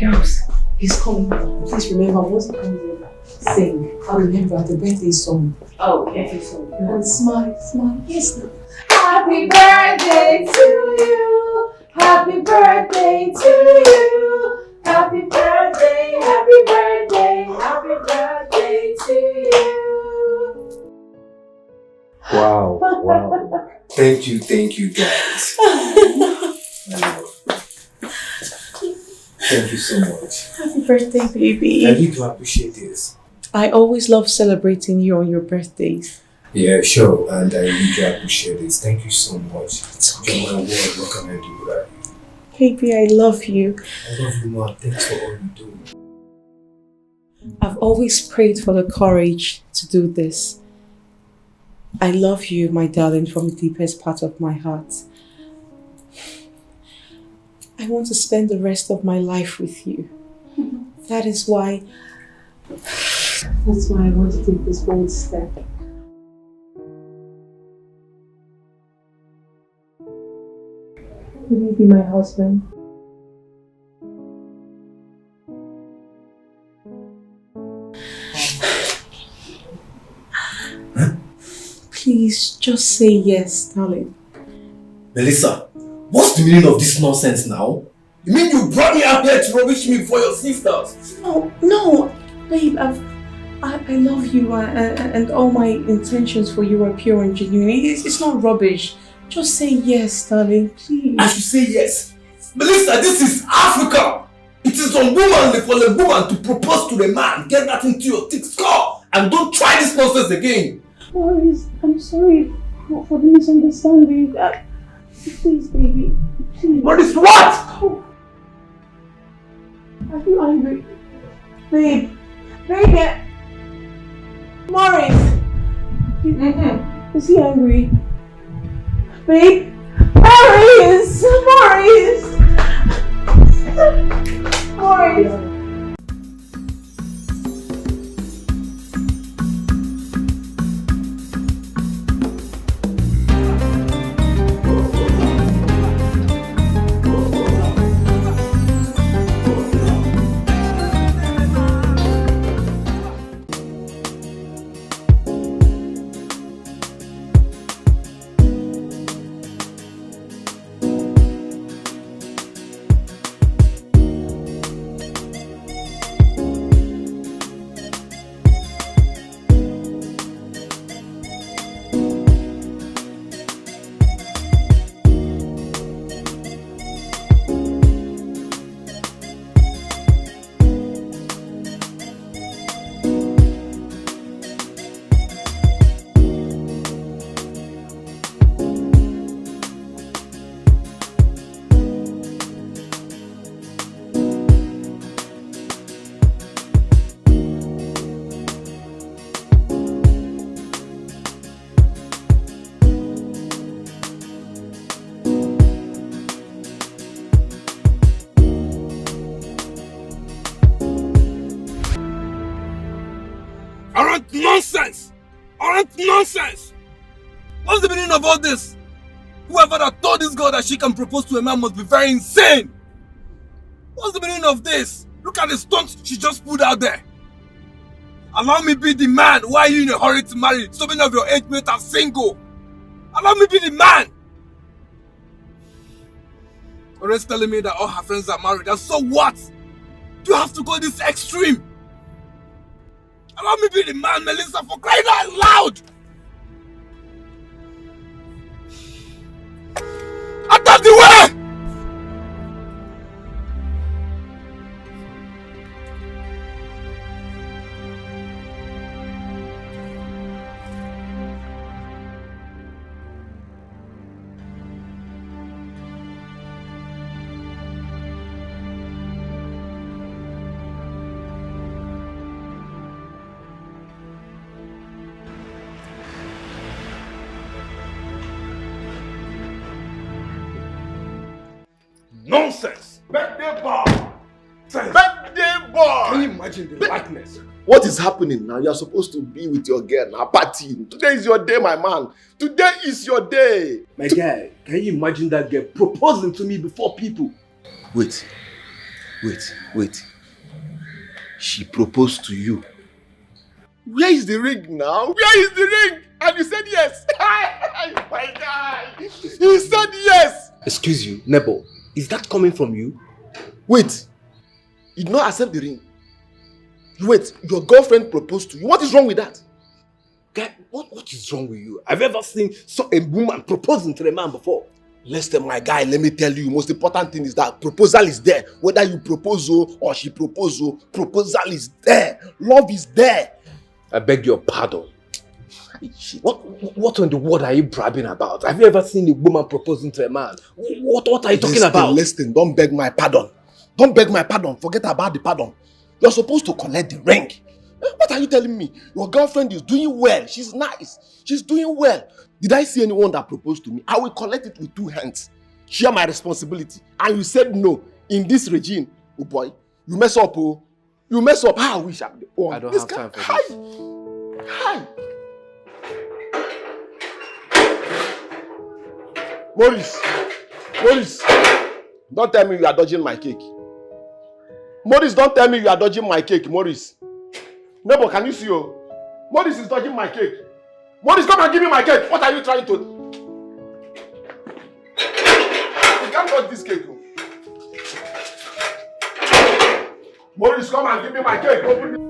Girls, he's coming. Please remember, once he comes in, sing. I remember the birthday song. Oh, birthday song. And smile, smile. Yes, no. Happy birthday to you. Happy birthday to you. Happy birthday, happy birthday, happy birthday to you. Wow, wow. Thank you guys. Thank you so much. Happy birthday, baby. I really do appreciate this. I always love celebrating you on your birthdays. Yeah, sure. And I really do appreciate this. Thank you so much. It's okay. You're my word. What can I do without you? Baby, I love you. I love you, man. Thanks for all you do. I've always prayed for the courage to do this. I love you, my darling, from the deepest part of my heart. I want to spend the rest of my life with you. That is why... That's why I want to take this bold step. Will you be my husband? Please, just say yes, darling. Melissa, what's the meaning of this nonsense now? You mean you brought me out here to rubbish me before your sisters? No, babe, I love you and all my intentions for you are pure and genuine. It's not rubbish. Just say yes, darling, please. I should say yes. Melissa, this is Africa. It is unwomanly for a woman to propose to a man. Get that into your thick skull and don't try this nonsense again. Maurice, I'm sorry for the misunderstanding. Please, baby, please. Maurice, what? Oh. Are you angry? Babe, Maurice! Is he angry? Babe? Maurice! Maurice! Nonsense! What's the meaning of all this? Whoever that told this girl that she can propose to a man must be very insane! What's the meaning of this? Look at the stunts she just put out there! Allow me be the man. Why are you in a hurry to marry? So many of your age mates are single. Allow me be the man! Maurice telling me that all her friends are married. And so what? Do you have to go this extreme? Allow me be the man, Melissa, for crying out loud! Out of the way! Nonsense! Birthday boy! Birthday boy! Can you imagine the likeness? What is happening now? You are supposed to be with your girl now, partying. Today is your day, my man. Today is your day. My guy, can you imagine that girl proposing to me before people? Wait. Wait. She proposed to you. Where is the ring now? Where is the ring? And you said yes. My guy. You said yes. Excuse you, Nebo. Is that coming from you? Wait. You did not accept the ring. Wait, your girlfriend proposed to you. What is wrong with that? Guy, what is wrong with you? Have you ever seen a woman proposing to a man before? Listen, my guy, let me tell you, most important thing is that proposal is there. Whether you propose or she propose, proposal is there. Love is there. I beg your pardon. What in the world are you bragging about? Have you ever seen a woman proposing to a man? What are you talking about? Listen, don't beg my pardon. Don't beg my pardon. Forget about the pardon. You're supposed to collect the ring. What are you telling me? Your girlfriend is doing well. She's nice. She's doing well. Did I see anyone that proposed to me? I will collect it with 2 hands. Share my responsibility. And you said no. In this regime, oh boy, you mess up, oh. You mess up. How I wish I don't have time for this. Hi. Maurice, don't tell me you are dodging my cake. Maurice, don't tell me you are dodging my cake, Maurice. Neighbor, can you see you? Maurice is dodging my cake. Maurice, come and give me my cake. What are you trying to do? You can't dodge this cake. Maurice, come and give me my cake. Open it.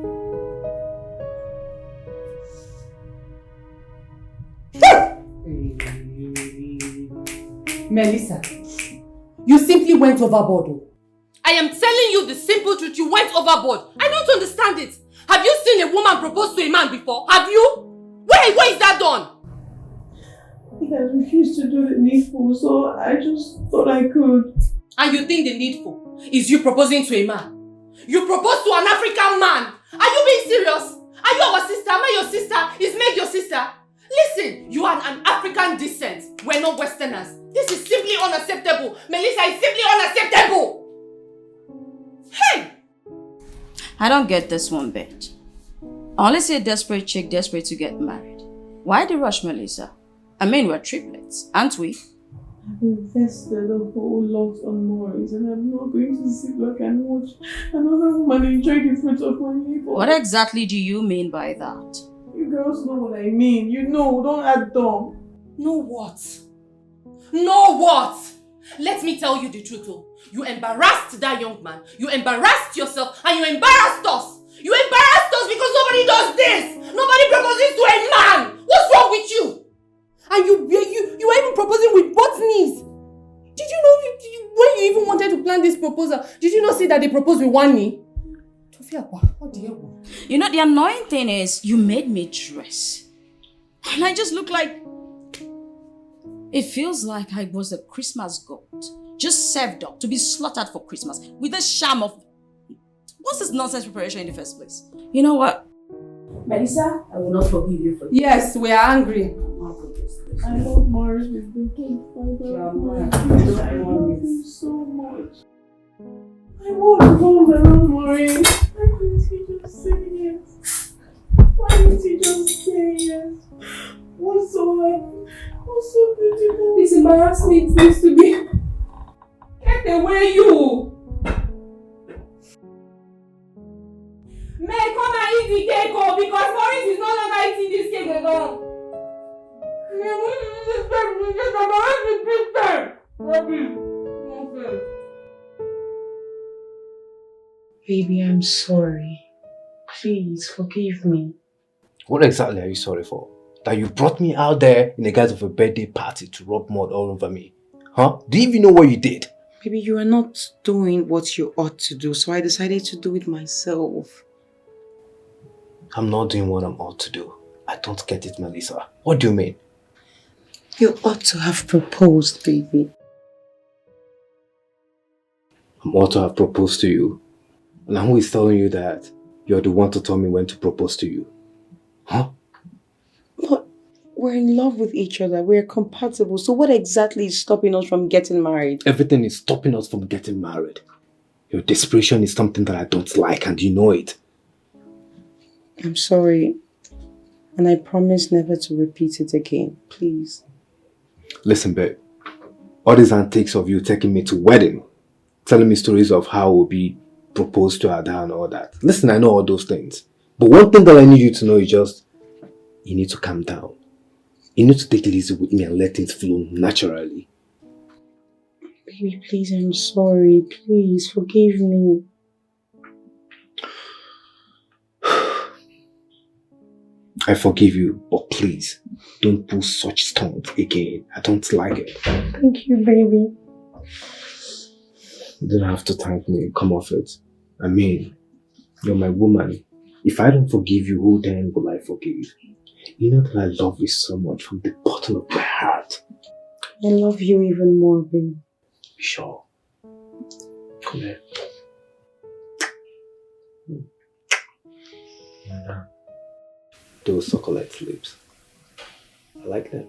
Melissa, you simply went overboard. I am telling you the simple truth, you went overboard. I don't understand it. Have you seen a woman propose to a man before? Have you? Where is that done? He has refused to do the needful, so I just thought I could. And you think the needful is you proposing to a man? You propose to an African man? Are you being serious? Are you our sister? Am I your sister? Is Meg your sister? Listen, you are an African descent. We're not Westerners. This is simply unacceptable. Melissa, is simply unacceptable. Hey! I don't get this one bit. I only see a desperate chick desperate to get married. Why the rush, Melissa? I mean, we're triplets, aren't we? I've invested a whole lot on Maurice, and I'm not going to sit back and watch another woman enjoy the fruits of my labor. What exactly do you mean by that? You girls know what I mean. You know, don't act dumb. Know what? Know what? Let me tell you the truth, oh. You embarrassed that young man. You embarrassed yourself and you embarrassed us. You embarrassed us because nobody does this. Nobody proposes to a man. What's wrong with you? And you were even proposing with both knees. Did you know when you even wanted to plan this proposal, did you not see that they proposed with one knee? You know, the annoying thing is you made me dress. And I just look like... It feels like I was a Christmas goat. Just served up to be slaughtered for Christmas with a sham of... What's this nonsense preparation in the first place? You know what? Melissa, I will not forgive you for this. Yes, we are angry. I love Maurice with the whole fiber. I love him so much. I want to hold around Maurice. Why didn't he just say yes? Why didn't he just say yes? What's so beautiful? This embarrassment needs to be... Get away, you! May come and eat the cake, oh, because Maurice is no longer eating this cake alone. Baby, I'm sorry. Please, forgive me. What exactly are you sorry for? That you brought me out there in the guise of a birthday party to rub mud all over me? Huh? Do you even know what you did? Baby, you are not doing what you ought to do, so I decided to do it myself. I'm not doing what I'm ought to do. I don't get it, Melissa. What do you mean? You ought to have proposed, baby. I'm ought to have proposed to you. And who is telling you that you're the one to tell me when to propose to you? Huh? But we're in love with each other. We're compatible. So what exactly is stopping us from getting married? Everything is stopping us from getting married. Your desperation is something that I don't like and you know it. I'm sorry. And I promise never to repeat it again. Please. Listen, babe. All these antics of you taking me to wedding, telling me stories of how we'll be propose to Ada and all that. Listen, I know all those things. But one thing that I need you to know is just, you need to calm down. You need to take it easy with me and let things flow naturally. Baby, please, I'm sorry. Please, forgive me. I forgive you, but please, don't pull such stunts again. I don't like it. Thank you, baby. You don't have to thank me. Come off it. I mean, you're my woman. If I don't forgive you, who then will I forgive? You know that I love you so much from the bottom of my heart. I love you even more, babe. Sure. Come here. Those chocolate lips. I like them.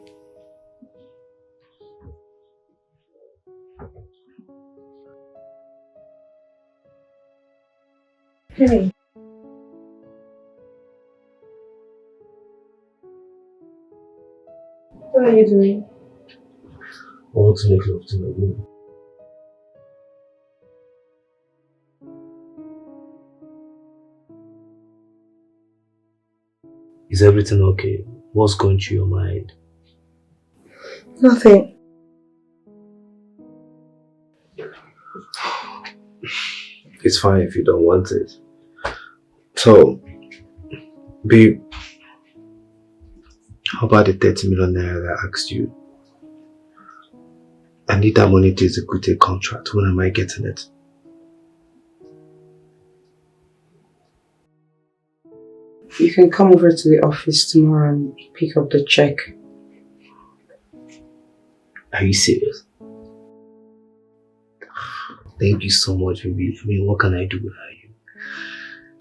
Hey. What are you doing? I want to make love to my woman. Is everything okay? What's going through your mind? Nothing. It's fine if you don't want it. So, babe, how about the 30 million naira that I asked you? I need that money to execute a contract. When am I getting it? You can come over to the office tomorrow and pick up the check. Are you serious? Thank you so much, baby. I mean, what can I do without you?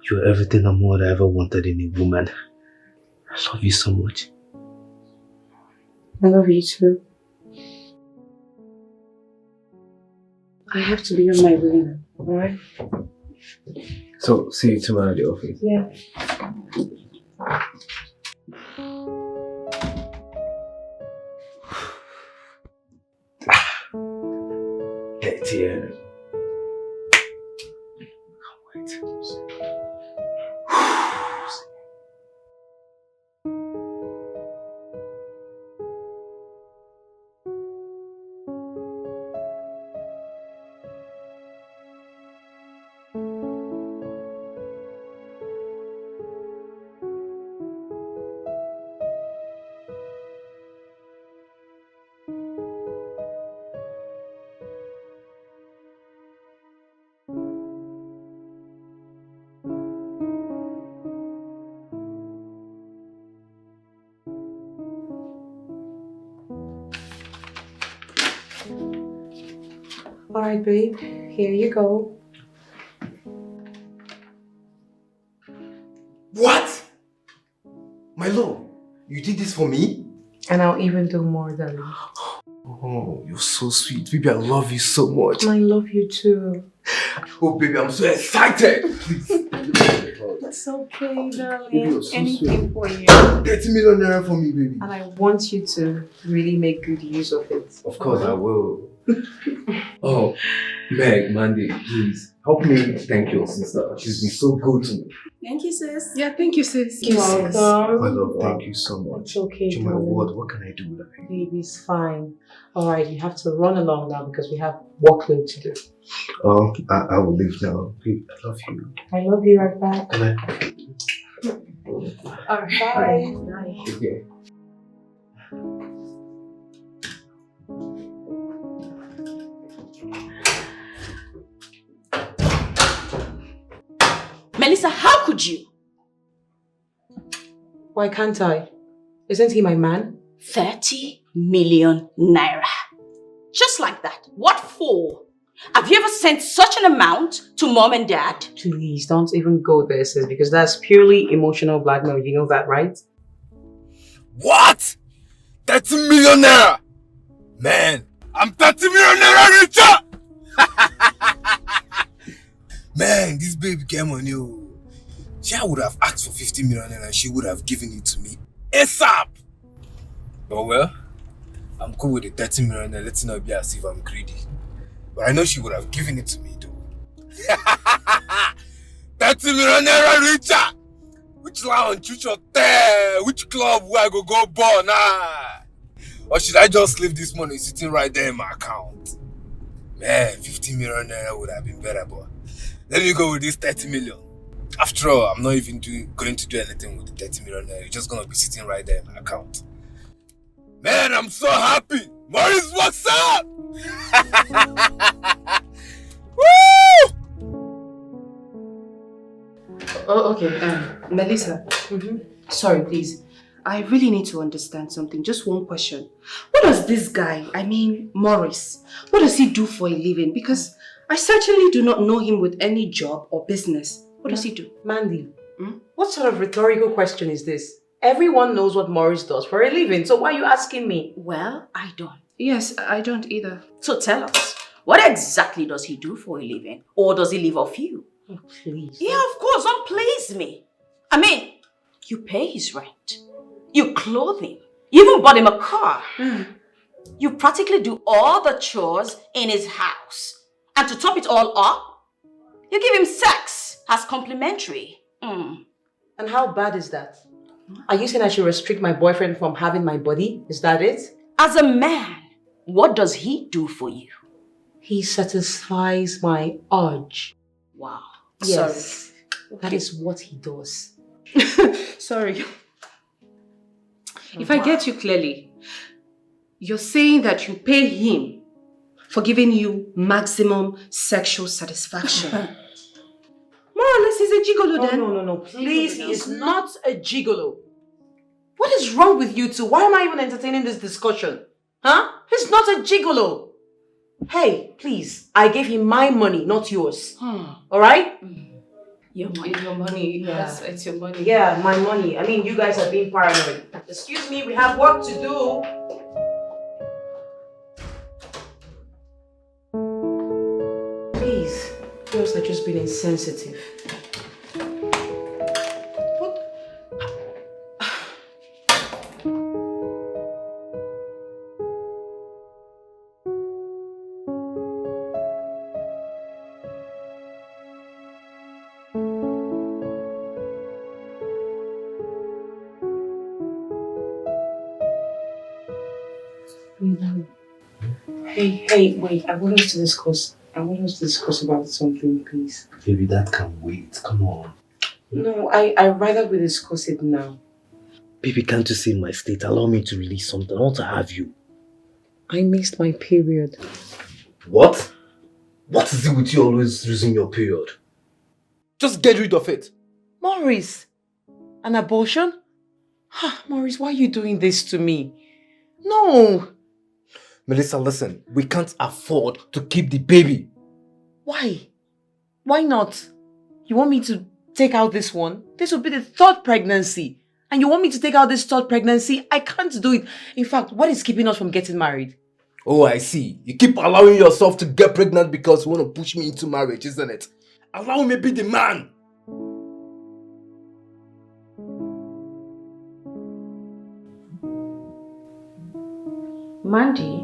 You're everything and more that I ever wanted in a woman. I love you so much. I love you too. I have to be on my way now, alright? So, see you tomorrow at the office. Yeah. Hey, dear. Can't wait. Alright, babe. Here you go. What? My love, you did this for me? And I'll even do more, darling. Oh, you're so sweet. Baby, I love you so much. I love you too. Oh, baby, I'm so excited. Please. It's okay, Baby, darling. you're so Anything sweet. for you. 30 million naira for me, baby. And I want you to really make good use of it. Of course I will. Oh, Meg, Mandy, please help me thank your sister. She's been so good to me. Thank you, sis. Yeah, thank you, sis. You're welcome. My love, thank you so much. It's okay, To my darling. word, what can I do without you? Baby's fine. Alright, you have to run along now because we have workload to do. Oh, I will leave now. Babe, I love you. I love you right back. Can I? Alright, bye. Bye. Okay. Melissa, how could you? Why can't I? Isn't he my man? 30 million naira. Just like that. What for? Have you ever sent such an amount to mom and dad? Please, don't even go there, sis, because that's purely emotional blackmail. You know that, right? What? 30 million naira? Man, I'm 30 million naira richer! Man, this baby came on you. She would have asked for 50 million naira and she would have given it to me ASAP. But well, I'm cool with the 30 million naira. Let's not be as if I'm greedy. But I know she would have given it to me though. 50 million naira richer. Which lounge, which hotel, which club where I go ball nah? Or should I just leave this money sitting right there in my account? Man, 50 million naira would have been better, but let me go with this 30 million. After all, I'm not even going to do anything with the 30 million naira. It's just gonna be sitting right there in my account. Man, I'm so happy. Maurice, what's up? Woo! Oh, okay. Melissa. Sorry, please. I really need to understand something. Just one question. What does this guy, I mean Maurice, what does he do for a living? Because I certainly do not know him with any job or business. What does he do? Mandy, what sort of rhetorical question is this? Everyone knows what Maurice does for a living, so why are you asking me? Well, I don't. Yes, I don't either. So tell us, what exactly does he do for a living? Or does he live off you? Oh, please. Yeah, of course, don't please me. I mean, you pay his rent. You clothe him. You even bought him a car. You practically do all the chores in his house. And to top it all up, you give him sex as complimentary. And how bad is that? Are you saying I should restrict my boyfriend from having my body? Is that it? As a man, what does he do for you? He satisfies my urge. Wow. Yes. Sorry. That is what he does. Sorry. If I get you clearly, you're saying that you pay him for giving you maximum sexual satisfaction. More or less, he's a gigolo then. No. Please, he is not a gigolo. What is wrong with you two? Why am I even entertaining this discussion? Huh? He's not a gigolo. Hey, please, I gave him my money, not yours. Alright? Your money. Yeah. It's your money. Yeah, my money. I mean, you guys are being paranoid. Excuse me, we have work to do. Please, girls are just being insensitive. What? Hey, wait, I want us to discuss about something, please. Baby, that can wait. Come on. No, I'd rather we discuss it now. Baby, can't you see my state? Allow me to release something. I want to have you. I missed my period. What? What is it with you always losing your period? Just get rid of it. Maurice, an abortion? Maurice, why are you doing this to me? No. Melissa, listen. We can't afford to keep the baby. Why? Why not? You want me to take out this one? This will be the third pregnancy. And you want me to take out this third pregnancy? I can't do it. In fact, what is keeping us from getting married? Oh, I see. You keep allowing yourself to get pregnant because you want to push me into marriage, isn't it? Allow me be the man. Mandy,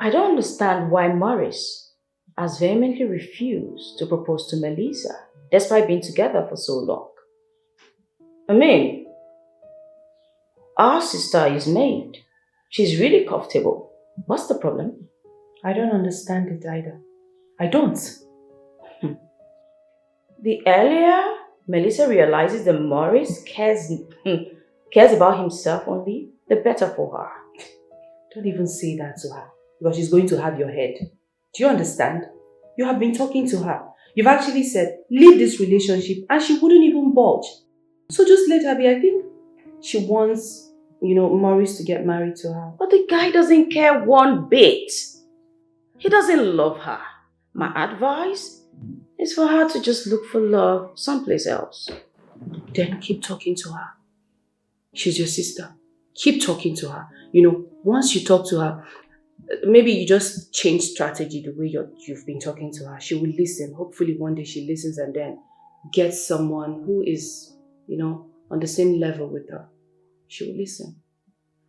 I don't understand why Maurice has vehemently refused to propose to Melissa despite being together for so long. I mean, our sister is made. She's really comfortable. What's the problem? I don't understand it either. I don't. The earlier Melissa realizes that Maurice cares about himself only, the better for her. Don't even say that to her, because she's going to have your head. Do you understand? You have been talking to her. You've actually said, leave this relationship, and she wouldn't even budge. So just let her be. I think she wants, Maurice to get married to her. But the guy doesn't care one bit. He doesn't love her. My advice is for her to just look for love someplace else. Then keep talking to her. She's your sister. Keep talking to her. Once you talk to her, maybe you just change strategy the way you've been talking to her. She will listen. Hopefully one day she listens and then gets someone who is, on the same level with her. She will listen.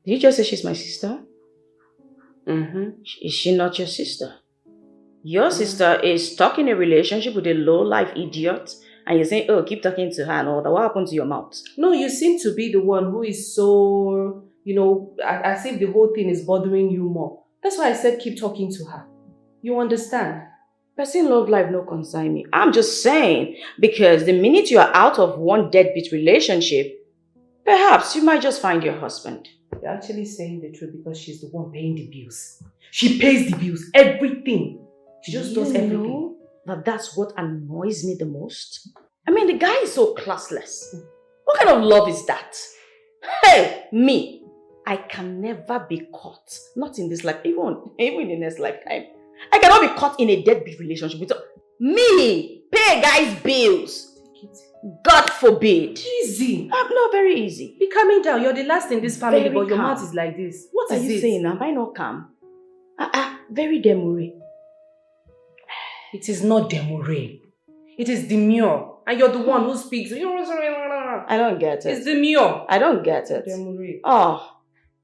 Did you just say she's my sister? Mm-hmm. Is she not your sister? Your sister is stuck in a relationship with a low-life idiot, and you're saying, oh, keep talking to her and all that. What happened to your mouth? No, you seem to be the one who is so, as if the whole thing is bothering you more. That's why I said keep talking to her. You understand? Person love life no concern me. I'm just saying, because the minute you are out of one deadbeat relationship, perhaps you might just find your husband. You're actually saying the truth because she's the one paying the bills. She pays the bills, everything. She just does everything. But that's what annoys me the most. I mean, the guy is so classless. What kind of love is that? Hey, me, I can never be caught. Not in this life, even in the next lifetime. I cannot be caught in a deadbeat relationship with me. Pay a guy's bills. God forbid. Easy. No, very easy. Be calming down. You're the last in this family, Very but your calm. mouth is like this. What Are is you this? saying? Am I not calm? Very demure. It is not demure. It is demure. And you're the one who speaks. I don't get it. It's demure. I don't get it. Demure. Oh,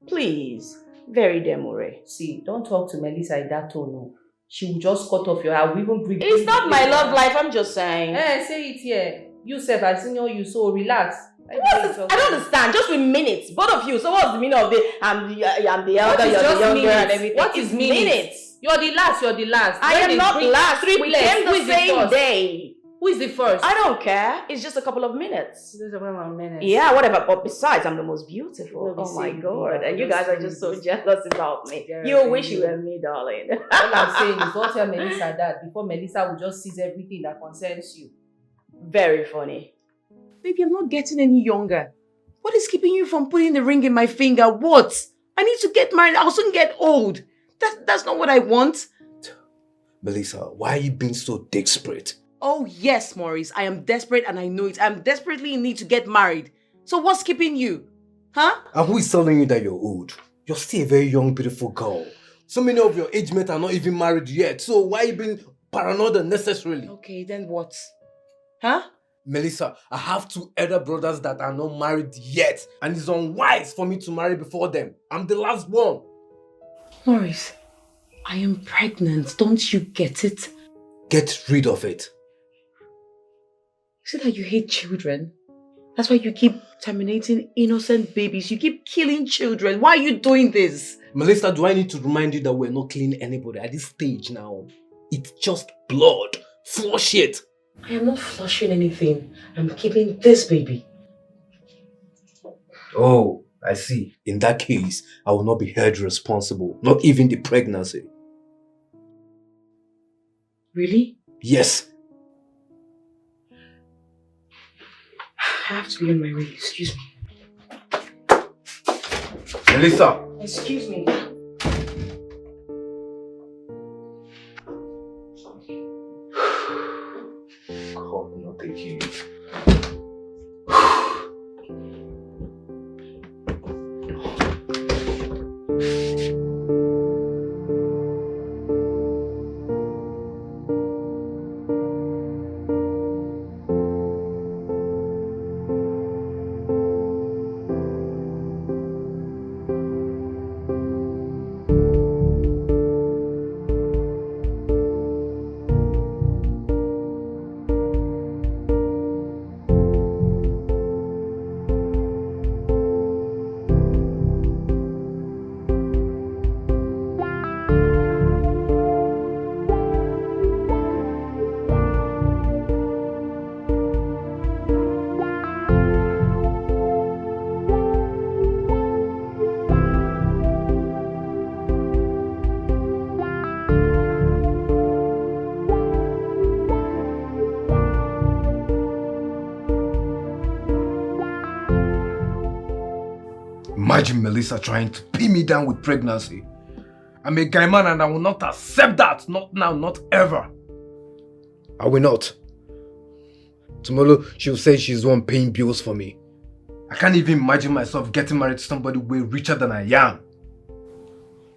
please. Very demure. See, don't talk to Melissa in that tone. No. She will just cut off your hair. We even breathe. It's not my love life, I'm just saying. Say it here. You self, I seen you, so relax. I don't understand. Just with minutes. Both of you. So what's the meaning of the I'm the elder, you're the younger minutes? and everything? What is minutes? You're the last. I am not last. We came the same day. Who is the first? I don't care. It's just a couple of minutes. Just a couple of minutes. Yeah, whatever. But besides, I'm the most beautiful. You'll be Oh my saying God. that. And you guys are just so jealous about me. Yeah, You wish you were me, darling. All I'm saying is don't tell Melissa that before Melissa will just seize everything that concerns you. Very funny. Baby, I'm not getting any younger. What is keeping you from putting the ring in my finger? What? I need to get married. I'll soon get old. That's not what I want. Melissa, why are you being so desperate? Oh yes, Maurice. I am desperate and I know it. I'm desperately in need to get married. So what's keeping you? Huh? And who is telling you that you're old? You're still a very young, beautiful girl. So many of your age mates are not even married yet. So why are you being paranoid unnecessarily? Okay, then what? Huh? Melissa, I have 2 elder brothers that are not married yet. And it's unwise for me to marry before them. I'm the last one. Maurice, I am pregnant. Don't you get it? Get rid of it. Is it that you hate children? That's why you keep terminating innocent babies. You keep killing children. Why are you doing this? Melissa, do I need to remind you that we're not killing anybody at this stage now? It's just blood. Flush it. I am not flushing anything. I'm keeping this baby. Oh, I see. In that case, I will not be held responsible. Not even the pregnancy. Really? Yes. I have to be on my way. Excuse me. Melissa. Excuse me. God, not taking it. Imagine Melissa trying to pin me down with pregnancy. I'm a guy man and I will not accept that. Not now, not ever. I will not. Tomorrow she'll say she's the one paying bills for me. I can't even imagine myself getting married to somebody way richer than I am.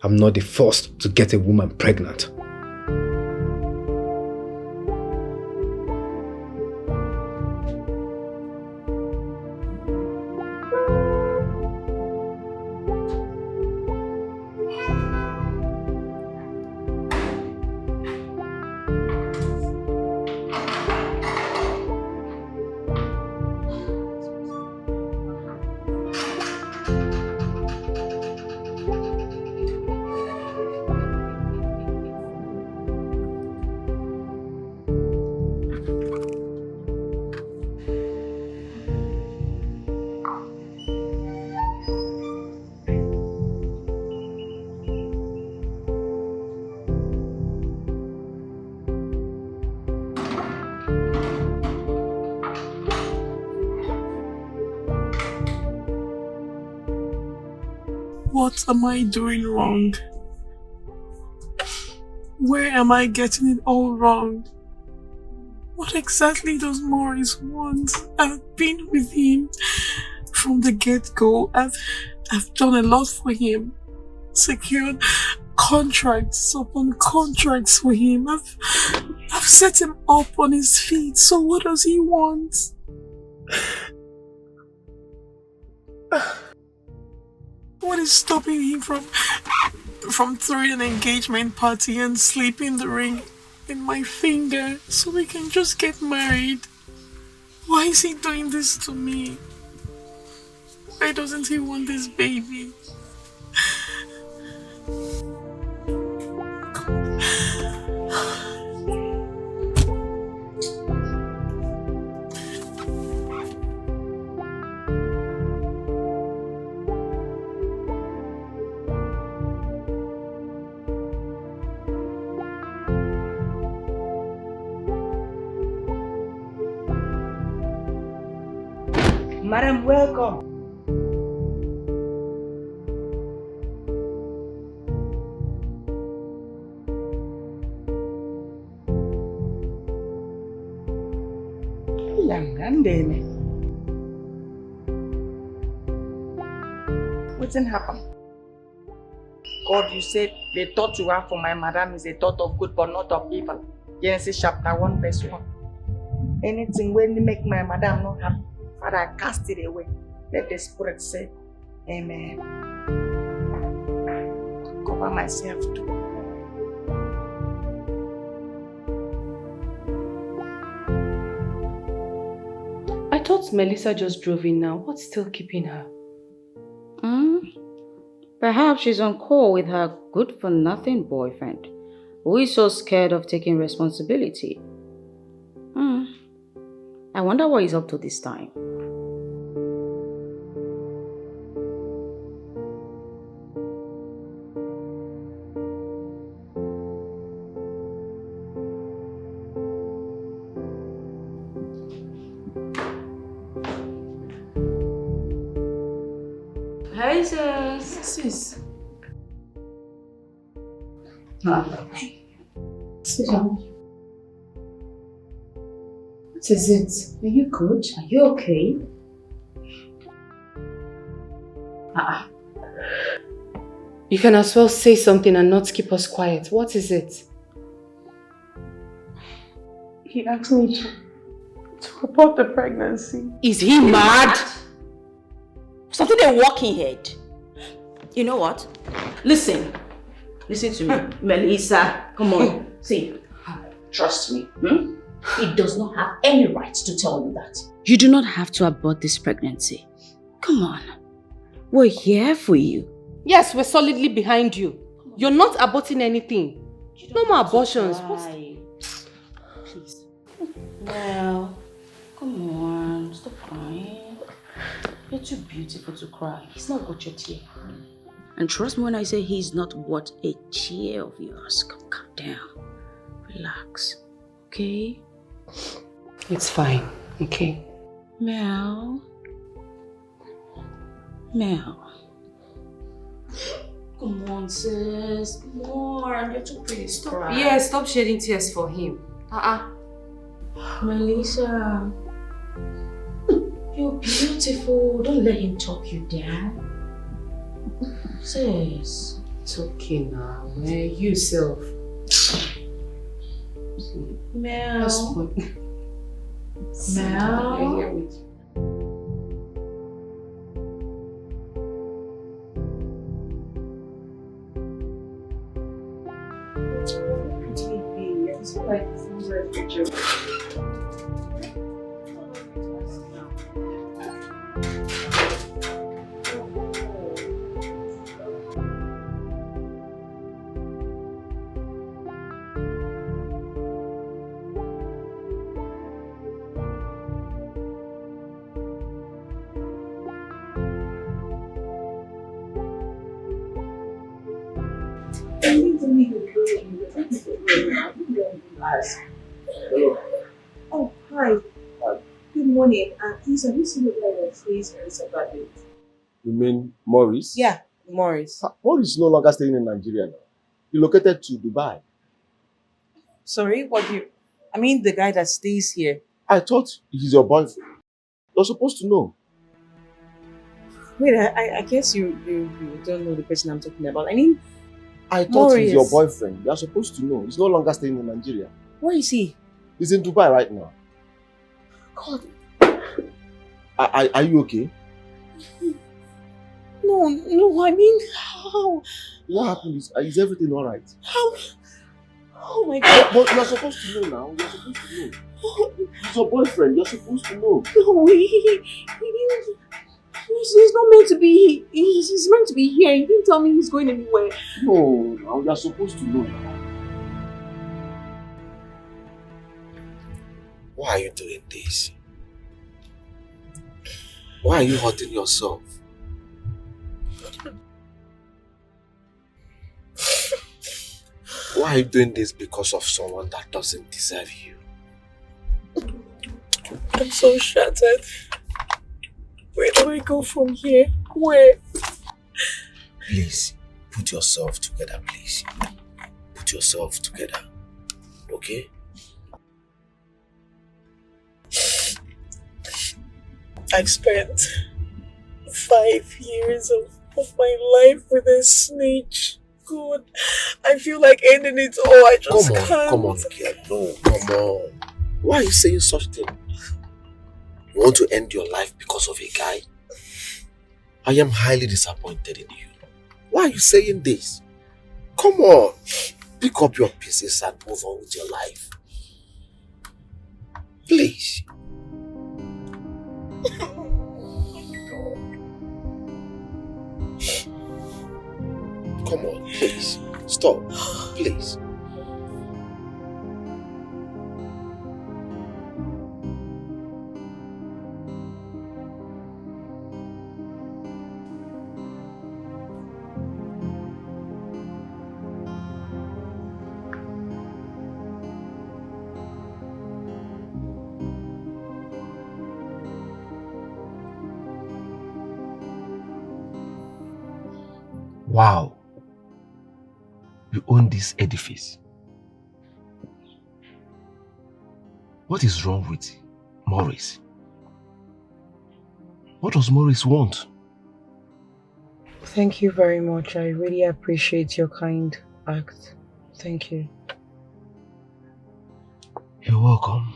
I'm not the first to get a woman pregnant. What am I doing wrong? Where am I getting it all wrong? What exactly does Maurice want? I've been with him from the get-go. I've done a lot for him. Secured contracts upon contracts for him. I've set him up on his feet. So what does he want? What is stopping him from throwing an engagement party and slipping the ring in my finger so we can just get married? Why is he doing this to me? Why doesn't he want this baby? Madam, welcome. What happened? God, you said the thought you have for my madam is a thought of good but not of evil. Genesis chapter 1 verse 1. Anything when you make my madam not happy, Father, I cast it away. Let the Spirit say, Amen. Cover myself too. I thought Melissa just drove in now. What's still keeping her? Perhaps she's on call with her good-for-nothing boyfriend, who is so scared of taking responsibility. I wonder what he's up to this time. Hi, sis. Sis. Sit down. What is it? Are you good? Are you okay? You can as well say something and not keep us quiet. What is it? He asked me to report the pregnancy. Is he mad? Something a walking head. You know what? Listen to me, Melissa. Come on, see. Trust me. He does not have any right to tell you that. You do not have to abort this pregnancy. Come on, we're here for you. Yes, we're solidly behind you. You're not aborting anything. No more abortions. Please. Well, come on, stop crying. You're too beautiful to cry. He's not worth your tear. And trust me when I say he's not worth a tear of yours. Calm down. Relax. Okay? It's fine. Okay? Mel. Come on, sis. Come on. You're too pretty. Stop. Yeah, stop shedding tears for him. Melissa. You're beautiful. Don't let him talk you down. Sis. It's okay now. You self. Mel. I'm here with you. Oh, hi. Good morning. Please, have you seen the guy that frees Marissa Bradley? You mean Maurice? Yeah. Maurice. Maurice is no longer staying in Nigeria now. He relocated to Dubai. Sorry, what do you... I mean the guy that stays here. I thought he's your boyfriend. You're supposed to know. Wait, I guess you don't know the person I'm talking about. I mean, I thought Maurice. he's your boyfriend. You're supposed to know. He's no longer staying in Nigeria. Where is he? He's in Dubai right now. God. Are you okay? No, I mean, how? What happened? Is everything alright? How? Oh my God. But you're supposed to know now. You're supposed to know. He's your boyfriend. You're supposed to know. No, he's not meant to be. He's meant to be here. He didn't tell me he's going anywhere. No, now you're supposed to know now. Why are you doing this? Why are you hurting yourself? Why are you doing this because of someone that doesn't deserve you? I'm so shattered. Where do I go from here? Where? Please, put yourself together, please. Put yourself together, okay? I've spent 5 years of my life with a snitch. God, I feel like ending it all. I just can't. Come on, girl. No, come on. Why are you saying such thing? You want to end your life because of a guy? I am highly disappointed in you. Why are you saying this? Come on. Pick up your pieces and move on with your life. Please. Come on, please. Stop. Please. Wow. You own this edifice. What is wrong with Maurice? What does Maurice want? Thank you very much. I really appreciate your kind act. Thank you. You're welcome.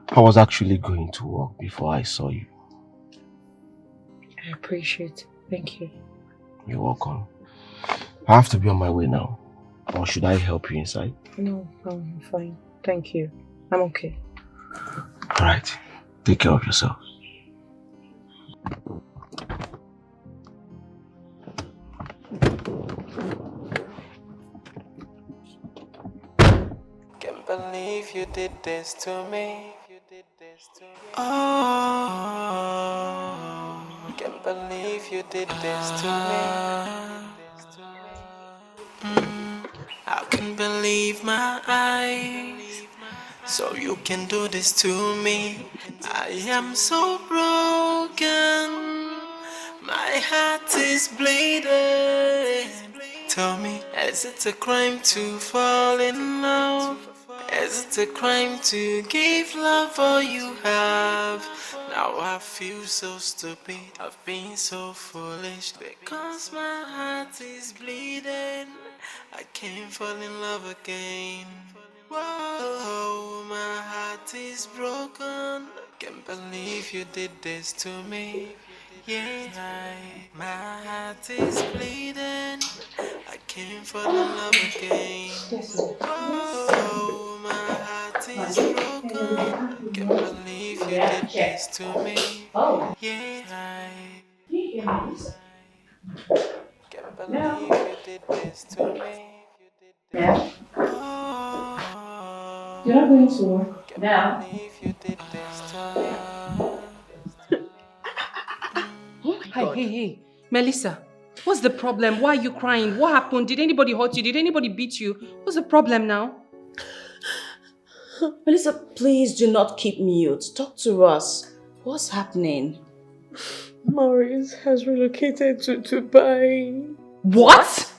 I was actually going to work before I saw you. I appreciate it. Thank you. You're welcome. I have to be on my way now. Or should I help you inside? No, I'm fine. Thank you. I'm okay. Alright. Take care of yourself. Can't believe you did this to me. Oh, can't believe you did this to me. I can't believe my eyes. So you can do this to me. I am so broken. My heart is bleeding. Tell me, is it a crime to fall in love? Is it a crime to give love all you have? Now I feel so stupid. I've been so foolish because my heart is bleeding. I can't fall in love again. Whoa, my heart is broken. Can't believe you did this to me. Yeah, my heart is bleeding. I can't fall in love again. Oh, my heart is broken. Can't believe you did this to me. Yeah, can't believe you did this to me. Oh, You're not going to work now. can't believe you did this to me. Hey, Melissa, what's the problem? Why are you crying? What happened? Did anybody hurt you? Did anybody beat you? What's the problem now? Melissa, please do not keep mute. Talk to us. What's happening? Maurice has relocated to Dubai. What?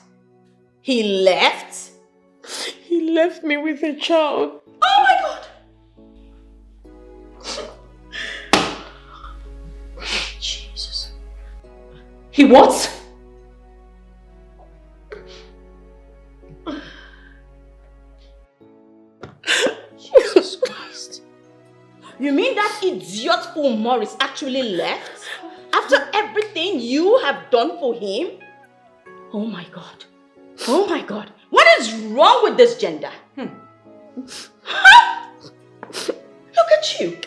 He left? He left me with a child. Oh my God! Jesus. He what? Jesus Christ. You mean that idiot fool Maurice actually left? After everything you have done for him? Oh my God. Oh my God. What is wrong with this gender? Look at you.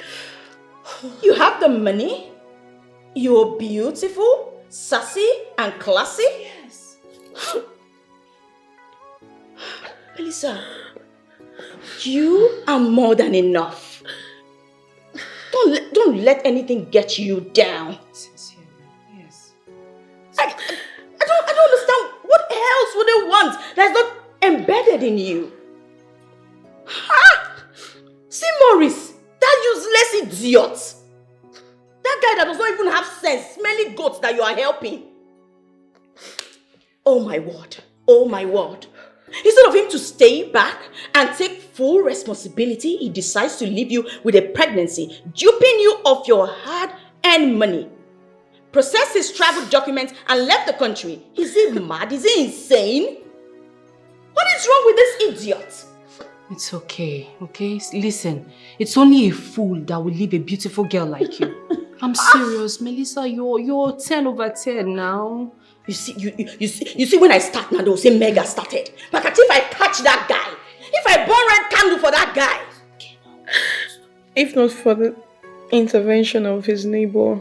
You have the money. You're beautiful, sassy, and classy. Yes. Melissa, you are more than enough. Don't let anything get you down. Sincerely, yes. I don't understand. What else would they want that's not embedded in you? Ha! See Maurice, that useless idiot. That guy that does not even have sense, smelly goats that you are helping. Oh my word. Oh my word. Instead of him to stay back and take full responsibility, he decides to leave you with a pregnancy, duping you of your hard-earned money. Processed his travel documents and left the country. Is he mad? Is he insane? What is wrong with this idiot? It's okay, okay? Listen, it's only a fool that will leave a beautiful girl like you. I'm serious, Melissa, you're 10 over 10 now. You see when I start now, they'll say Mega started. But if I catch that guy, if I burn red candle for that guy. If not for the intervention of his neighbor,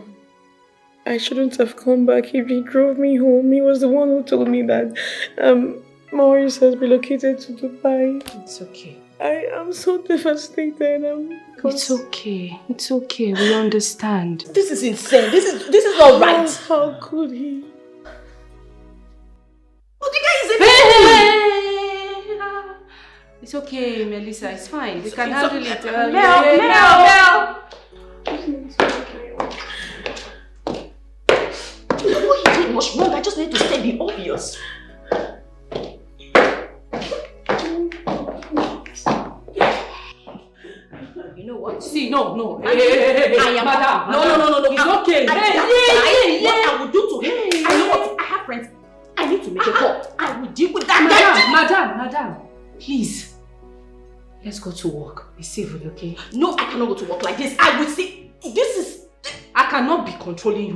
I shouldn't have come back. If he drove me home, he was the one who told me that Maurice has relocated to Dubai. It's okay. I am so devastated. It's okay. It's okay. We understand. This is insane. This is not right. How could he? Oh, the guy is a Hey! It's okay, Melissa. It's fine. We can It's handle okay. it. Mel. You know what he did was wrong. I just need to state the obvious. You know what? See, no. I am madam. No. It's okay. What I will do to him. I know what. I have friends. I need to make a call. I will deal with that. Madam. Please. Let's go to work. Be civil, okay? No, I cannot go to work like this. I will see. This is. I cannot be controlling you.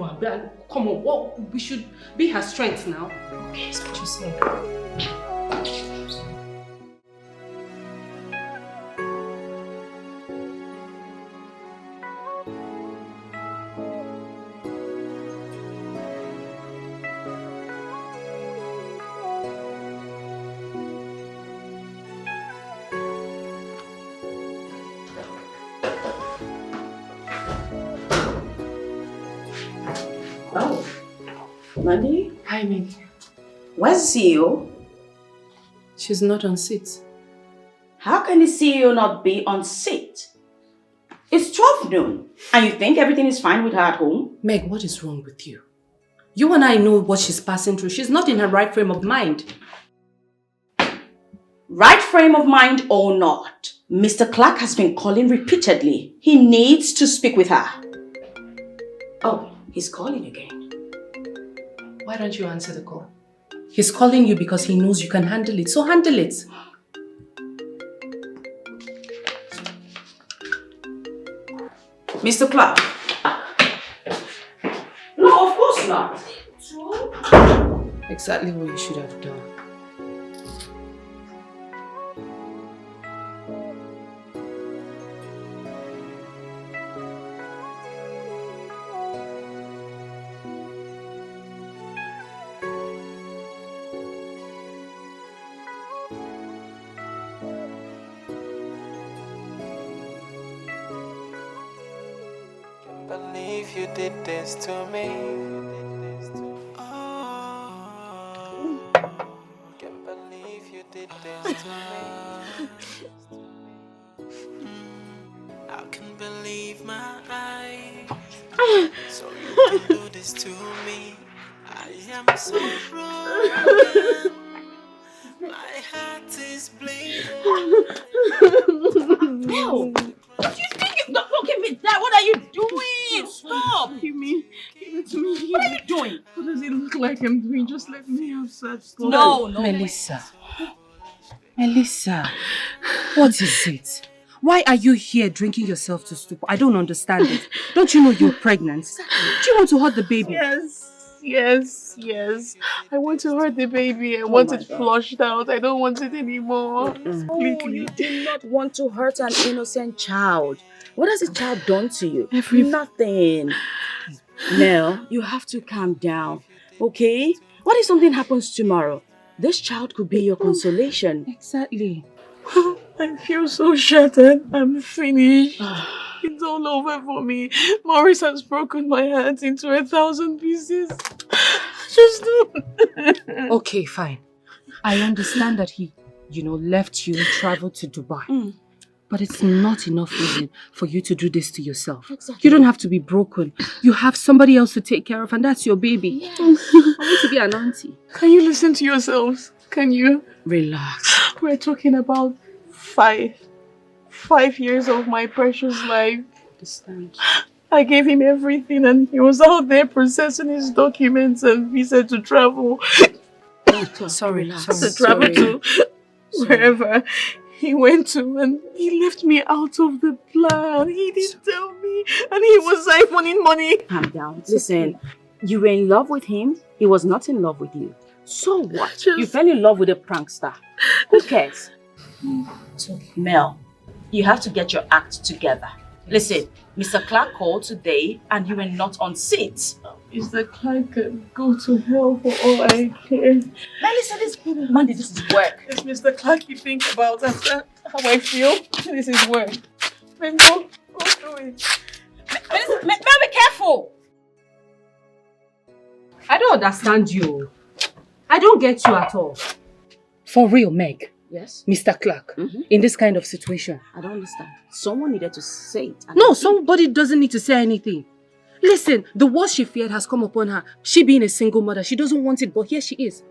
Come on, we should be her strength now. Okay, it's what you say. Oh, Mandy? Hi, Meg. Where's the CEO? She's not on seat. How can the CEO not be on seat? It's 12 noon, and you think everything is fine with her at home? Meg, what is wrong with you? You and I know what she's passing through. She's not in her right frame of mind. Right frame of mind or not, Mr. Clark has been calling repeatedly. He needs to speak with her. Oh, he's calling again. Why don't you answer the call? He's calling you because he knows you can handle it, so handle it. Mr. Clark? No, of course not. Exactly what you should have done. Believe you did this to me. Can't believe you did this to me. I can believe my eyes. So you can do this. this to me. I am so broken. My heart is bleeding. No! What do you think? Don't look at me that. What are you doing? Stop! Give it to me. What are you doing? What does it look like I'm doing? Just let me have sex. No, Melissa. Melissa, what is it? Why are you here drinking yourself to stupor? I don't understand it. Don't you know you're pregnant? Do you want to hurt the baby? Yes. I want to hurt the baby. I want it flushed out. I don't want it anymore. Oh, you do not want to hurt an innocent child. What has the child done to you? Nothing. Mel, you have to calm down, okay? What if something happens tomorrow? This child could be your consolation. Exactly. I feel so shattered. I'm finished. It's all over for me. Maurice has broken my heart into 1,000 pieces. Just do. Okay, fine. I understand that he, left you and traveled to Dubai. But it's not enough reason for you to do this to yourself. Exactly. You don't have to be broken. You have somebody else to take care of, and that's your baby. Yes. I want to be an auntie. Can you listen to yourselves? Can you? Relax. We're talking about 5 years of my precious life. Understand. I gave him everything and he was out there processing his documents and visa to travel. Sorry. To travel to wherever he went to, and he left me out of the plan. He didn't tell me and he was siphoning money. Calm down. Listen, you were in love with him. He was not in love with you. So what? You fell in love with a prankster. Who cares? Mel, you have to get your act together. Listen, Mr. Clark called today and you were not on seat. Mr. Clark can go to hell for all I care. Melissa, this Monday, this is work. It's Mr. Clark you think about after how I feel. This is work. Then go through it. Melissa, Mel, be careful. I don't understand you. I don't get you at all. For real, Meg. Yes? Mr. Clark, in this kind of situation. I don't understand. Someone needed to say it. No, somebody doesn't need to say anything. Listen, the worst she feared has come upon her. She being a single mother, she doesn't want it, but here she is.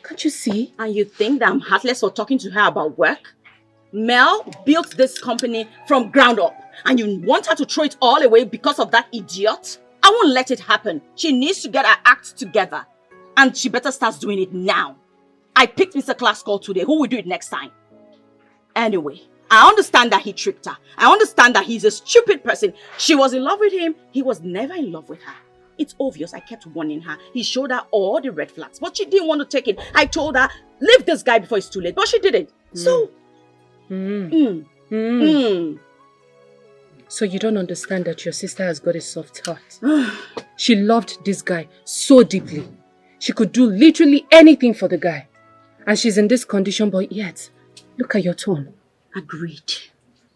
Can't you see? And you think that I'm heartless for talking to her about work? Mel built this company from ground up, and you want her to throw it all away because of that idiot? I won't let it happen. She needs to get her act together, and she better start doing it now. I picked Mr. Clark's call today. Who will do it next time? Anyway, I understand that he tricked her. I understand that he's a stupid person. She was in love with him. He was never in love with her. It's obvious. I kept warning her. He showed her all the red flags, but she didn't want to take it. I told her, leave this guy before it's too late, but she didn't. So, So you don't understand that your sister has got a soft heart. She loved this guy so deeply. She could do literally anything for the guy. And she's in this condition, but yet, look at your tone. Agreed.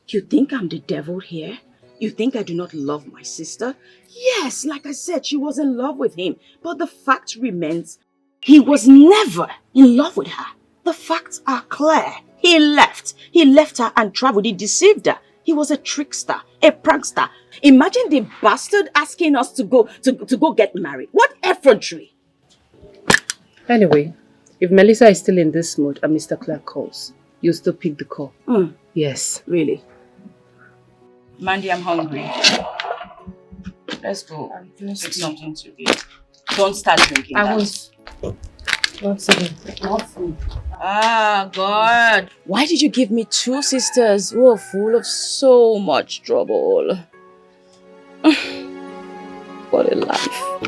You think I'm the devil here? You think I do not love my sister? Yes, like I said, she was in love with him. But the fact remains, he was never in love with her. The facts are clear. He left. He left her and traveled. He deceived her. He was a trickster, a prankster. Imagine the bastard asking us to go get married. What effrontery! Anyway, if Melissa is still in this mood and Mr. Clark calls, you'll still pick the call. Yes. Really? Mandy, I'm hungry. Let's go. Take something to eat. Don't start drinking. I won't. One second. Not food. Ah, God. Why did you give me 2 sisters who are full of so much trouble? What a life.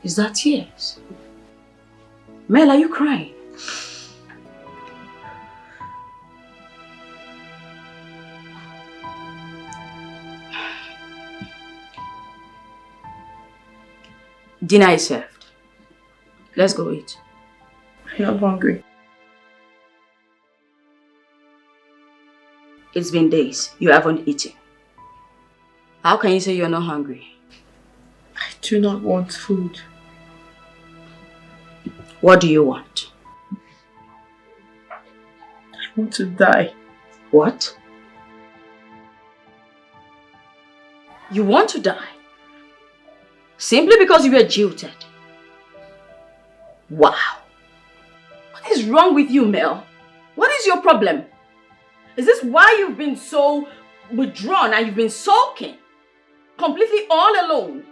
Is that tears? Mel, are you crying? Dinner is served. Let's go eat. You're not hungry. It's been days. You haven't eaten. How can you say you're not hungry? I do not want food. What do you want? I want to die. What? You want to die? Simply because you were jilted? Wow. What is wrong with you, Mel? What is your problem? Is this why you've been so withdrawn and you've been sulking? Completely all alone?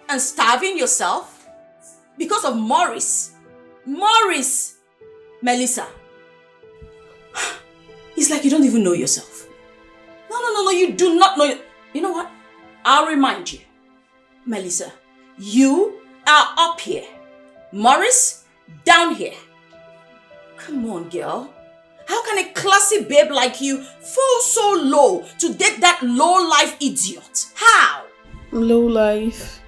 And starving yourself? Because of Maurice? Maurice! Melissa. It's like you don't even know yourself. No, you do not know. You know what? I'll remind you. Melissa, you are up here. Maurice, down here. Come on, girl. How can a classy babe like you fall so low to date that low-life idiot? How? Low life,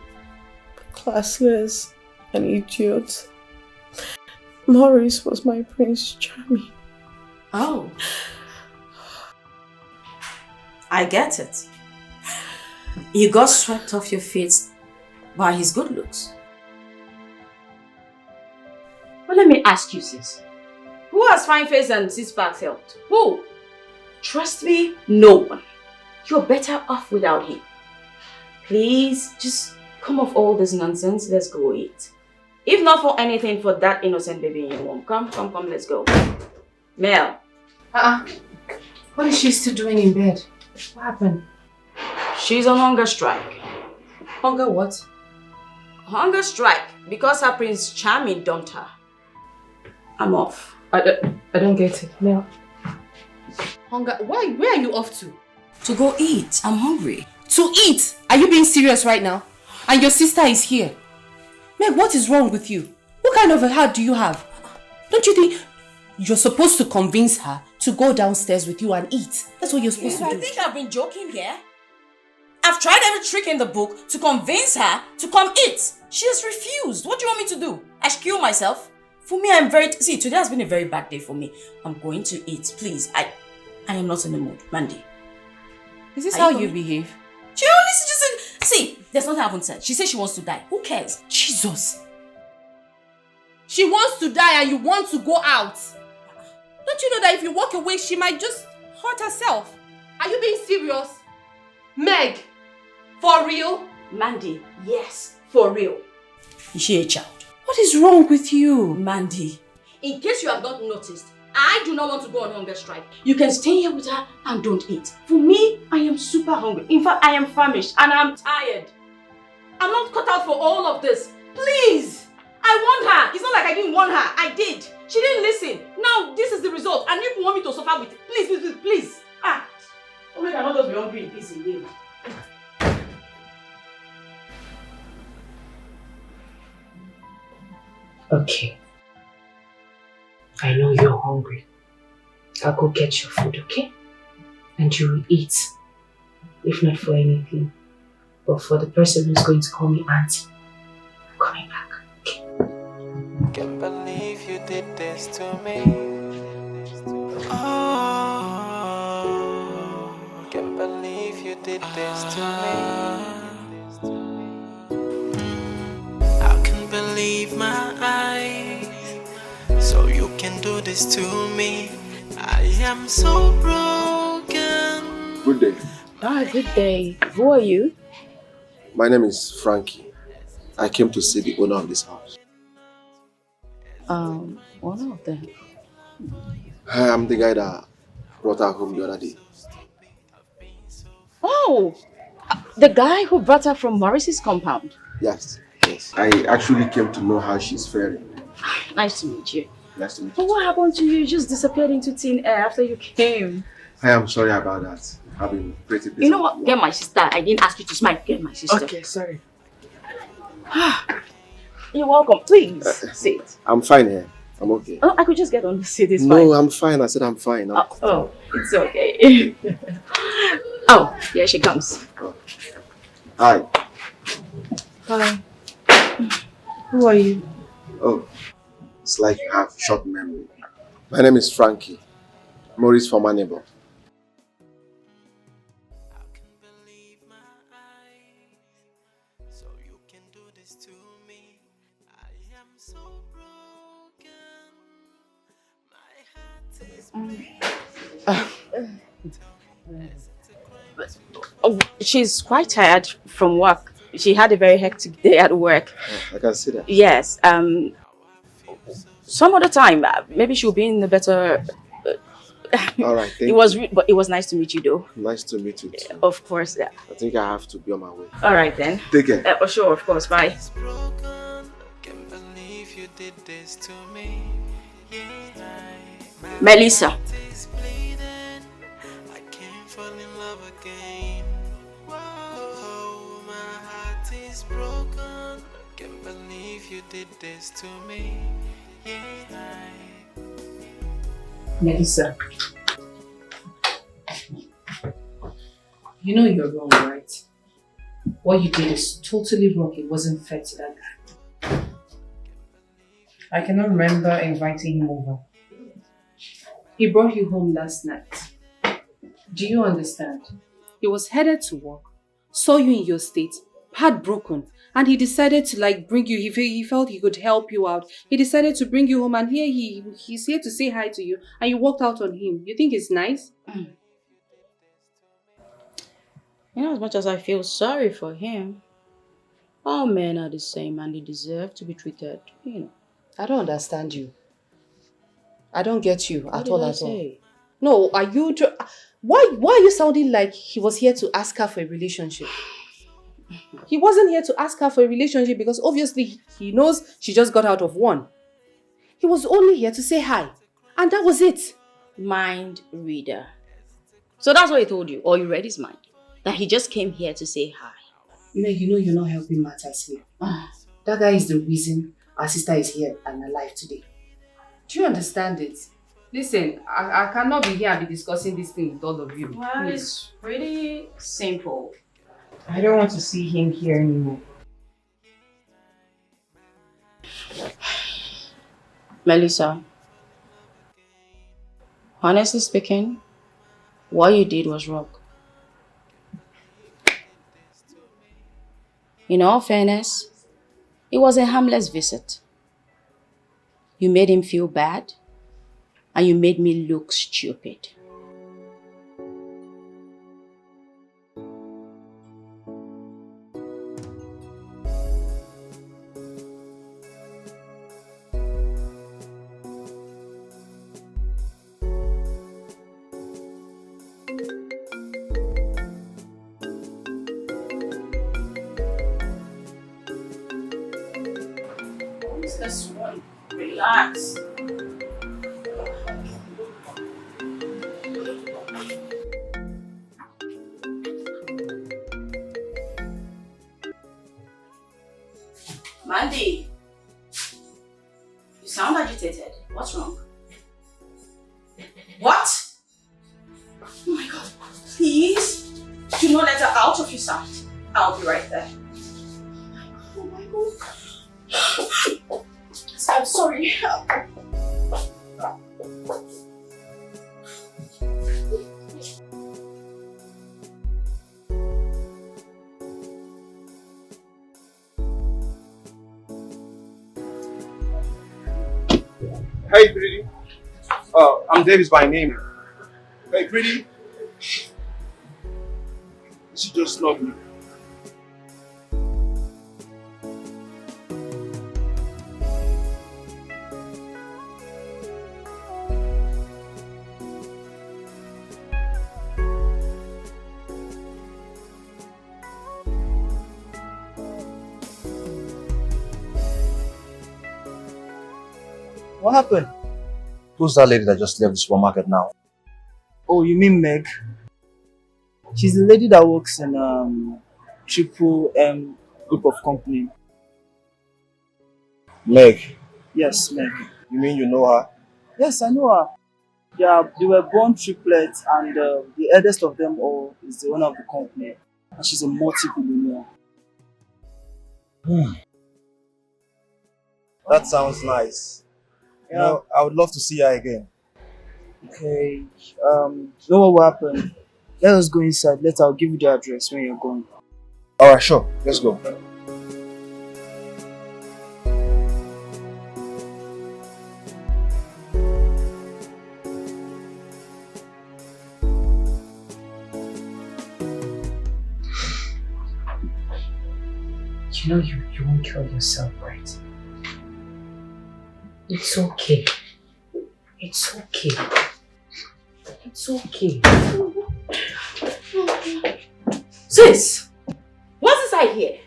classless, an idiot. Maurice was my Prince Charming. Oh. I get it. You got swept off your feet by his good looks. But let me ask you, sis. Who has fine face and six-pack helped? Who? Trust me, no one. You're better off without him. Please, just come off all this nonsense. Let's go eat. If not for anything, for that innocent baby in your womb. Come, let's go. Mel. What is she still doing in bed? What happened? She's on hunger strike. Hunger what? Hunger strike because her Prince Charming dumped her. I'm off. I don't get it. No. Hunger? Why? Where are you off to? To go eat. I'm hungry. To eat? Are you being serious right now? And your sister is here. Meg, what is wrong with you? What kind of a heart do you have? Don't you think you're supposed to convince her to go downstairs with you and eat? That's what you're supposed to do. I think I've been joking here. I've tried every trick in the book to convince her to come eat. She has refused. What do you want me to do? I should kill myself? For me, See, today has been a very bad day for me. I'm going to eat, please. I am not in the mood. Mandy. Is this how you behave? She only just said, see, there's nothing I haven't said. She says she wants to die. Who cares? Jesus. She wants to die and you want to go out. Don't you know that if you walk away, she might just hurt herself? Are you being serious? Meg, for real? Mandy, yes, for real. Is she a child? What is wrong with you? Mandy, in case you have not noticed, I do not want to go on hunger strike. You can stay here with her and don't eat. For me, I am super hungry. In fact, I am famished and I'm tired. I'm not cut out for all of this. Please! I want her. It's not like I didn't want her. I did. She didn't listen. Now, this is the result. And you want me to suffer with it. Please. Oh my God, I'm not just be hungry in peace again. Okay. I know you're hungry. I'll go get your food, okay? And you will eat. If not for anything, but for the person who's going to call me auntie. I'm coming back, okay? Can't believe you did this to me. Oh, can't believe you did this to me. I can't believe my eyes. So you can do this to me. I am so broken. Good day. Good day. Who are you? My name is Frankie. I came to see the owner of this house. One of them. I'm the guy that brought her home the other day. Oh, the guy who brought her from Maurice's compound. Yes. I actually came to know how she's faring. Nice to meet you. Nice to meet you. But what happened to you? You just disappeared into thin air after you came. I am sorry about that. I've been pretty busy. You know what? Get my sister. I didn't ask you to smile. Get my sister. Okay, sorry. You're welcome. Please sit. I'm fine here. I'm okay. Oh, I could just get on the seat. It's No, fine. I'm fine. I said I'm fine. Oh, it's okay. Oh, here she comes. Hi. Hi. Who are you? Oh, It's like you have short memory. My name is Frankie. Maurice from my neighbor. Oh, she's quite tired from work. She had a very hectic day at work. I can see that. Yes. Some other time, maybe she'll be in a better. All right. But it was nice to meet you, though. Nice to meet you too. Of course, yeah. I think I have to be on my way. All right then. Take care. Oh, sure, of course. Bye. Melissa. Melissa, you know you're wrong, right? What you did is totally wrong. It wasn't fair to that guy. I cannot remember inviting him over. He brought you home last night. Do you understand? He was headed to work, saw you in your state, heartbroken, and he decided to bring you. He felt he could help you out. He decided to bring you home, and here he's here to say hi to you, and you walked out on him. You think it's nice? You know, as much as I feel sorry for him, all men are the same and they deserve to be treated, I don't understand you. I don't get you What at did all. I At all. say? No, are you? Why are you sounding like he was here to ask her for a relationship? He wasn't here to ask her for a relationship because obviously he knows she just got out of one. He was only here to say hi, and that was it. Mind reader. So that's what he told you, or you read his mind? That he just came here to say hi. Meg, you know you're not helping matters here. That guy is the reason our sister is here and alive today. Do you understand it? Listen, I cannot be here and be discussing this thing with all of you. Well, it's pretty simple. I don't want to see him here anymore. Melissa, honestly speaking, what you did was wrong. In all fairness, it was a harmless visit. You made him feel bad, and you made me look stupid. This one, relax. Mandy, you sound agitated. What's wrong? What? Oh my God, please do not let her out of your sight. I'll be right there. Oh my God. I'm sorry. Hey, pretty. I'm Davis by name. Hey, pretty. She just loved me. What happened? Who's that lady that just left the supermarket now? Oh, you mean Meg? She's the lady that works in Triple M group of company. Meg? Yes, Meg. You mean you know her? Yes, I know her. Yeah, they were born triplets and the eldest of them all is the owner of the company. And she's a multi-billionaire. That sounds nice. You know, I would love to see her again. Okay. You know what will happen? Let us go inside. I'll give you the address when you're going. Alright, sure. Let's go. You know you won't kill yourself, right? It's okay. It's okay. It's okay. Sis, what's this I hear?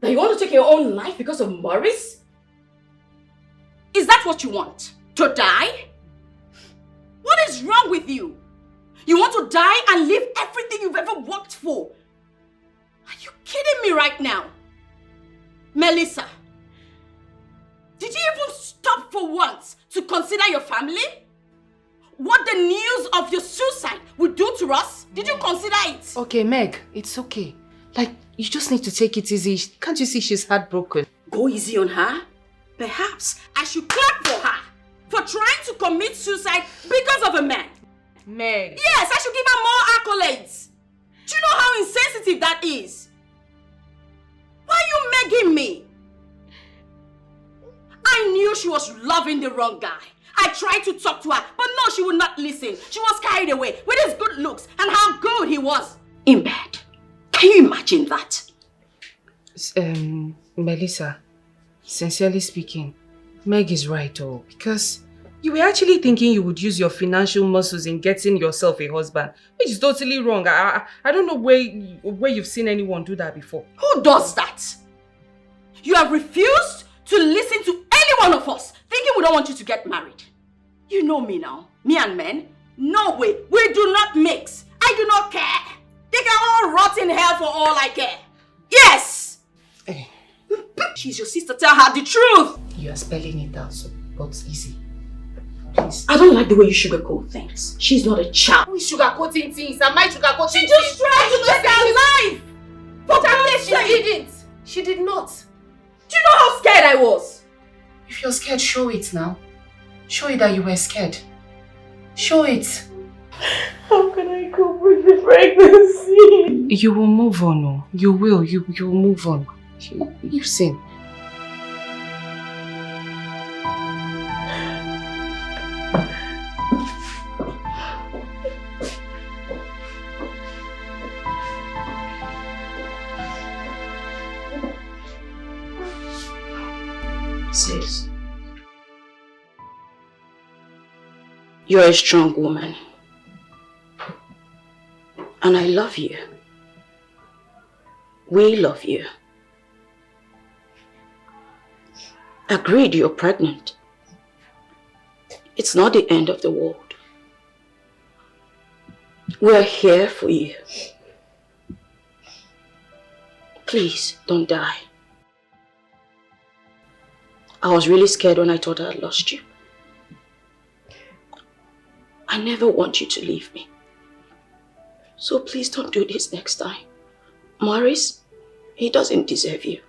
That you want to take your own life because of Maurice? Is that what you want? To die? What is wrong with you? You want to die and leave everything you've ever worked for? Are you kidding me right now? Melissa, did you even stop for once to consider your family? What the news of your suicide would do to us? Did you consider it? Okay, Meg, it's okay. Like, you just need to take it easy. Can't you see she's heartbroken? Go easy on her? Perhaps I should clap for her for trying to commit suicide because of a man. Meg. Yes, I should give her more accolades. Do you know how insensitive that is? Why are you megging me? I knew she was loving the wrong guy. I tried to talk to her, but no, she would not listen. She was carried away with his good looks and how good he was in bed. Can you imagine that? Melissa, sincerely speaking, Meg is right though, because you were actually thinking you would use your financial muscles in getting yourself a husband, which is totally wrong. I don't know where you've seen anyone do that before. Who does that? You have refused to listen to any one of us, thinking we don't want you to get married. You know me now. Me and men? No way. We do not mix. I do not care. They can all rot in hell for all I care. Yes! Hey. She's your sister. Tell her the truth. You are spelling it out, so but easy. Please. I don't like the way you sugarcoat things. She's not a child. Who is sugarcoating things? Am I sugarcoating things? She just tried to take her life! For goodness sake! She didn't. She did not. Do you know how scared I was? If you're scared, show it now. Show it that you were scared. Show it. How can I cope with the pregnancy? You will move on. Oh. You will. You will move on. You've seen. Sis, you're a strong woman. And I love you. We love you. Agreed, you're pregnant. It's not the end of the world. We're here for you. Please, don't die. I was really scared when I thought I had lost you. I never want you to leave me. So please don't do this next time. Maurice, he doesn't deserve you.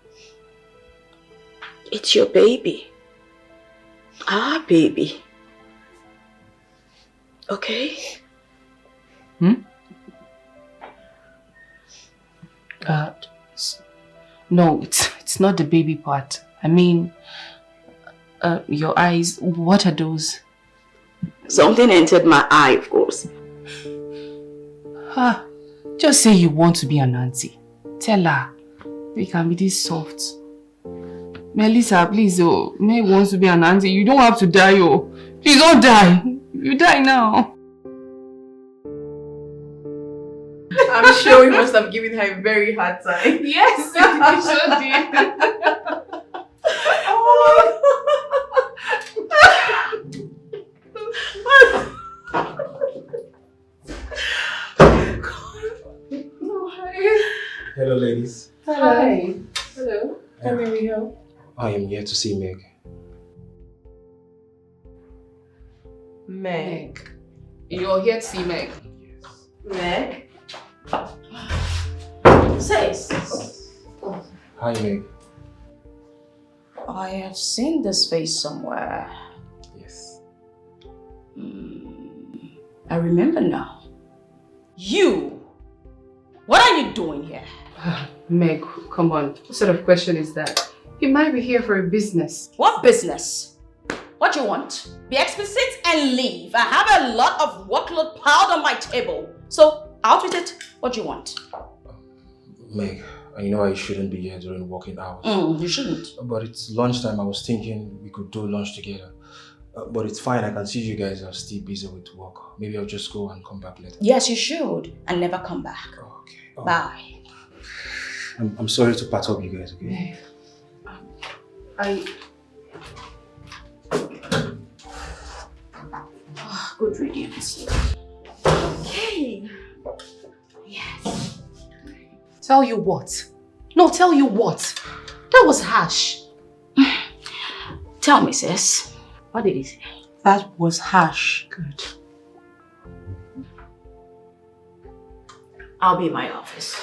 It's your baby. Our baby. Okay? No, it's not the baby part. I mean, your eyes, what are those? Something entered my eye, of course. Just say you want to be an auntie. Tell her. We can be this soft. Melissa, please, oh. Meg wants to be an auntie. You don't have to die, oh. Please don't die. You die now. I'm sure we must have given her a very hard time. Yes, you sure did. Hello, ladies. Hi. Hello. How may we help? I am here to see Meg. Meg. You're here to see Meg. Meg? Sis. Hi, Meg. I have seen this face somewhere. I remember now. You! What are you doing here? Meg, come on. What sort of question is that? You might be here for a business. What business? What you want? Be explicit and leave. I have a lot of workload piled on my table. So, out with it. What you want? Meg, I know I shouldn't be here during working hours. You shouldn't. But it's lunchtime. I was thinking we could do lunch together. But it's fine. I can see you guys are still busy with work. Maybe I'll just go and come back later. Yes, you should. And never come back. Okay. Bye. I'm sorry to perturb you guys, okay? Good riddance. Okay. Yes. Tell you what? No, tell you what? That was harsh. Tell me, sis. What did he say? That was harsh. Good. I'll be in my office.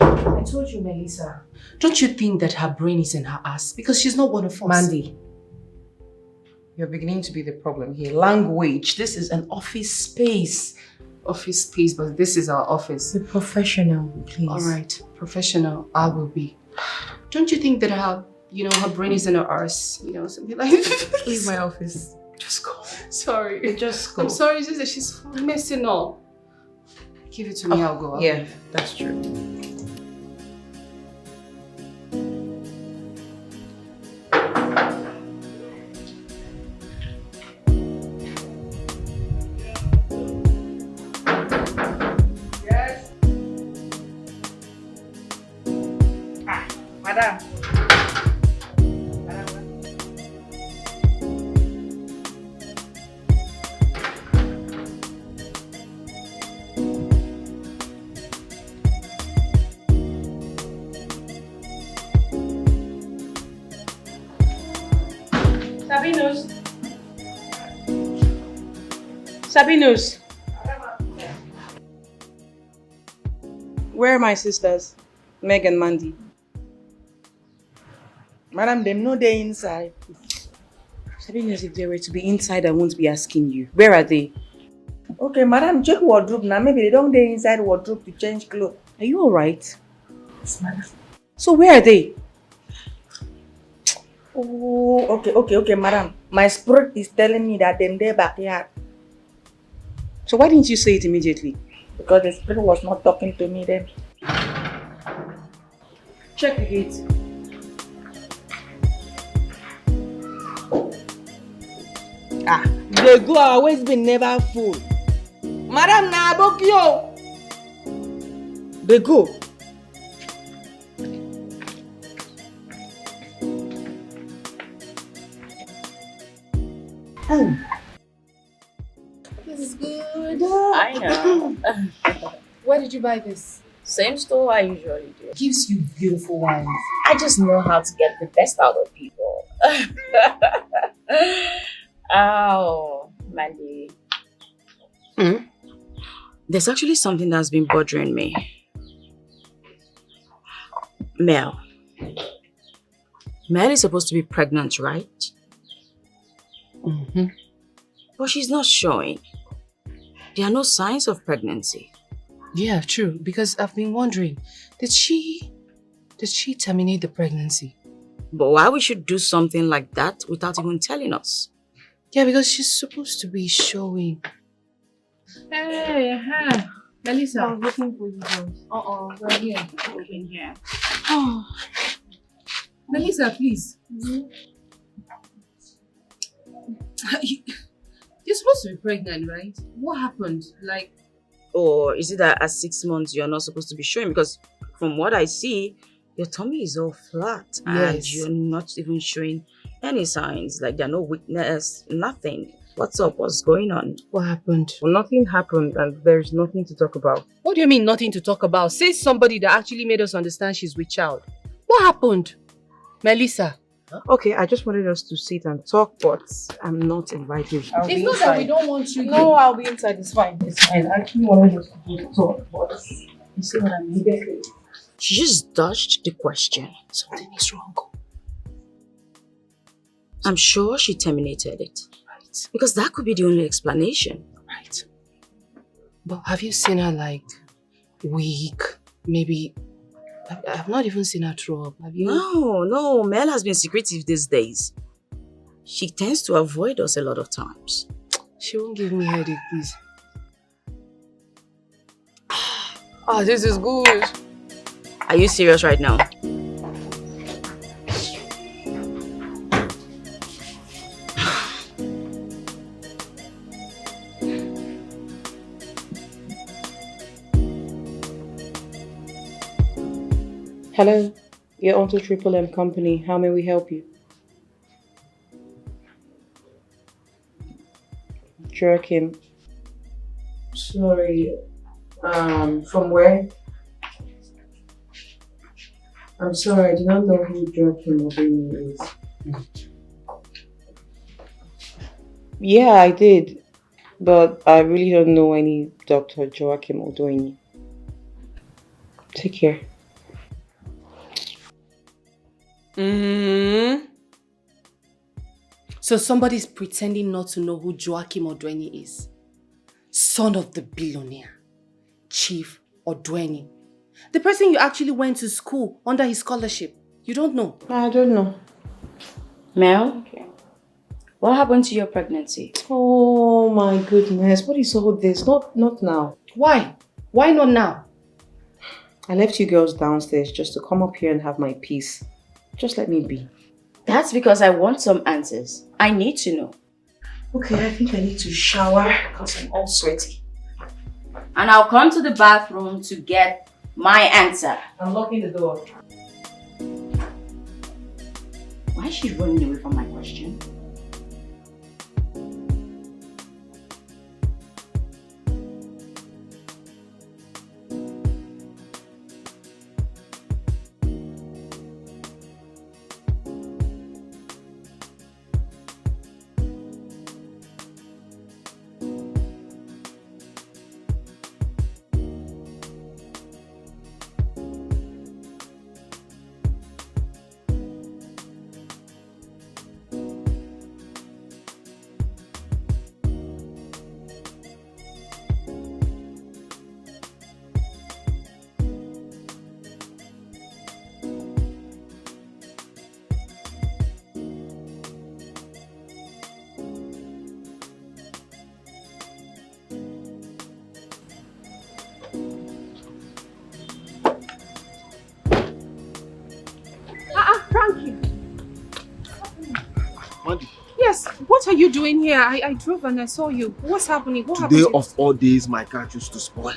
I told you, Melissa. Don't you think that her brain is in her ass? Because she's not one of us. Mandy, you're beginning to be the problem here. Language. This is an office space. Office space, but this is our office. Be professional, please. Alright, professional, I will be. Don't you think that her brain is in her arse? Something like that. Leave my office. Just go. Sorry. Just go. I'm sorry, it's just that she's messing up. Give it to me, I'll go. Yeah, that's true. Madam. Sabinus. Where are my sisters? Meg and Mandy. Madam, them know they're inside. Sabinus, if they were to be inside, I won't be asking you. Where are they? Okay, madam, check wardrobe now. Maybe they don't dey inside wardrobe to change clothes. Are you alright? Yes, madam. So where are they? Oh, okay, madam. My spirit is telling me that them there backyard. So why didn't you say it immediately? Because the spirit was not talking to me then. Check the gate. They go always be never full. Madam na abokio. They go. This is good. I know. Where did you buy this? Same store I usually do. Gives you beautiful wines. I just know how to get the best out of people. Oh, Mandy. There's actually something that's been bothering me. Mel is supposed to be pregnant, right? Mm-hmm. But she's not showing. There are no signs of pregnancy. Yeah, true. Because I've been wondering, did she terminate the pregnancy? But why we should do something like that without even telling us? Yeah, because she's supposed to be showing. Hey, Melissa. I was looking for you guys. We're here. We're in here. Oh. Melissa, please. You're supposed to be pregnant, right? What happened? Or is it that at 6 months you're not supposed to be showing? Because from what I see, your tummy is all flat and you're not even showing any signs. Like there are no weakness, nothing. What's up? What's going on? What happened? Well, nothing happened and there's nothing to talk about. What do you mean nothing to talk about? Say somebody that actually made us understand she's with child. What happened? Melissa. Okay, I just wanted us to sit and talk, but I'm not invited. It's not inside. That we don't want you. No, I'll be inside. It's fine. It's fine. I actually wanted us to talk, but you see what I mean? She just dodged the question. Something is wrong. I'm sure she terminated it. Right. Because that could be the only explanation. Right. But have you seen her like weak? Maybe I've not even seen her throw up. Have you? No. Mel has been secretive these days. She tends to avoid us a lot of times. She won't give me headache, please. Ah, this is good. Are you serious right now? Hello, you're on to Triple M Company. How may we help you? Joachim. Sorry, from where? I'm sorry, I do not know who Joachim is. Yeah, I did, but I really don't know any Dr. Joachim Odoini. Take care. So somebody's pretending not to know who Joachim Odoini is. Son of the billionaire, Chief Odoini. The person you actually went to school under his scholarship. You don't know? I don't know. Mel? Okay. What happened to your pregnancy? Oh my goodness, what is all this? Not now. Why? Why not now? I left you girls downstairs just to come up here and have my peace. Just let me be. That's because I want some answers. I need to know. Okay, I think I need to shower because I'm all sweaty. And I'll come to the bathroom to get my answer. I'm locking the door. Why is she running away from my question? Yes, what are you doing here? I drove and I saw you. What's happening? What Today happened? of all days, my car used to spoil.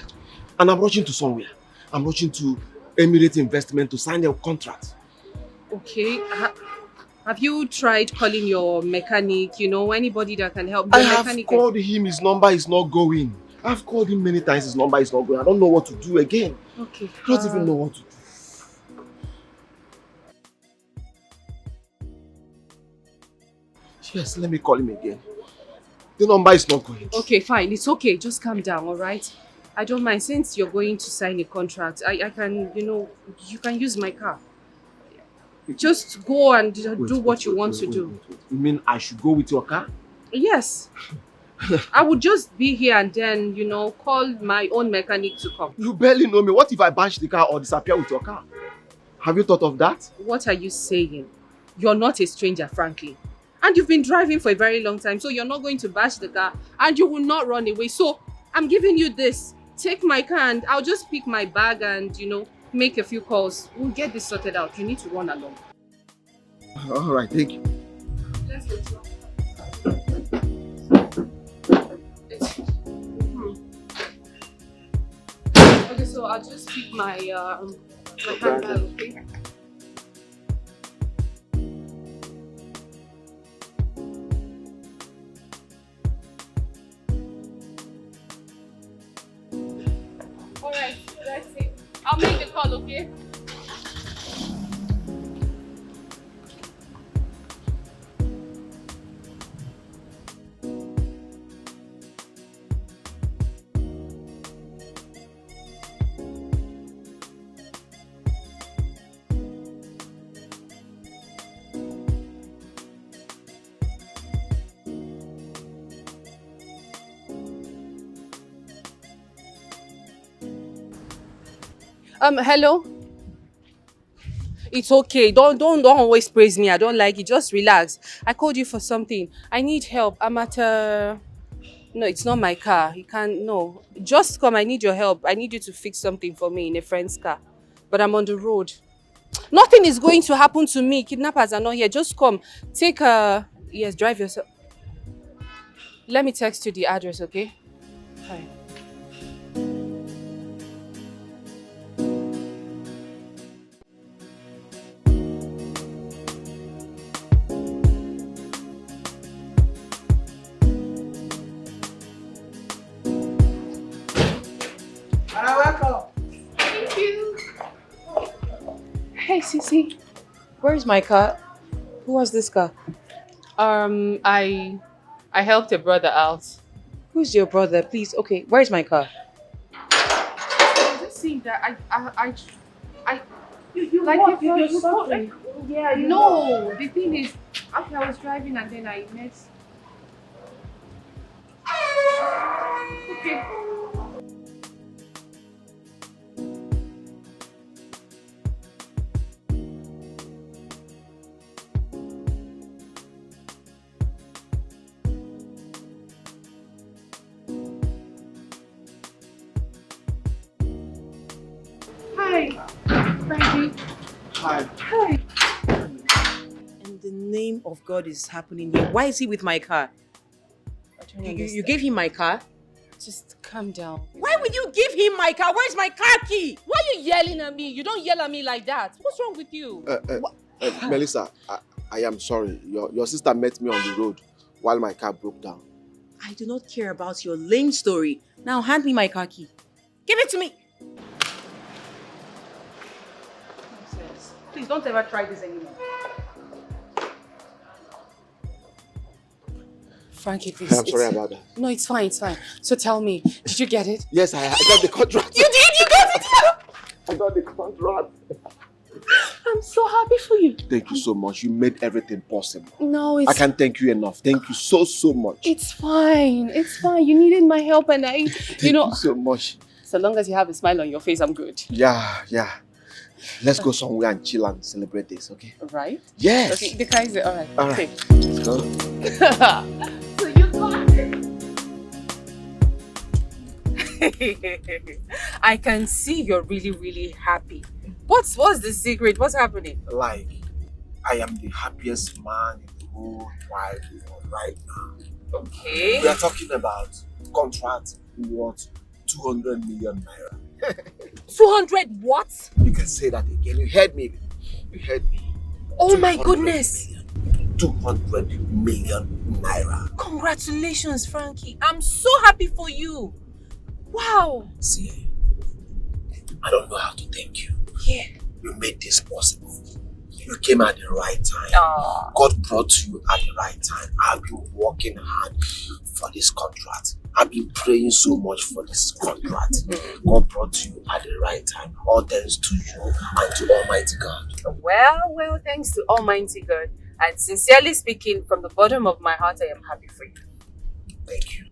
And I'm rushing to somewhere. I'm rushing to Emirates Investment to sign a contract. Okay. Have you tried calling your mechanic? You know, anybody that can help? I have called him, his number is not going. I've called him many times, his number is not going. I don't know what to do again. Okay. I don't even know what to do. Yes, let me call him again. The number is not going. Okay, fine. It's okay. Just calm down, all right? I don't mind. Since you're going to sign a contract, I can, you know, you can use my car. Just go and do what you want to do. You mean I should go with your car? Yes. I would just be here and then, you know, call my own mechanic to come. You barely know me. What if I bash the car or disappear with your car? Have you thought of that? What are you saying? You're not a stranger, frankly. And you've been driving for a very long time, so you're not going to bash the car and you will not run away. So I'm giving you this. Take my car and I'll just pick my bag and, you know, make a few calls. We'll get this sorted out. You need to run along. All right, thank you. Let's go. Okay, so I'll just pick my handbag, okay? Alright, that's it. I'll make the call, okay? Hello? It's okay. Don't always praise me. I don't like it. Just relax. I called you for something. I need help. I'm at No, it's not my car. You can't. No. Just come. I need your help. I need you to fix something for me in a friend's car. But I'm on the road. Nothing is going to happen to me. Kidnappers are not here. Just come. Take yes, drive yourself. Let me text you the address, okay? Hi. Welcome. Thank you. Hey, Sisi. Where's my car? Who was this car? I helped a brother out. Who's your brother? Please, okay, where's my car? I'm just saying that you like what? you're You're suffering. yeah, no, the thing is, after I was driving and then I met. Okay. Hi, Frankie. Hi. Hi. In the name of God is happening here. Why is he with my car? You gave him my car? Just calm down. Why would you give him my car? Where's my car key? Why are you yelling at me? You don't yell at me like that. What's wrong with you? Melissa, I am sorry. Your sister met me on the road while my car broke down. I do not care about your lame story. Now hand me my car key. Give it to me. Nonsense. Please don't ever try this anymore. Frankie, please. I'm sorry about that. No, it's fine, it's fine. So tell me, did you get it? Yes, I got the contract. You did? You got it? I got the contract. I'm so happy for you. Thank you so much. You made everything possible. No, it's... I can't thank you enough. Thank you so much. It's fine. It's fine. You needed my help and Thank you so much. So long as you have a smile on your face, I'm good. Yeah. Let's go somewhere and chill and celebrate this, okay? Right? Yes. Okay, the car is there. All right. All Okay. right. Let's go. So you got it. I can see you're really, really happy. What's the secret? What's happening? Like, I am the happiest man in the whole wide world right now. Okay. We are talking about contract worth 200 million naira. 200 what? You can say that again. You heard me. Oh my goodness. 200 million naira. Congratulations, Frankie. I'm so happy for you. Wow. See, I don't know how to thank you. Yeah. You made this possible. You came at the right time. Aww. God brought you at the right time. I've been working hard for this contract. I've been praying so much for this contract. God brought you at the right time. All thanks to you and to Almighty God. Well, thanks to Almighty God. And sincerely speaking, from the bottom of my heart, I am happy for you. Thank you.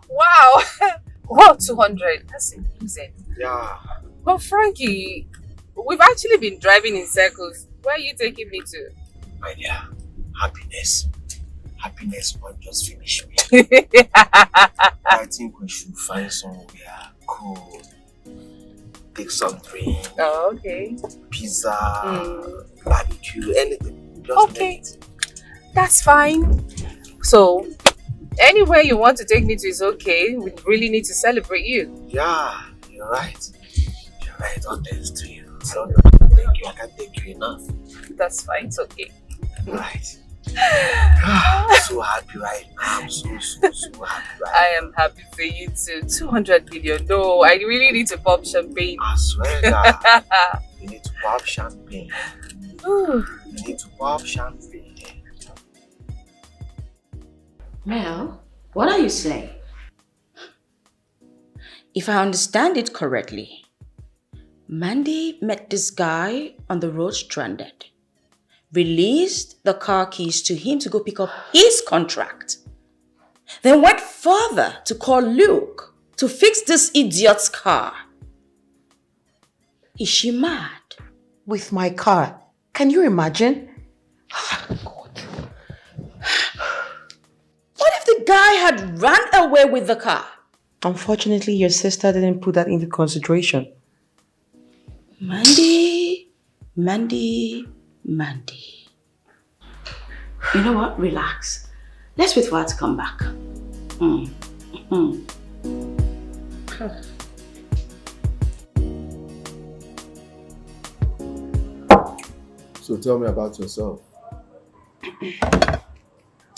Wow. Wow, 200. That's amazing. Yeah. But Frankie, we've actually been driving in circles. Where are you taking me to? My dear, happiness won't just finish me. I think we should find somewhere cool. Take some drink. Oh, okay. Pizza, barbecue, anything. Just okay. That's fine. So, anywhere you want to take me to is okay. We really need to celebrate you. Yeah, you're right. You're right. All thanks to you. So, thank you. I can't thank you enough. That's fine. It's okay. Right. I'm so happy right now. I'm so happy right I am happy for you too. 200 million. No, I really need to pop champagne. I swear that you need to pop champagne. Ooh. You need to pop champagne. Mel, what are you saying? If I understand it correctly, Mandy met this guy on the road stranded, released the car keys to him to go pick up his contract, then went further to call Luke to fix this idiot's car. Is she mad? With my car. Can you imagine? What if the guy had run away with the car? Unfortunately, your sister didn't put that into consideration. Mandy. You know what? Relax. Let's wait for her to come back. So tell me about yourself.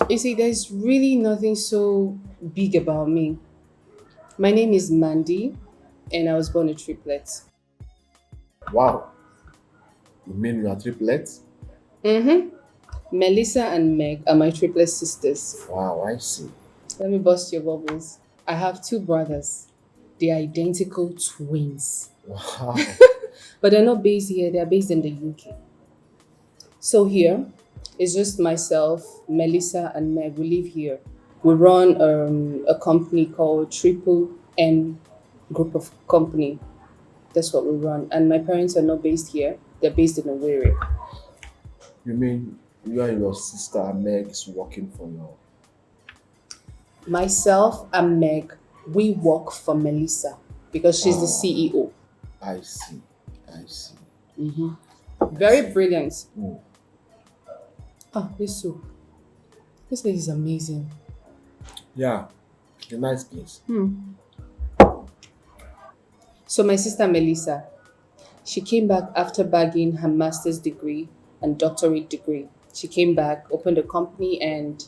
You see, there's really nothing so big about me. My name is Mandy, and I was born a triplet. Wow. You mean you are triplets? Melissa and Meg are my triplet sisters. Wow, I see. Let me bust your bubbles. I have 2 brothers. They're identical twins. Wow. But they're not based here, they're based in the UK. So here, it's just myself, Melissa, and Meg. We live here. We run a company called Triple N Group of Company. That's what we run. And my parents are not based here. They're based in Owerri. You mean you and your sister Meg is working for you? Myself and Meg, we work for Melissa because she's the CEO. I see. Very brilliant. Mm. This soup. This place is amazing. Yeah, it's a nice place. So my sister Melissa, she came back after bagging her master's degree and doctorate degree. She came back, opened a company, and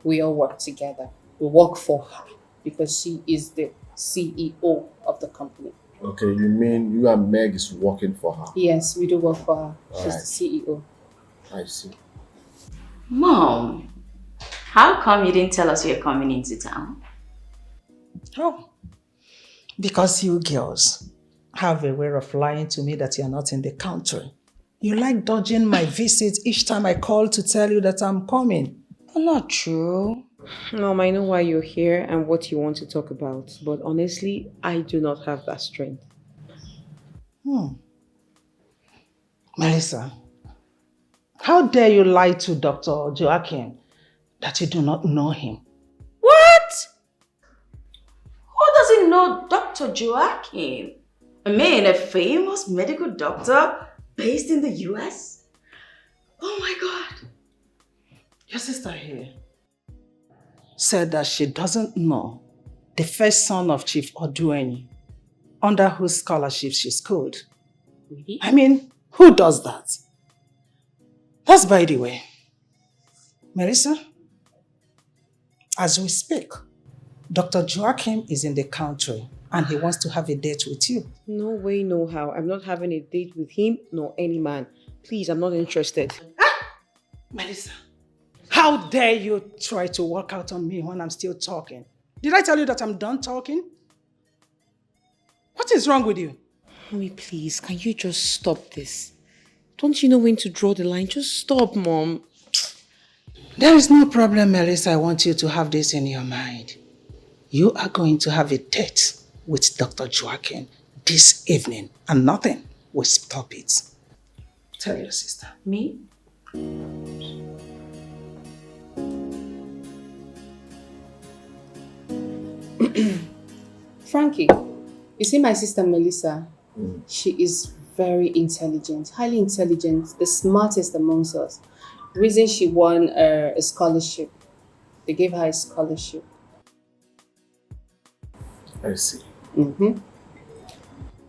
we all work together. We work for her because she is the CEO of the company. Okay, you mean you and Meg is working for her? Yes, we do work for her. She's Alright. the CEO. I see. Mom, how come you didn't tell us you're coming into town? Oh, because you girls have a way of lying to me that you're not in the country. You like dodging my visits each time I call to tell you that I'm coming. Not true. Mom, I know why you're here and what you want to talk about, but honestly, I do not have that strength. Melissa, how dare you lie to Dr. Joachim that you do not know him? What? Who doesn't know Dr. Joachim? I mean, a famous medical doctor based in the US? Oh my God. Your sister here said that she doesn't know the first son of Chief Oduenyi, under whose scholarship she schooled. Really? I mean, who does that? That's by the way. Melissa, as we speak, Dr. Joachim is in the country and he wants to have a date with you. No way, no how. I'm not having a date with him nor any man. Please, I'm not interested. Melissa, how dare you try to walk out on me when I'm still talking? Did I tell you that I'm done talking? What is wrong with you? Mommy, please, can you just stop this? Don't you know when to draw the line? Just stop, Mom. There is no problem, Melissa. I want you to have this in your mind. You are going to have a date with Dr. Joachim this evening and nothing will stop it. Tell your sister. Me? Frankie, you see my sister Melissa? She is very intelligent, highly intelligent, the smartest amongst us. Reason she won a scholarship. They gave her a scholarship. I see.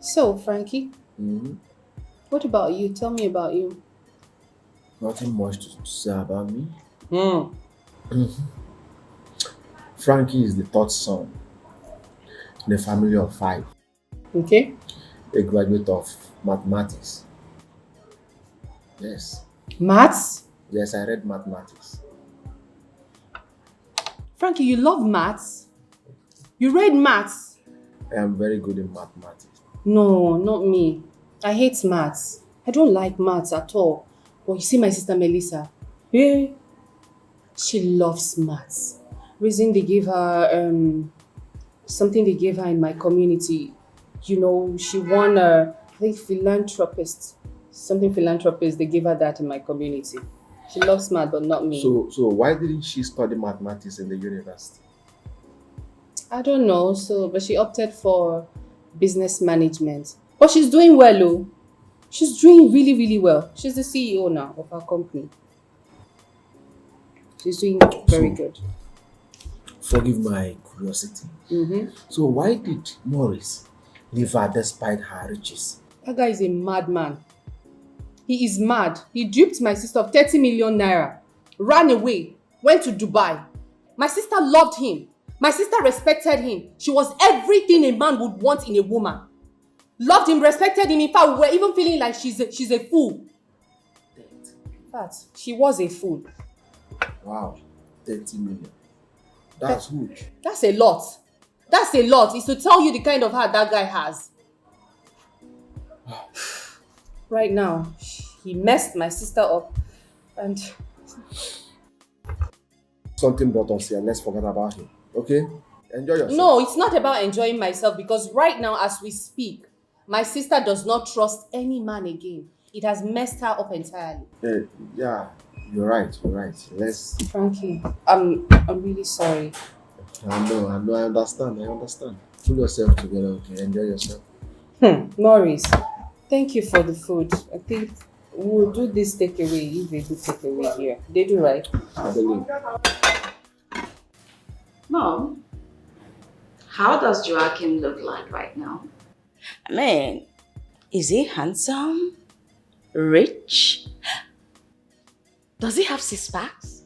So, Frankie, what about you? Tell me about you. Nothing much to say about me. Frankie is the third son in a family of 5. Okay. A graduate of mathematics. Yes. Maths? Yes, I read mathematics. Frankie, you love maths? You read maths? I am very good in mathematics. No, not me. I hate maths. I don't like maths at all. But you see my sister Melissa? Yeah. She loves maths. Reason they gave her, something they gave her in my community. You know, she won I think philanthropist. Something philanthropist, they give her that in my community. She loves math, but not me. So why didn't she study mathematics in the university? I don't know, but she opted for business management. But she's doing well, oh. She's doing really, really well. She's the CEO now of our company. She's doing very good. Forgive my curiosity. So why did Maurice leave her despite her riches? That guy is a madman. He is mad. He duped my sister of 30 million naira, ran away, went to Dubai. My sister loved him. My sister respected him. She was everything a man would want in a woman. Loved him, respected him. In fact, we were even feeling like she's a fool. In fact, she was a fool. Wow, 30 million. That's huge. That's a lot. That's a lot. It's to tell you the kind of heart that guy has. Right now, he messed my sister up and... Something brought us here. Let's forget about him. Okay? Enjoy yourself. No, it's not about enjoying myself because right now as we speak, my sister does not trust any man again. It has messed her up entirely. Yeah, you're right. Let's... Frankie, I'm really sorry. I know, I understand. Pull yourself together, okay? Enjoy yourself. Maurice, thank you for the food. I think we'll do this takeaway if they do takeaway here. They do, right? I believe. Mom, how does Joachim look like right now? I mean, is he handsome? Rich? Does he have 6 packs?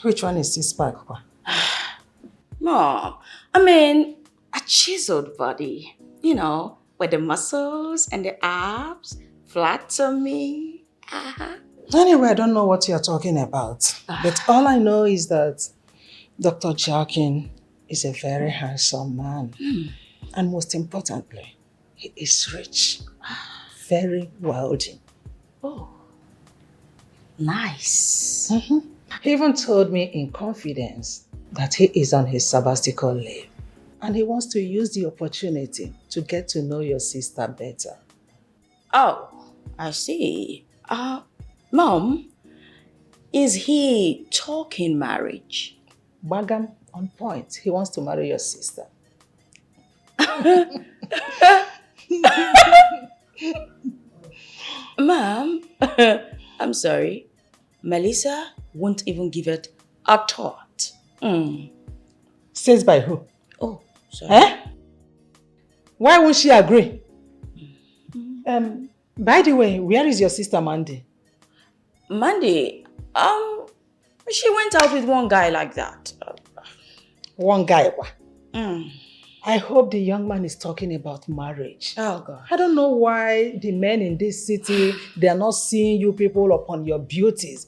Which one is this pack? Mom, I mean, a chiseled body, you know, with the muscles and the abs, flat tummy. Anyway, I don't know what you're talking about. But all I know is that Dr. Joachim is a very handsome man. And most importantly, he is rich. Very wealthy. Oh, nice. He even told me in confidence that he is on his sabbatical leave. And he wants to use the opportunity to get to know your sister better. Oh, I see. Mom, is he talking marriage? Bagam on point. He wants to marry your sister. Mom, I'm sorry. Melissa won't even give it a thought. Says by who? Oh, sorry. Why won't she agree? By the way, where is your sister Mandy? Mandy, she went out with one guy like that. One guy? I hope the young man is talking about marriage. Oh, God. I don't know why the men in this city, they are not seeing you people upon your beauties.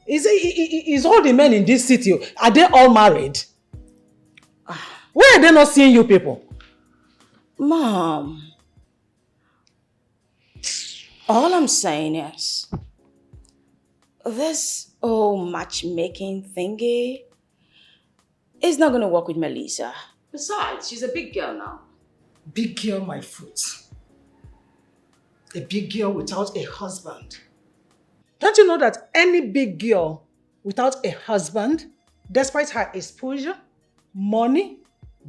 Is all the men in this city, are they all married? Why are they not seeing you people? Mom, all I'm saying is, this whole matchmaking thingy is not going to work with Melissa. Besides, she's a big girl now. Big girl, my foot. A big girl without a husband. Don't you know that any big girl without a husband, despite her exposure, money,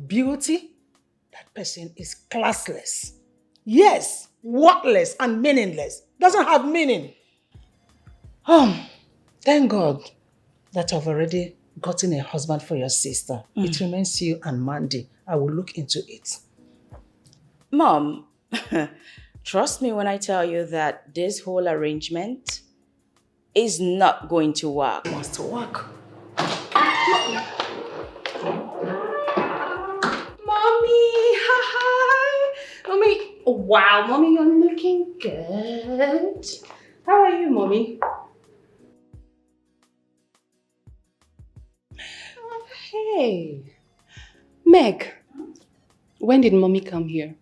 beauty, that person is classless. Yes, worthless and meaningless. Doesn't have meaning. Thank God that I've already gotten a husband for your sister. It remains you and Mandy. I will look into it. Mom, trust me when I tell you that this whole arrangement is not going to work. It wants to work. Mommy, hi. Mommy, oh, wow, Mommy, you're looking good. How are you, Mommy? Hey, Meg, when did Mommy come here?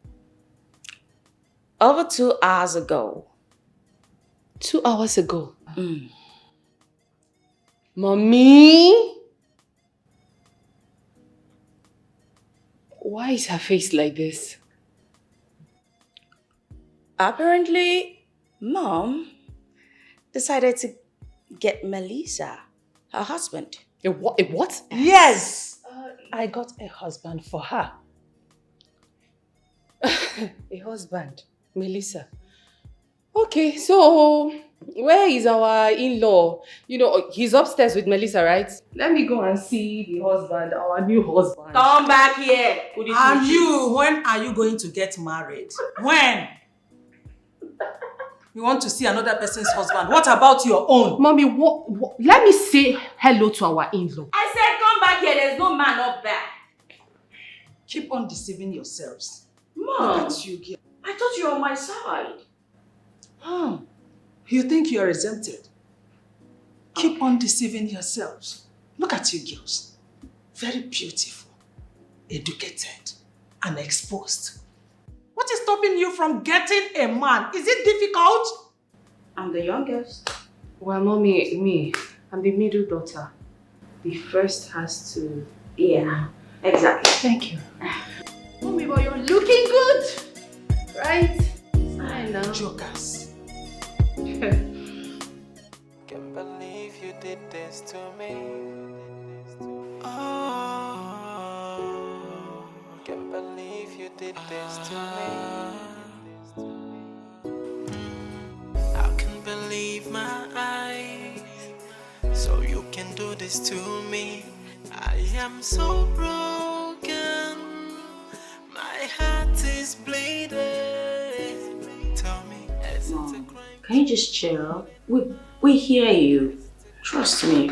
Over 2 hours ago. 2 hours ago? Mommy? Why is her face like this? Apparently, Mom decided to get Melissa, her husband. A what? A what? Yes! I got a husband for her. A husband, Melissa. Okay, so where is our in-law? You know, he's upstairs with Melissa, right? Let me go and see the husband, our new husband. Come back here. And you, when are you going to get married? When? You want to see another person's husband. What about your own? Mommy, what? Let me say hello to our in-law. I said come back here. There's no man up there. Keep on deceiving yourselves. Mom, Look at you, girl. I thought you were on my side. You think you are exempted? Keep on deceiving yourselves. Look at you girls. Very beautiful, educated, and exposed. What is stopping you from getting a man? Is it difficult? I'm the youngest. Well, Mommy, me, I'm the middle daughter. The first has to... Yeah, exactly. Thank you. Mommy, but you're looking good, right? I know. Jokers. Can't believe you did this to me. Oh, can't believe you did this to me. I can't believe my eyes. So you can do this to me. I am so broken. My heart is bleeding. Tell me, is it a crime? Can you just chill? We hear you. Trust me.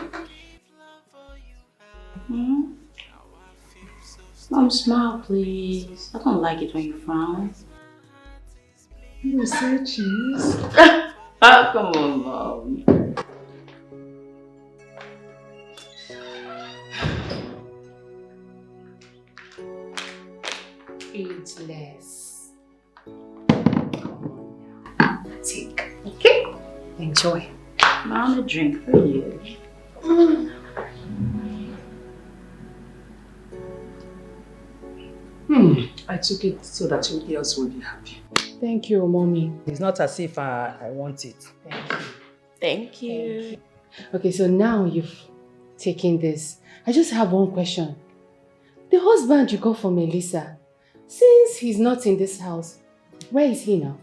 Mom, smile, please. I don't like it when you frown. You say cheese? Come on, Mom. Eat less. Take. Okay? Enjoy. Mom, a drink for you. I took it so that you girls will be happy. Thank you, Mommy. It's not as if I want it. Thank you. Okay, so now you've taken this. I just have one question. The husband you got for Melissa, since he's not in this house, where is he now?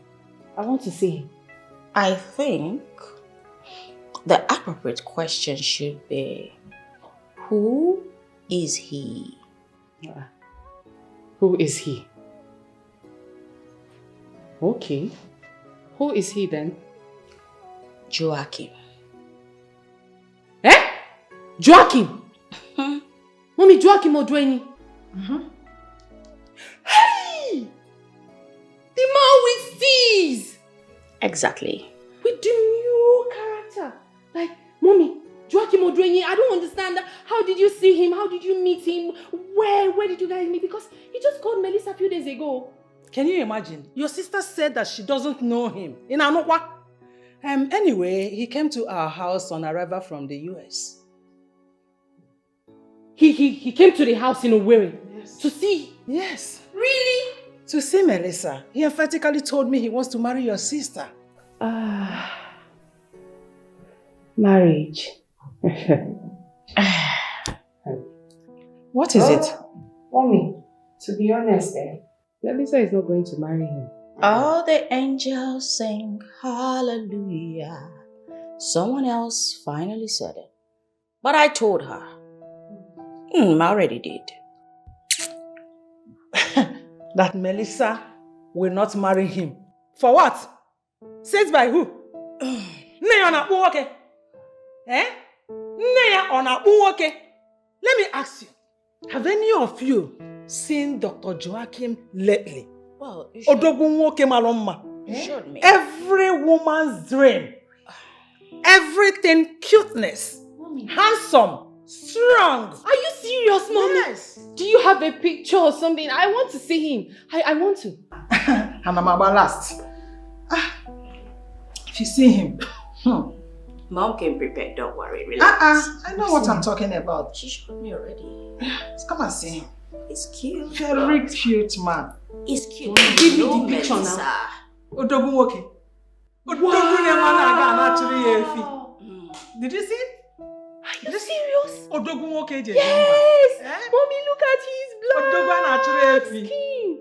I want to see him. I think the appropriate question should be, who is he? Who is he? Okay. Who is he then? Joachim. Eh? Joachim? Mommy, Joachim Odweni? Hey! The man with C's! Exactly. With the new character. Like, Mommy, Joachim Odweni, I don't understand that. How did you see him? How did you meet him? Where did you guys meet? Because he just called Melissa a few days ago. Can you imagine? Your sister said that she doesn't know him. In Anokwa. Anyway, he came to our house on arrival from the US. He came to the house in Owerri? Yes. To see? Yes. Really? To see Melissa. He emphatically told me he wants to marry your sister. Marriage. What is it? Mommy, to be honest, Melissa is not going to marry him. All the angels sing hallelujah. Someone else finally said it. But I told her. I already did. That Melissa will not marry him. For what? Said by who? Let me ask you. Have any of you seen Dr. Joachim lately? Well, you should me. Every woman's dream. Everything cuteness. Handsome. Strong. Are you serious, Mommy? Yes. Do you have a picture or something? I want to see him. I want to. Hanamaba last. If you see him. Mom came prepared, don't worry, relax. I know what I'm talking about. She showed me already. Let's come and see him. It's cute. Very cute man. It's cute. Give me the picture now. Odogwu nwoke. Odogwu na-aga na-achịrị ya efi. Did you see it? Are you serious? Odogwu nwoke eje. Yes! Mommy, look at his blood. Odogwu na-achịrị efi. Skin.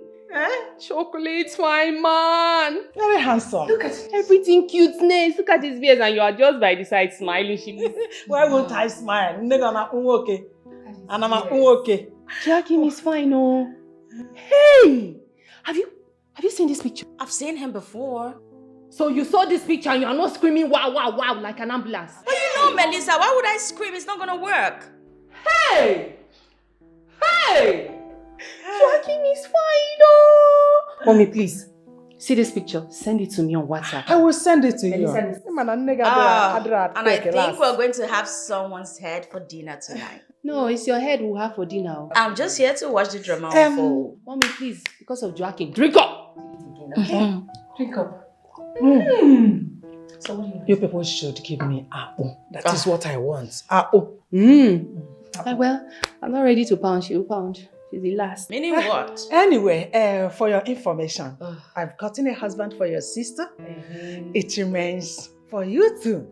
Chocolate's fine, man. Very handsome. Look at everything cuteness. Look at his beard, and you are just by the side smiling. Why won't I smile? Nigga na nwoke. And I'm a nwoke. Joaquin is fine, oh. Hey! Have you seen this picture? I've seen him before. So you saw this picture and you are not screaming wow, wow, wow like an ambulance. But you know, Melissa, why would I scream? It's not gonna work. Hey! Hey! Joaquin is fine, oh! Mommy, please. See this picture. Send it to me on WhatsApp. I will send it to you. And I think we're going to have someone's head for dinner tonight. No, it's your head we'll have for dinner. I'm just here to watch the drama unfold. Mommy, please, because of Joaquin, drink up! Okay? Drink up. So what you people should give me apple. That is what I want. Apple. Well, I'm not ready to pound. She'll pound. She's the last. Meaning what? Anyway, for your information, I've gotten a husband for your sister. It remains for you two.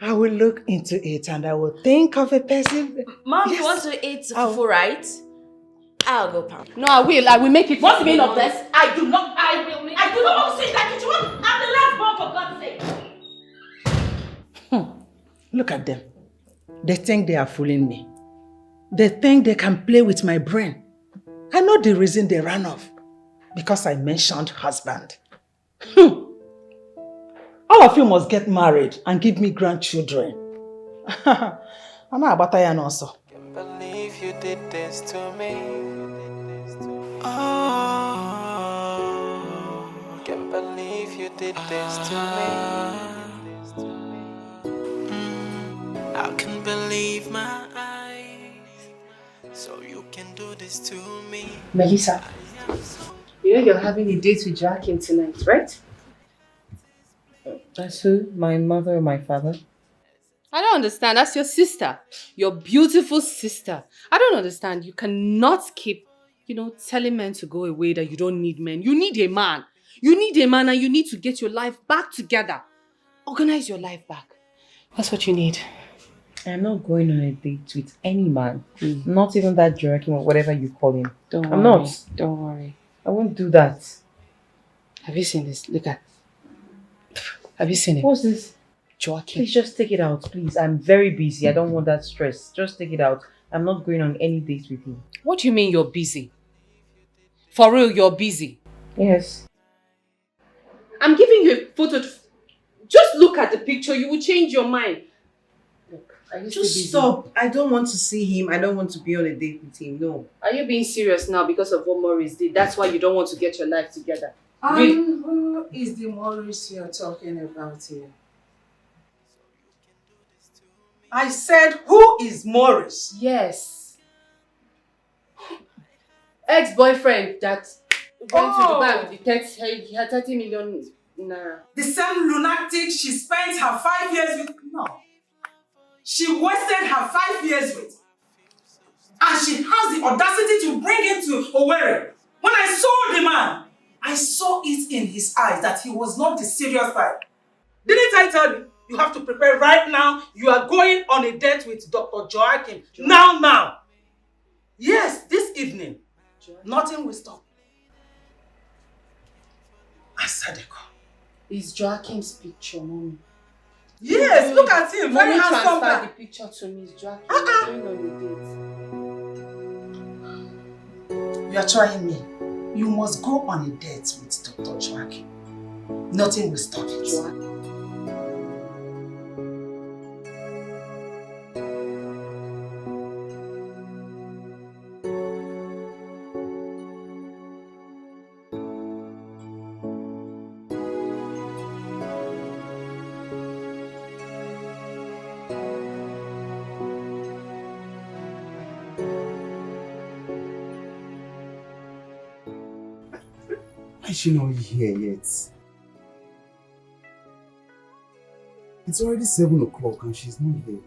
I will look into it and I will think of a person. Mom, you want to eat fufu, right? I'll go pound. No, I will make it. What's the meaning of this? I do not want to sit in that kitchen. I'm the last born, for God's sake. Look at them. They think they are fooling me. They think they can play with my brain. I know the reason they ran off. Because I mentioned husband. All of you must get married and give me grandchildren. I'm not about to also. Can't believe you did this to me. Oh, can't believe you did this to me. I can't believe my eyes. So you can do this to me. Melissa, you know you're having a date with Joaquin tonight, right? That's who? My mother or my father? I don't understand. That's your sister. Your beautiful sister. I don't understand. You cannot keep, telling men to go away that you don't need men. You need a man. You need a man and you need to get your life back together. Organize your life back. That's what you need. I'm not going on a date with any man. Not even that Joaquin or whatever you call him. I'm not. Don't worry. I won't do that. Have you seen this? Look at. Have you seen it? What's this? Joaquin. Please just take it out, please. I'm very busy. I don't want that stress. Just take it out. I'm not going on any dates with him. What do you mean you're busy? For real, you're busy? Yes. I'm giving you a photo. Just look at the picture. You will change your mind. Look, Just stop. I don't want to see him. I don't want to be on a date with him. No. Are you being serious now because of what Maurice did? That's why you don't want to get your life together. Who is the Maurice you're talking about here? I said, who is Maurice? Yes. Ex-boyfriend that went to Dubai with the 30 million naira. The same lunatic she spent her 5 years with? No. She wasted her 5 years with. And she has the audacity to bring him to Owerri. When I saw the man, I saw it in his eyes that he was not the serious type. Didn't I tell you? You have to prepare right now. You are going on a date with Dr. Joaquin. Now. Yes, this evening. Nothing will stop. Asadeko. It's Joaquin's picture, Mommy. Yes, look at him. Very handsome. Transfer the picture to me. It's Joaquin. Going on a date. You are trying me. You must go on a date with Dr. Joaquin. Nothing will stop it. Why is she not here yet? It's already 7 o'clock and she's not here.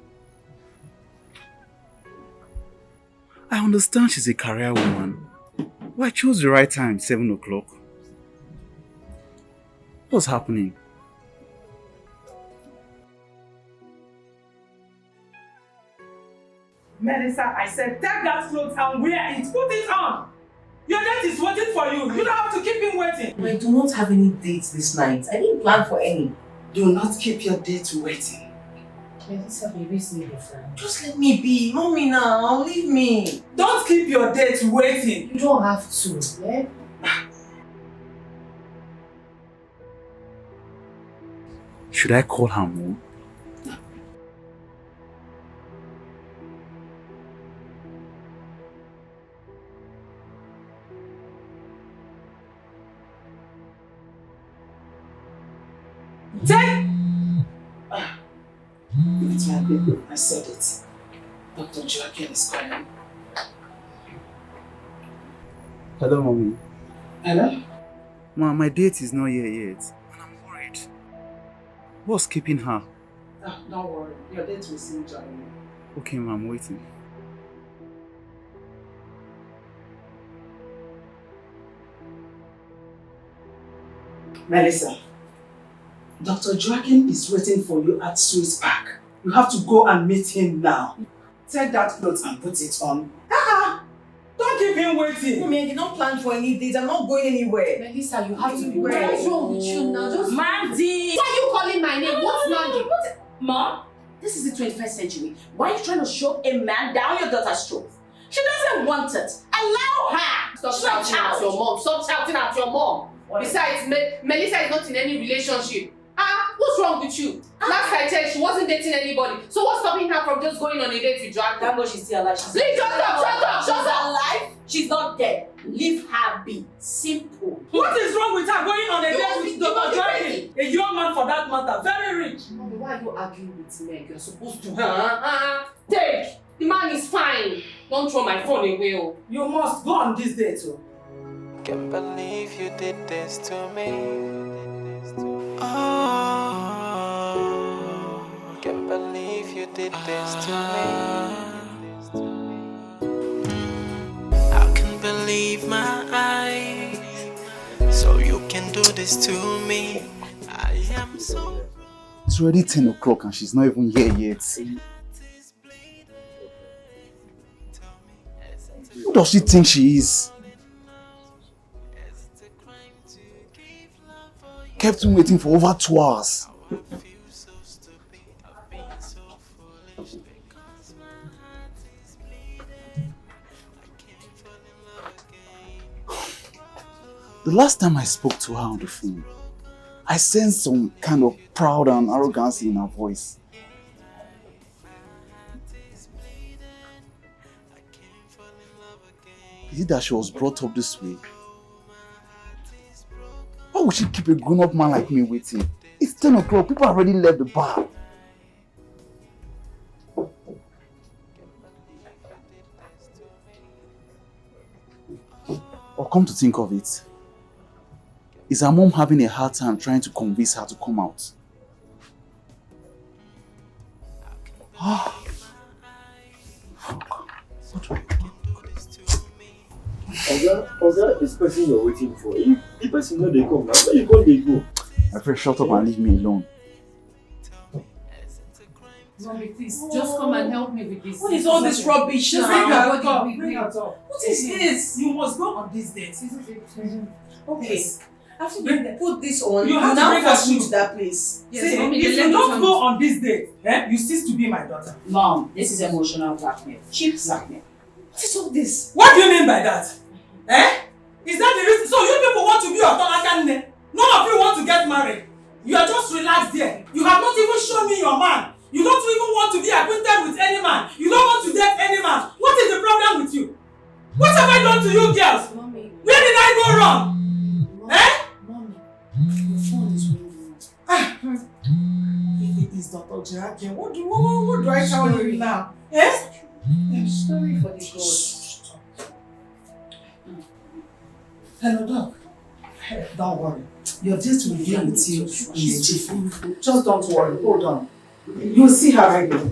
I understand she's a career woman. Why choose the right time, 7 o'clock? What's happening? Melissa, I said, take that clothes and wear it. Put it on. Your date is waiting for you. You don't have to keep him waiting. I do not have any dates this night. I didn't plan for any. Do not keep your date waiting. Melissa, baby, just let me be. Mommy now, leave me. Don't keep your date waiting. You don't have to, eh? Should I call her mom? Take! It's my baby. I said it. Dr. Joaquin is calling. Hello, mommy. Hello? Ma, my date is not here yet. And I'm worried. What's keeping her? Oh, don't worry. Your date will soon join you. Okay, ma, I'm waiting. Melissa, Dr. Joaquin is waiting for you at Swiss Park. You have to go and meet him now. Take that clothes and put it on. Don't keep him waiting. Mommy, I did not plan for any dates. I'm not going anywhere. Melissa, you have to be Where? What's wrong with you now? Just Mandy! Why are you calling my name? What's Mandy? Mom, this is the 21st century. Why are you trying to shove a man down your daughter's throat? She doesn't want it. Allow her. Stop shouting at your mom. Stop shouting at your mom. Besides, Melissa is not in any relationship. What's wrong with you? Last I checked, she wasn't dating anybody. So what's stopping her from just going on a date with Joaquin? Thank God she's still alive. Please, shut up! She's alive. She's not dead. Leave her be. Simple. What is wrong with her going on a date with Dr. Joaquin? A young man for that matter, very rich. Mommy, why are you arguing with me? You're supposed to. Take! The man is fine. Don't throw my phone away. Oh. You must go on this date. Oh. Can't believe you did this to me. Oh, can't believe you did this to me. I can't believe my eyes. So you can do this to me. I am so. It's already 10 o'clock and she's not even here yet. Who does she think she is? Kept him waiting for over 2 hours. The last time I spoke to her on the phone, I sensed some kind of pride and arrogance in her voice. Is it that she was brought up this way? Why would she keep a grown-up man like me waiting? It's 10 o'clock, people already left the bar. Or come to think of it, is her mom having a hard time trying to convince her to come out? Oga, this person you're waiting for, if the person know they come, now where you go, they go. My friend, shut up and leave me alone. Mommy, please, just come and help me with this. What is all this rubbish Just now? bring her up. What is this? You must go on this date. Okay. After you put this on, You have to now bring her pursue through. that place. See, if you don't go on this date, you cease to be my daughter. Mom, this is emotional blackmail. Cheap blackmail. What is all this? What do you mean by that? Is that the reason? So you people want to be your Tolakane? None of you want to get married. You are just relaxed there. You have not even shown me your man. You don't even want to be acquainted with any man. You don't want to date any man. What is the problem with you? What have I done to you girls? Mommy. Where did I go wrong? Mommy, your phone is ringing. If it is Dr. Joaquin, what do I tell you now? I'm sorry for the God. Hello, Doc. Don't worry. Your date will be with you in a jiffy. Just don't worry. Hold on. You'll see her right now.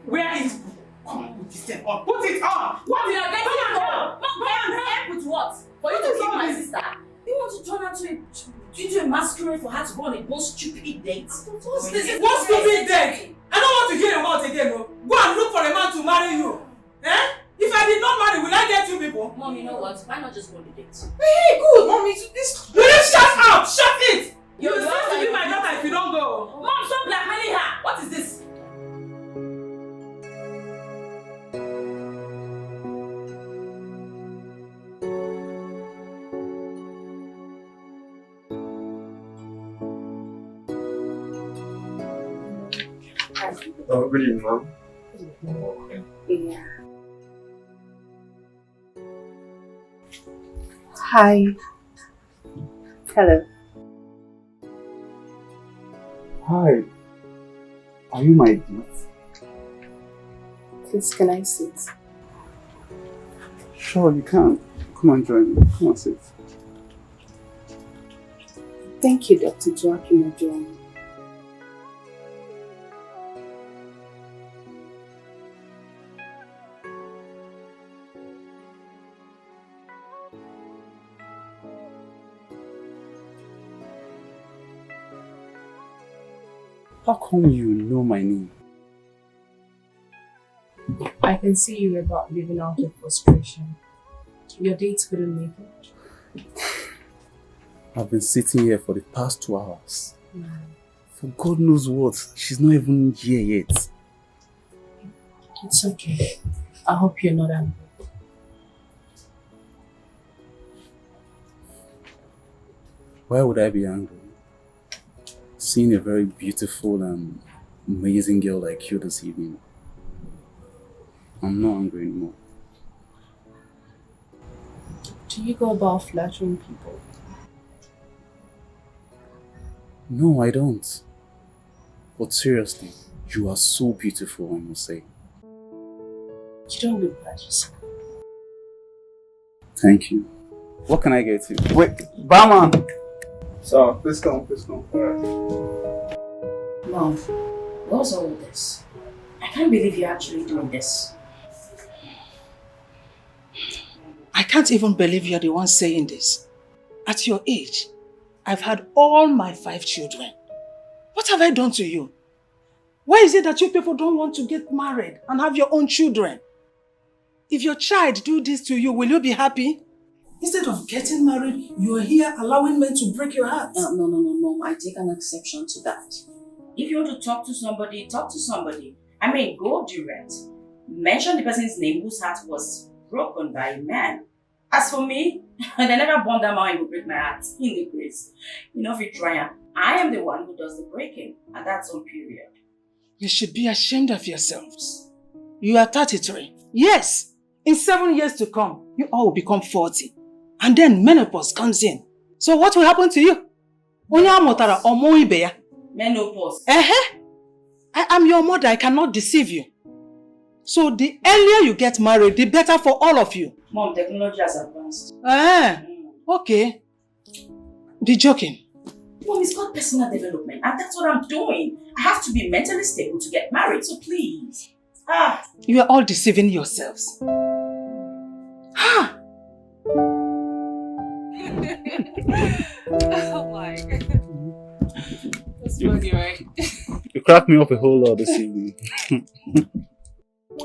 Where is... Come on, put this thing on. Put it on! What did I get? Come on, help with what? For you to keep my masquerade for her to go on a most stupid date? What's this? What stupid date? I don't want to hear your mouth again, no. Go and look for a man to marry you. Eh? If I did not marry, will I get you people? Mom, you know what? Why not just go on the date? Hey, good. Mommy, this... Will you shut up? Shut it! You will have to be my daughter if you don't go. Mom, stop blackmailing her! What is this? Oh, good evening, ma'am. Yeah. Hi. Hello. Hi. Are you my date? Please, can I sit? Sure, you can. Come and join me. Come and sit. Thank you, Dr. Joachim Ojono. How come you know my name? I can see you were about living out of frustration. Your date couldn't make it. I've been sitting here for the past 2 hours. For God knows what. She's not even here yet. It's okay. I hope you're not angry. Why would I be angry? Seeing a very beautiful and amazing girl like you this evening. I'm not angry anymore. Do you go about flattering people? No, I don't. But seriously, you are so beautiful, I must say. You don't look bad yourself. Thank you. What can I get you? Wait, barman! So, please come. Mom, what's all this? I can't believe you're actually doing this. I can't even believe you're the one saying this. At your age, I've had all my 5 children. What have I done to you? Why is it that you people don't want to get married and have your own children? If your child do this to you, will you be happy? Instead of getting married, you are here allowing men to break your heart. No, Mom. I take an exception to that. If you want to talk to somebody, talk to somebody. I mean, go direct. Mention the person's name whose heart was broken by a man. As for me, they never born that man who break my heart in the grace. You know, Victoria, I am the one who does the breaking, and that's on period. You should be ashamed of yourselves. You are 33. Yes, in 7 years to come, you all will become 40. And then menopause comes in. So what will happen to you? Menopause? I am your mother. I cannot deceive you. So the earlier you get married, the better for all of you. Mom, technology has advanced. Okay. Be joking. Mom, it's called personal development, and that's what I'm doing. I have to be mentally stable to get married, so please. You are all deceiving yourselves. Oh my God. That's funny, right? You cracked me up a whole lot this evening.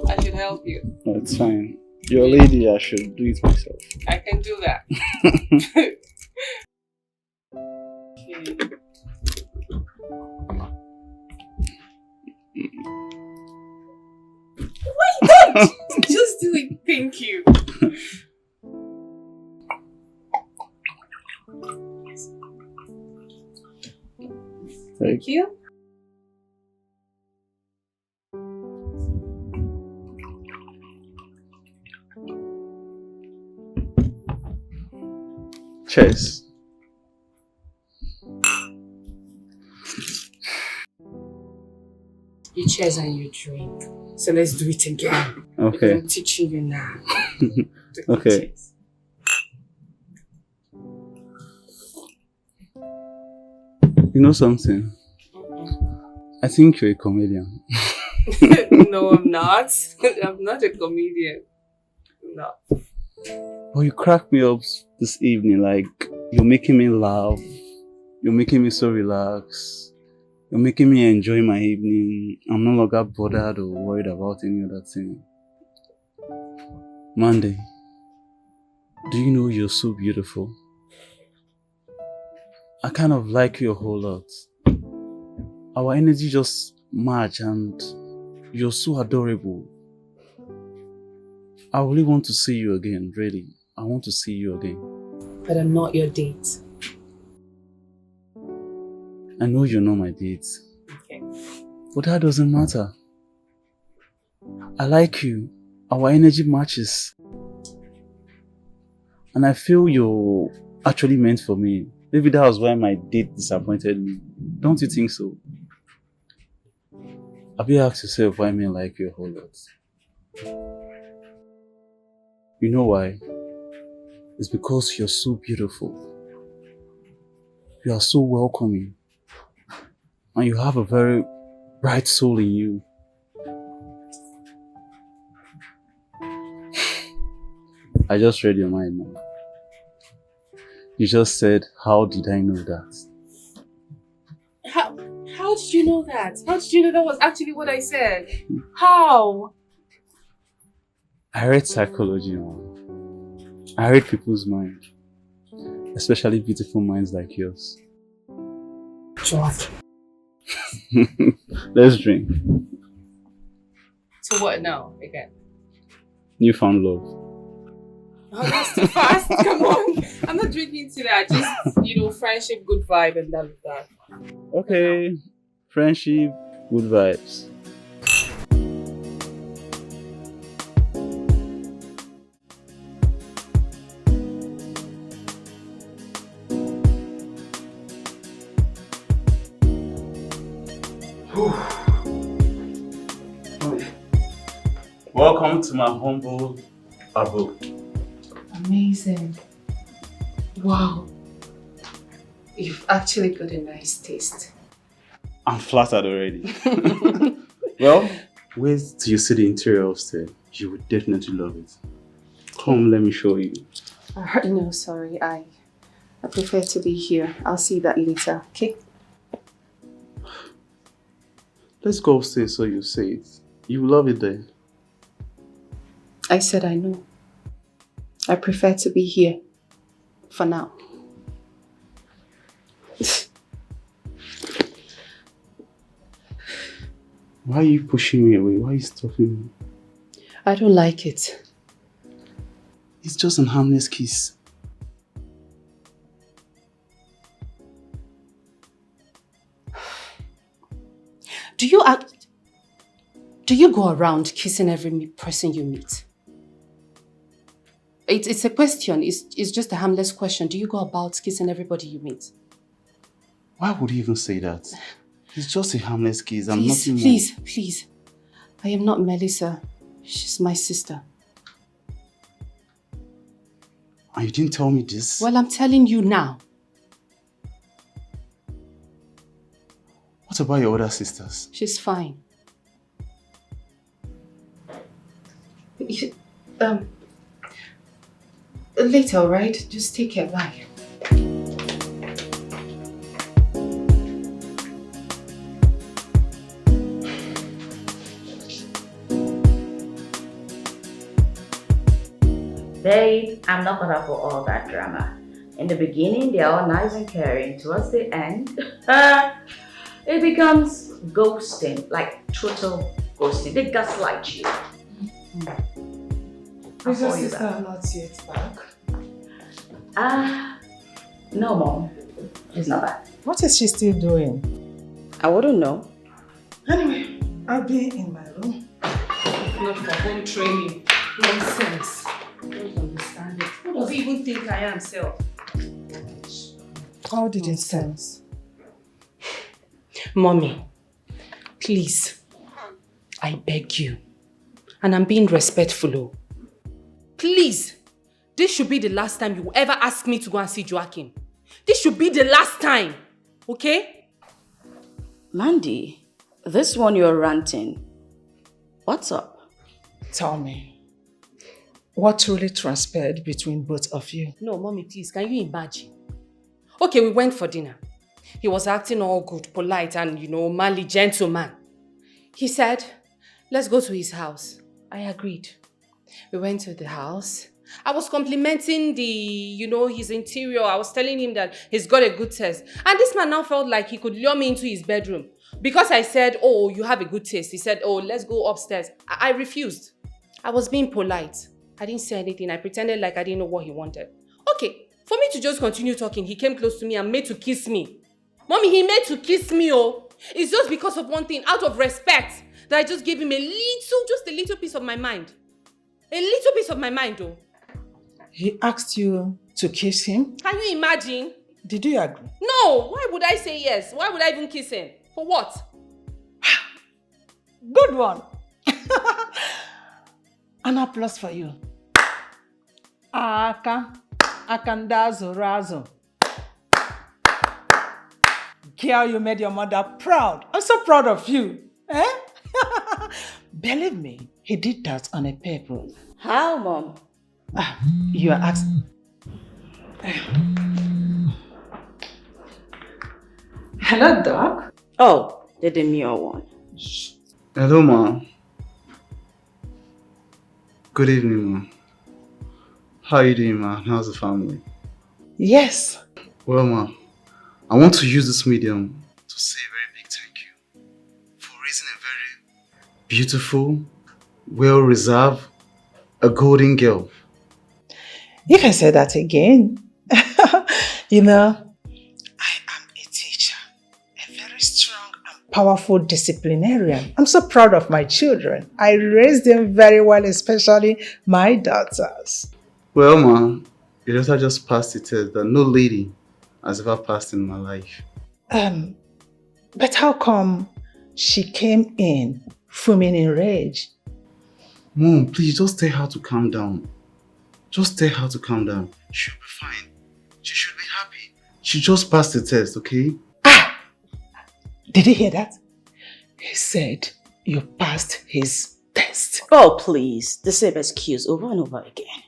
I should help you. No, it's fine. You're a lady, I should do it myself. I can do that. Why not? Just do it. Thank you. Thank you. Cheers. You cheers and you drink. So let's do it again. Okay. I'm teaching you now. Okay. Cheers. You know something? I think you're a comedian. No, I'm not. I'm not a comedian. No. Well, you cracked me up this evening, like you're making me laugh. You're making me so relaxed. You're making me enjoy my evening. I'm no longer bothered or worried about any other thing. Monday, do you know you're so beautiful? I kind of like you a whole lot. Our energy just match and you're so adorable. I really want to see you again, really. I want to see you again. But I'm not your date. I know you're not my date. Okay. But that doesn't matter. I like you. Our energy matches. And I feel you're actually meant for me. Maybe that was why my date disappointed me. Don't you think so? Have you asked yourself why men like you a whole lot? You know why? It's because you're so beautiful. You are so welcoming. And you have a very bright soul in you. I just read your mind now. You just said, how did I know that? How did you know that? How did you know that was actually what I said? How? I read psychology now. I read people's mind. Especially beautiful minds like yours. George. Let's drink. So what now, again? You found love. Oh, that's too fast. Come on. I'm not drinking to that. Just, friendship, good vibe, and that. Okay. Friendship, good vibes. Welcome to my humble abode. Amazing. Wow. You've actually got a nice taste. I'm flattered already. Well, wait till you see the interior upstairs. You would definitely love it. Come, let me show you. No, sorry. I prefer to be here. I'll see that later, okay? Let's go upstairs so you see it. You will love it there. I said I know. I prefer to be here. For now. Why are you pushing me away? Why are you stopping me? I don't like it. It's just an harmless kiss. Do you go around kissing every person you meet? It's a question. It's just a harmless question. Do you go about kissing everybody you meet? Why would you even say that? It's just a harmless kiss. I'm Please, nothing more. please. I am not Melissa. She's my sister. And you didn't tell me this? Well, I'm telling you now. What about your other sisters? She's fine. Later, alright? Just take care. Bye. Babe, I'm not gonna put all that drama. In the beginning, they're all nice and caring. Towards the end, it becomes ghosting, like total ghosting. They gaslight you. Is your sister not yet back? No, Mom. She's not back. What is she still doing? I wouldn't know. Anyway, I'll be in my room. Not for home training. Nonsense. I don't understand it. Who does he even think I am, self? How did it sense? Mommy, please. I beg you. And I'm being respectful, oh. Please. This should be the last time you ever ask me to go and see Joachim. This should be the last time. Okay? Mandy, this one you're ranting. What's up? Tell me, what really transpired between both of you? No, Mommy, please, can you imagine? Okay, we went for dinner. He was acting all good, polite, and, manly gentleman. He said, let's go to his house. I agreed. We went to the house. I was complimenting his interior. I was telling him that he's got a good taste. And this man now felt like he could lure me into his bedroom. Because I said, oh, you have a good taste. He said, oh, let's go upstairs. I refused. I was being polite. I didn't say anything. I pretended like I didn't know what he wanted. Okay, for me to just continue talking, he came close to me and made to kiss me. Mommy, he made to kiss me, oh. It's just because of one thing, out of respect, that I just gave him just a little piece of my mind. A little piece of my mind, oh. He asked you to kiss him? Can you imagine? Did you agree? No, why would I say yes? Why would I even kiss him? For what? Good one. An applause for you. Akandazo razo. Girl, you made your mother proud. I'm so proud of you. Eh? Believe me, he did that on a purpose. How, Mom? You are asking. Hello, Doc. Oh, the demure one. Hello, Ma. Good evening, Ma. How are you doing, Ma? How's the family? Yes. Well, Ma, I want to use this medium to say a very big thank you for raising a very beautiful, well-reserved, a golden girl. You can say that again. You know, I am a teacher, a very strong and powerful disciplinarian. I'm so proud of my children. I raised them very well, especially my daughters. Well, Ma, your daughter just passed the test that no lady has ever passed in my life. But how come she came in fuming in rage? Mom, please just tell her to calm down. Just tell her to calm down. She'll be fine. She should be happy. She just passed the test, okay? Did you hear that? He said you passed his test. Oh, please. The same excuse over and over again.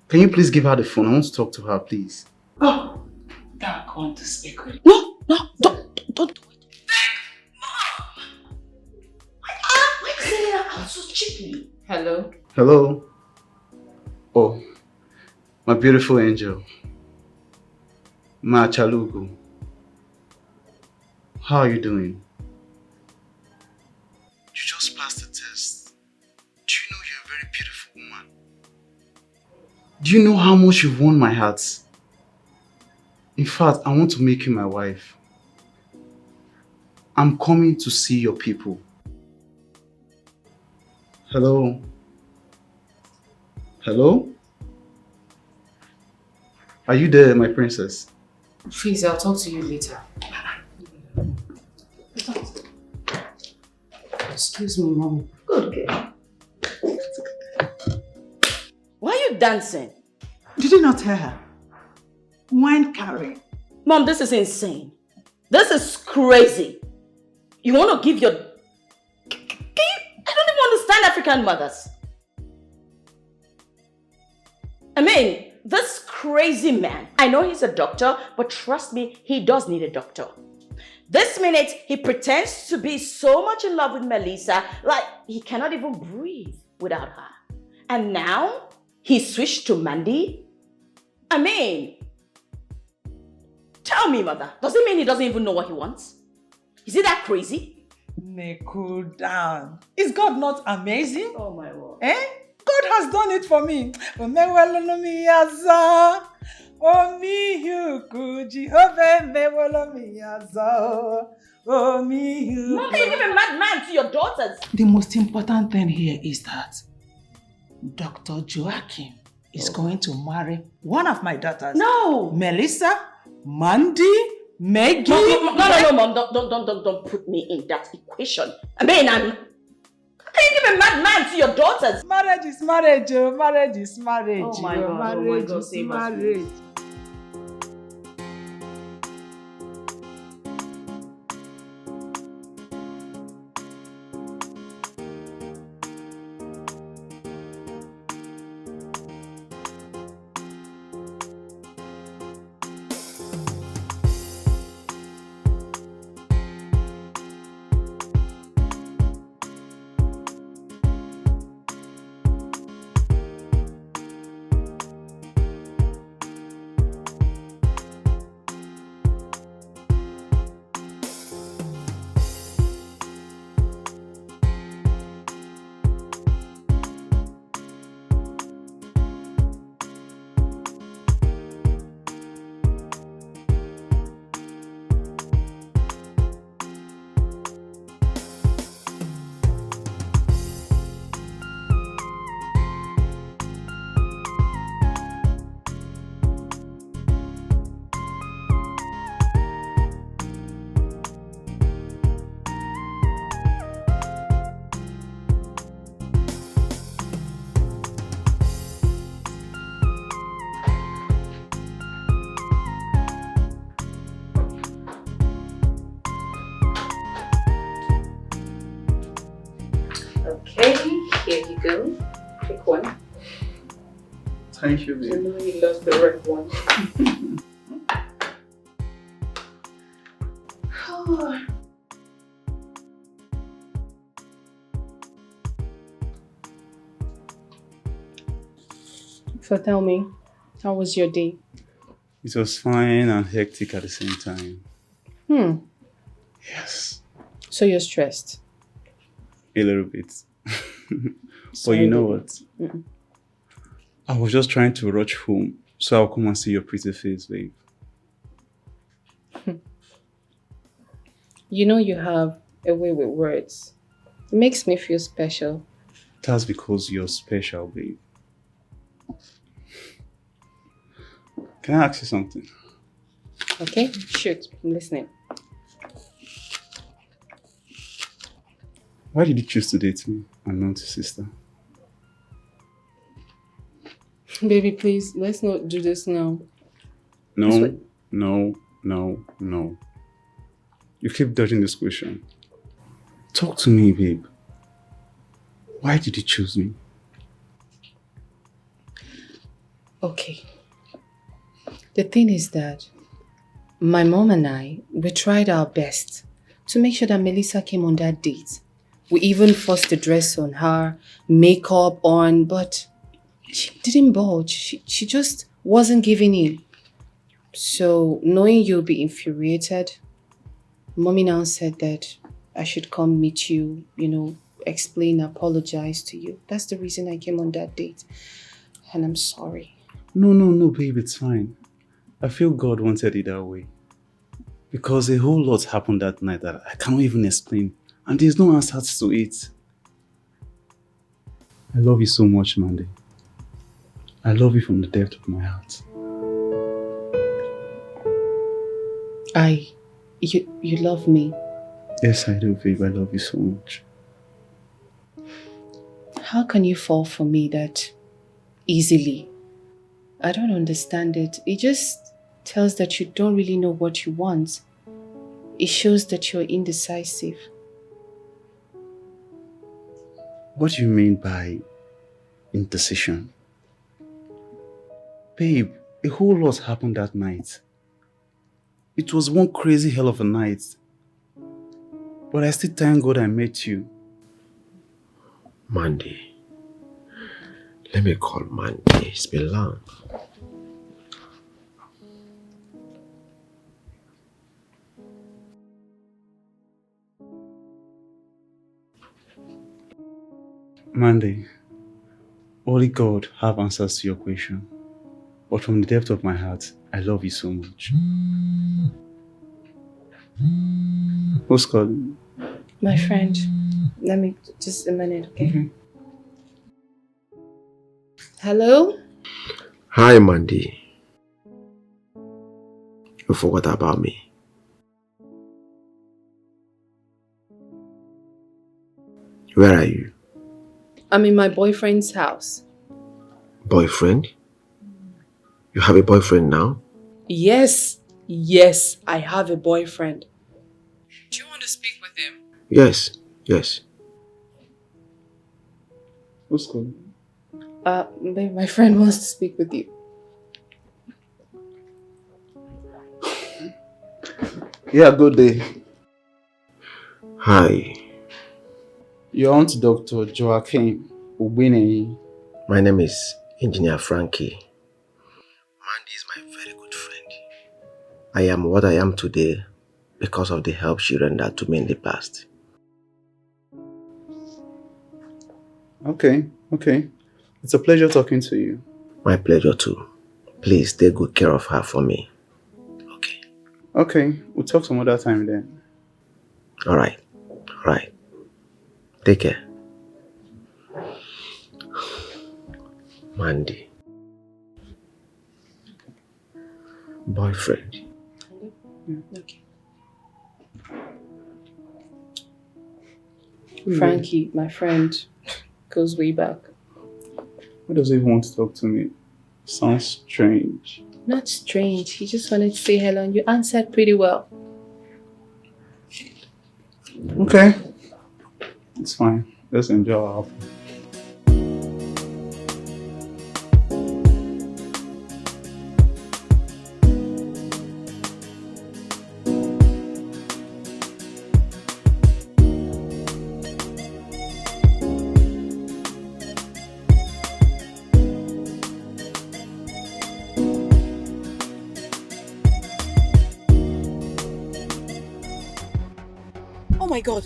Can you please give her the phone? I want to talk to her, please. Oh, Doc want to speak with you. No, don't do it. Mom! Why are you saying that out so cheaply? Hello? Hello? Oh, my beautiful angel. Ma Chalugo. How are you doing? You just passed the test. Do you know you're a very beautiful woman? Do you know how much you've won my heart? In fact, I want to make you my wife. I'm coming to see your people. Hello? Hello? Are you there, my princess? Please, I'll talk to you later. Excuse me, Mom. Good girl. Why are you dancing? Did you not hear her? Wine carry. Mom, this is insane. This is crazy. You want to give your... I don't even understand African mothers. I mean, this crazy man, I know he's a doctor, but trust me, he does need a doctor. This minute, he pretends to be so much in love with Melissa, like he cannot even breathe without her. And now, he switched to Mandy? I mean, tell me, mother, does it mean he doesn't even know what he wants? Is he that crazy? May cool down. Is God not amazing? Oh my word. Eh? God has done it for me. Mom, you're giving madman to your daughters. The most important thing here is that Dr. Joachim is going to marry one of my daughters. No! Melissa, Mandy, Maggie. No, Mom. Don't put me in that equation. I mean, how can you give a madman to your daughters? Marriage is marriage, oh. Marriage is marriage. Oh my God, marriage is save marriage. us. Okay, here you go. Pick one. Thank you, babe. I know you love the red one. So tell me, how was your day? It was fine and hectic at the same time. Yes. So you're stressed? A little bit. But Sorry, you know baby. what? I was just trying to rush home so I'll come and see your pretty face, babe. You know you have a way with words. It makes me feel special. That's because you're special, babe. Can I ask you something? Okay, shoot, I'm listening. Why did you choose to date me and not your sister? Baby, please, let's not do this now. No, no, no, no. You keep dodging this question. Talk to me, babe. Why did you choose me? Okay. The thing is that my mom and I, we tried our best to make sure that Melissa came on that date. We even forced the dress on her, makeup on, but she didn't budge. She just wasn't giving in. So knowing you'll be infuriated, Mommy now said that I should come meet you, explain, apologize to you. That's the reason I came on that date. And I'm sorry. No, babe, it's fine. I feel God wanted it that way. Because a whole lot happened that night that I cannot even explain. And there's no answers to it. I love you so much, Mandy. I love you from the depth of my heart. You love me? Yes, I do, babe. I love you so much. How can you fall for me that easily? I don't understand it. It just tells that you don't really know what you want. It shows that you're indecisive. What do you mean by indecision? Babe, a whole lot happened that night. It was one crazy hell of a night. But I still thank God I met you. Mandy. Let me call Mandy. It's been long. Mandy, only God have answers to your question. But from the depth of my heart, I love you so much. Who's calling? My friend. Let me, just a minute, okay? Hello? Hi, Mandy. You forgot about me. Where are you? I'm in my boyfriend's house. Boyfriend? You have a boyfriend now? Yes, I have a boyfriend. Do you want to speak with him? Yes. Who's calling? Babe, my friend wants to speak with you. Yeah, good day. Hi. Your aunt Dr. Joaquin Ubine. My name is Engineer Frankie. Mandy is my very good friend. I am what I am today because of the help she rendered to me in the past. Okay. It's a pleasure talking to you. My pleasure too. Please take good care of her for me. Okay, we'll talk some other time then. Alright. Take care. Mandy. Boyfriend. Okay. Frankie, my friend, goes way back. Why does he even want to talk to me? Sounds strange. Not strange. He just wanted to say hello and you answered pretty well. Okay. It's fine. Let's enjoy our food. Oh my God.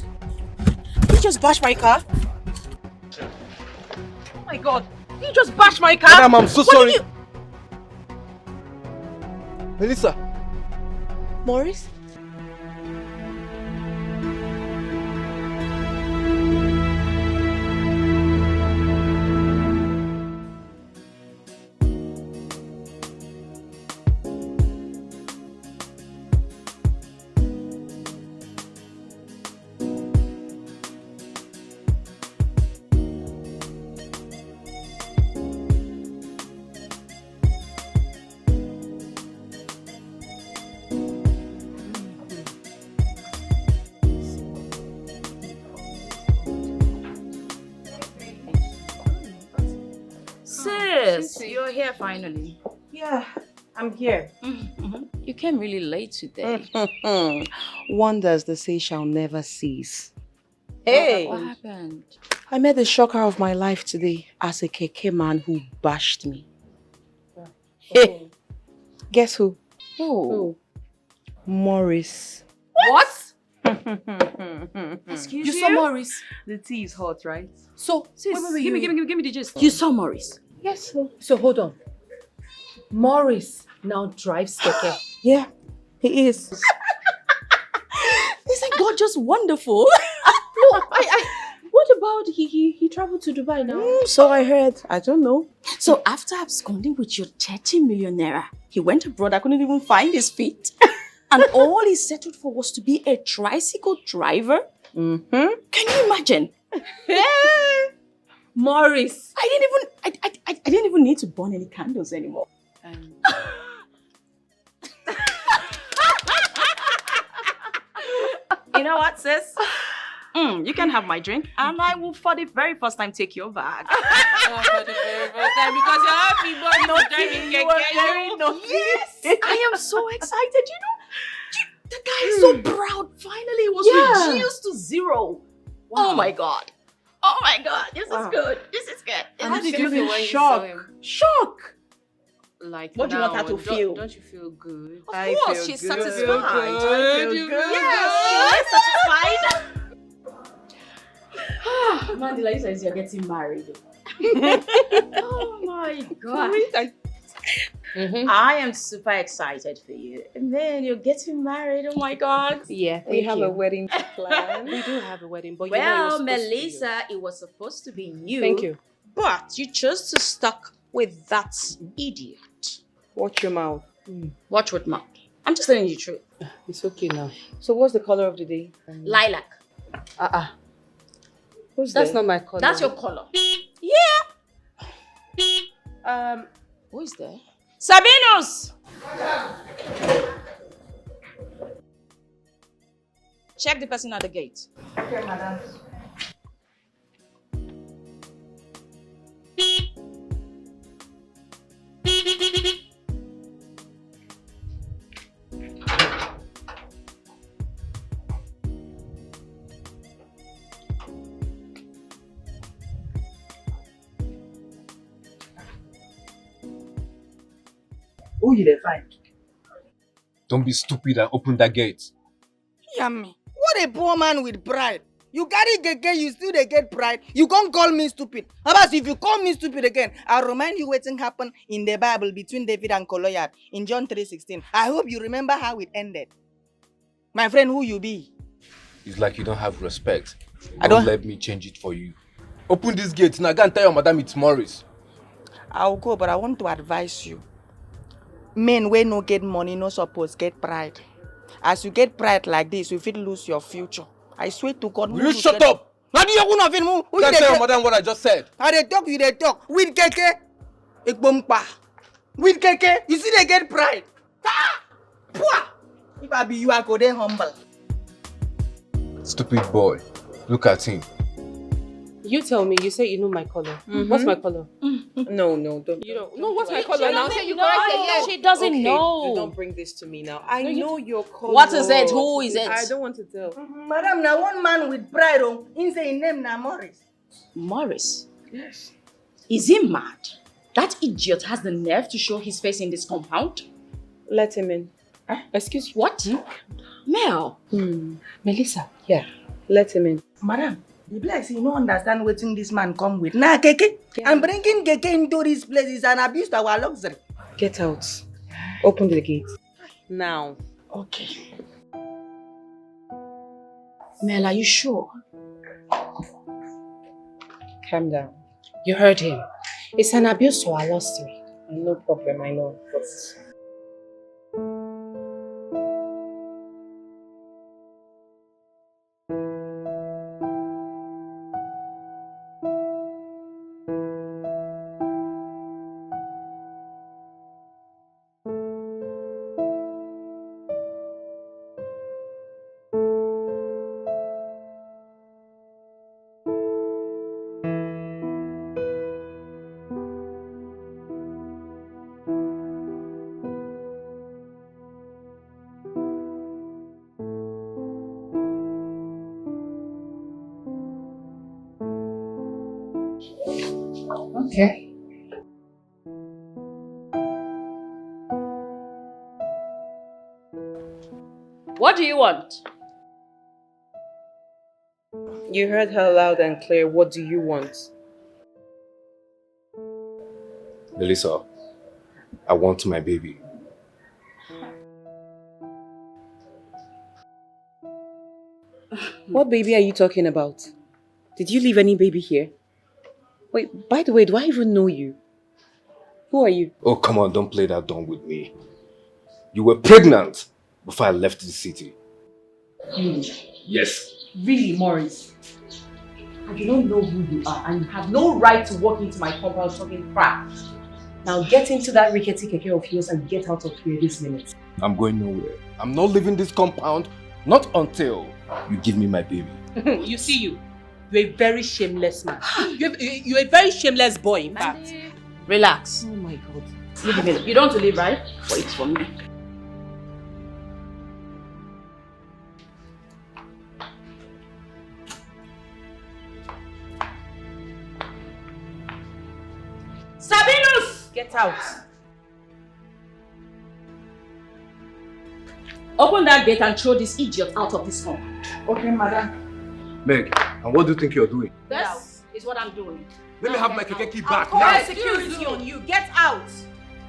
He just bashed my car. Oh my God. He just bashed my car. Madam, I'm so What sorry. did you... Melissa. Maurice? Sis, you're here finally. Yeah, I'm here. You came really late today. Wonders they say shall never cease. What happened? I met the shocker of my life today as a KEKE man who bashed me. Hey, guess who? Who? Maurice. What? Excuse You saw Maurice? The tea is hot, right? So, Sis, give me the gist. You saw Maurice? Yes, sir. So hold on. Maurice now drives KEKE. Yeah, he is. Isn't God just wonderful? No, what about he traveled to Dubai now? So I heard. I don't know. So after absconding with your 30 millionaire, he went abroad. I couldn't even find his feet. And all he settled for was to be a tricycle driver? Can you imagine? Maurice. I didn't even need to burn any candles anymore. You know what, sis? You can have my drink, and I will, for the very first time, take your bag. For the very first time, because you're happy, but not driving KEKE. Yes, I am so excited. You know, the guy is so proud. Finally, it was reduced to 0. Wow. Oh my God. Oh my God. This is good. This is good. How did you feel when you shock. saw him? Shock. Like What do you want her to feel? Don't you feel good? Of course, she's satisfied. I feel good. Yes, she is satisfied. Mandela says you're getting married. Oh my God. I am super excited for you. And then you're getting married. Oh my God. Yeah, We have a wedding plan. We do have a wedding, but Well, you know Melissa, it was supposed to be you. Thank you. But you chose to stuck with that idiot. Watch your mouth. Watch with mouth. I'm just telling you the truth. It's okay now. So what's the color of the day? Lilac. Who's That's there? not my color. That's your color. Yeah. Who is there? Sabinos! Check the person at the gate. Okay, madam. Who you dey find? Don't be stupid and open that gate. Yummy. What a poor man with pride. You carry KEKE, you still dey get pride. You can't call me stupid. How about if you call me stupid again, I'll remind you what happened in the Bible between David and Goliath in John 3:16. I hope you remember how it ended. My friend, who you be? It's like you don't have respect. I Don't don't- let me change it for you. Open this gate now. Go and tell your madam it's Maurice. I'll go, but I want to advise you. Men wey no get money no suppose get pride. As you get pride like this, you fit lose your future. I swear to God. Will you shut up? Now do you want to move? Go and tell your madam what I just said. I dey talk, you dey talk. With KEKE, Ekbompa. With KEKE, you see they get pride. Ah! Pwah! If I be you, I go dey humble. Stupid boy. Look at him. You tell me. You say you know my color. What's my color? No, don't. You don't. No, what's my color She now? doesn't Say you know. correct it, yes. She doesn't Okay, know. Don't bring this to me now. I know your color. What is it? Who is it? I don't want to tell. Madam, now one man with pride, in say his name na Maurice. Maurice? Yes. Is he mad? That idiot has the nerve to show his face in this compound? Let him in. Excuse you? What? Mel? Melissa. Yeah. Let him in. Madam, the blacks, you don't understand what this man come with. Nah, KEKE. I'm bringing KEKE into this place is an abuse to our luxury. Get out. Open the gate. Now. Okay. Mel, are you sure? Calm down. You heard him. It's an abuse to our luxury. No problem, I know. But... Okay. What do you want? You heard her loud and clear. What do you want? Melissa, I want my baby. What baby are you talking about? Did you leave any baby here? Wait, by the way, do I even know you? Who are you? Oh, come on, don't play that dumb with me. You were pregnant before I left the city. Really? Yes. Really, Maurice? I do not know who you are and you have no right to walk into my compound talking crap. Now get into that rickety keke of yours and get out of here this minute. I'm going nowhere. I'm not leaving this compound, not until you give me my baby. You see you. You're a very shameless man. You're a very shameless boy, in fact. Relax. Oh my God. Leave me. You don't want to leave, right? Wait for me. Sabinus! Get out. Open that gate and throw this idiot out of this home. Okay, madam. Meg, and what do you think you're doing? This is what I'm doing. Let me have my KEKE key back I'll now. call security on you. Get out.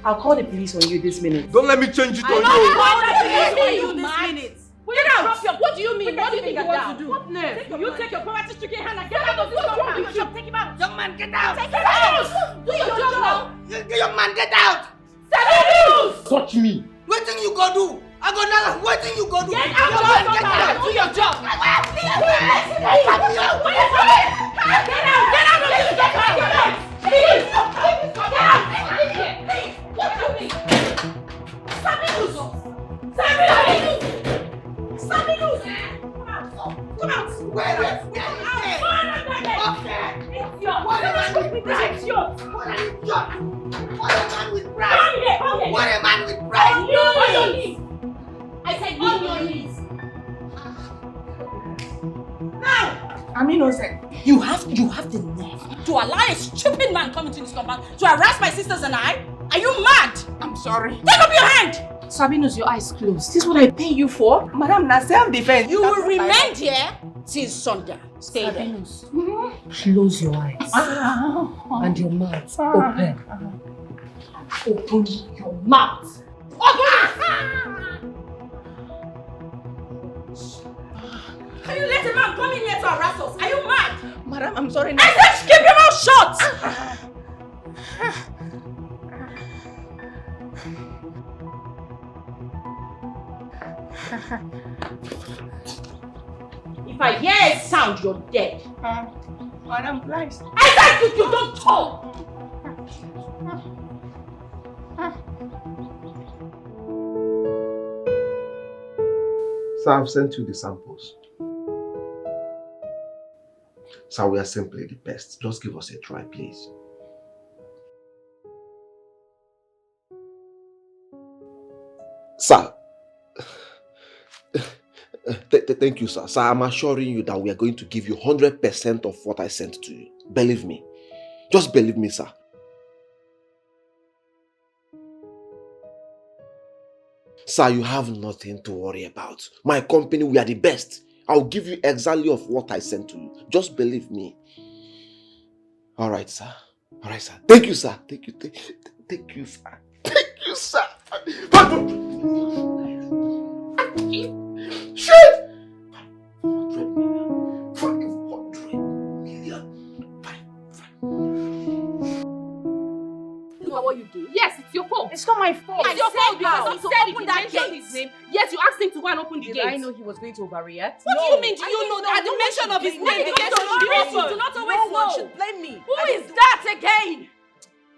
I'll call the police on you this minute. Don't let me change it on I'll you. call the police on you this minute. Get out! What do you mean? What do you think you want to do? What nerve? You take your poverty stricken hand and get out of this compound. Take him out. Young man, get out! Take him out! Do your job now. Young man, get out! Sabinus! Touch me. What thing you go do? I go now. What thing you go do? Get out of this compound. Do your job. Get out! Get out of this compound. Please! Get out! What do you mean? Sabinus! Sabinus! Sabinus! Come out! Where? It's yours! What am I with pride? It's yours! What are you doing? What a man with pride! Come here! What a man with pride! On your knees! I said on your knees! Now! I'm innocent. You have the nerve to allow a stupid man come into this compound to harass my sisters and I? Are you mad? I'm sorry. Take up your hand! Sabinus, your eyes closed. This is what I pay you for? Madam, na self-defense. You will remain here till sundown. Stay Sabinus, there. close your eyes. And your mouth open. Open your mouth. Can you let a man come in here to harass us? Are you mad? Madam, I'm sorry. I said keep your mouth shut! If I hear a sound, you're dead. Madam, please. I said you don't talk! So I've sent you the samples. Sir, we are simply the best. Just give us a try, please. Sir, thank you, sir. Sir, I'm assuring you that we are going to give you 100% of what I sent to you. Believe me. Just believe me, sir. Sir, you have nothing to worry about. My company, we are the best. I'll give you exactly of what I sent to you. Just believe me. All right, sir. All right, sir. Thank you, sir. Thank you, sir. Thank you, sir. Shit! 500 million. 500 million. Look at what you do. Yes, it's your fault. It's not my fault. It's your fault because he said he that mentioned his name. Yes, you asked him to go and open the gate. Did I know he was going to overreact? What do you mean? Do you know that at the mention of his name, the gate should be open? Do not always No one should blame me. Who is that again?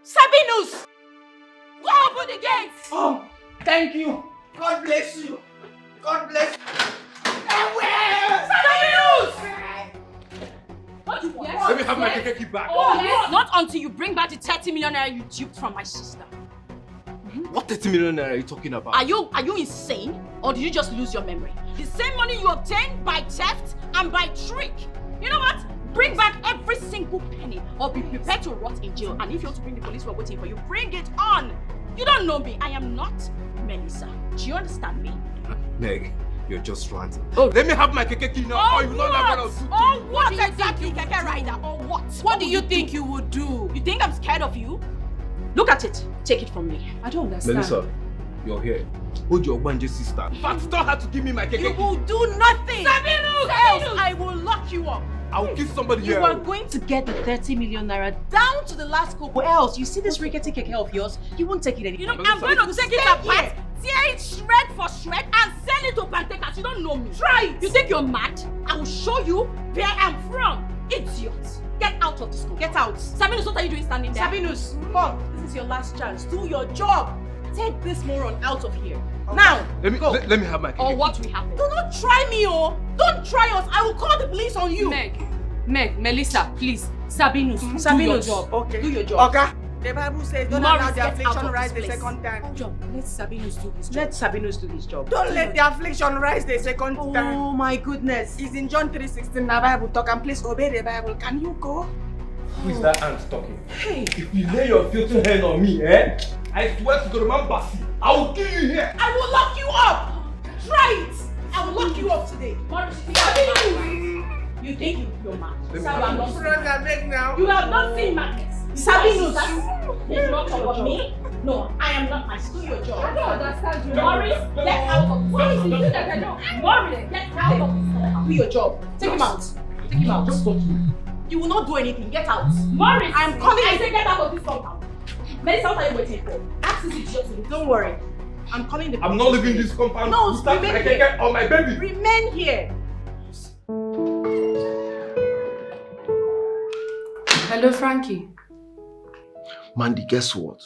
Sabinus! Go open the gate! Oh, thank you. God bless you. God bless you. Sabinus! What you want? Let me have my KEKE back. Oh, yes. Not until you bring back the 30 million naira you duped from my sister. What 30 million naira are you talking about? Are you insane? Or did you just lose your memory? The same money you obtained by theft and by trick. You know what? Bring back every single penny or be prepared to rot in jail. And if you want to bring the police, we're waiting for you. Bring it on. You don't know me. I am not Melissa. Do you understand me? Meg, you're just ranting. Oh, let me have my KEKE now. Or you know what I'll do. Oh, what exactly, Keke Rider? Or what? What do you think you would do? You think I'm scared of you? Look at it. Take it from me. I don't understand. Melissa, you're here. Hold your Wanje sister. But still have to give me my KEKE. You will do nothing. Sabinus! Else I will lock you up. I'll kill somebody here. You are going to get the 30 million naira down to the last kobo. Else, you see this rickety KEKE of yours, you won't take it anymore. You know, I'm going to take it apart, tear it shred for shred, and sell it to Pantekas. You don't know me. Try it. You think you're mad? I will show you where I'm from. Idiot. Get out of this school. Get out. Sabinus, what are you doing standing there? Sabinus, come. This is your last chance. Do your job. Take this moron out of here. Okay. Now, go. Let me have my KEKE. Or what will happen? Do not try me, oh. Don't try us. I will call the police on you. Meg, Melissa, please. Sabinus, do your job. Okay. Do your job. Okay. The Bible says don't allow the affliction rise the second time. Let Sabinus do his job. Let Sabinus do his job. Don't let the affliction rise the second time. Oh my goodness. It's in John 3:16. The Bible talk and please obey the Bible. Can you go? Who is that ant talking? Hey. If you lay your filthy hand on me, I swear to the man Basi, I will kill you here. I will lock you up. Try it. I will lock you up today. You think you're mad? You have not seen madness. Sabinus, it's not about me. No, I am not. I do your job. I don't understand you. Maurice, get out of this. Why is it you that I don't? Maurice, get out of this. Do your job. Take him out. Take him out. Just talk to me. You will not do anything. Get out. Maurice, I am coming. I say get out of this compound. Melissa, what are you waiting for? Ask this idiot to leave. Don't worry. I'm calling the police. I'm not leaving this compound. No, without remain my here. KEKE or my baby. Remain here. Hello, Frankie. Mandy, guess what?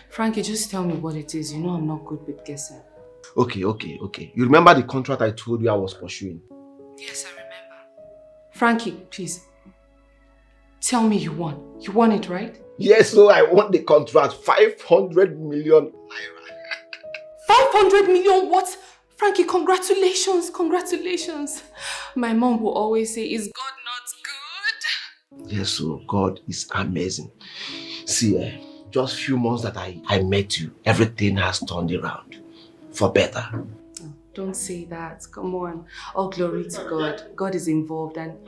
Frankie, just tell me what it is. You know I'm not good with guessing. Okay. You remember the contract I told you I was pursuing? Yes, I remember. Frankie, please. Tell me you won. You won it, right? Yes, so I won the contract. 500 million. 500 million what? Frankie, congratulations. Congratulations. My mom will always say, is God not good? Yes, so God is amazing. See, just few months that I met you, everything has turned around. For better. Don't say that. Come on. All glory to God. God is involved and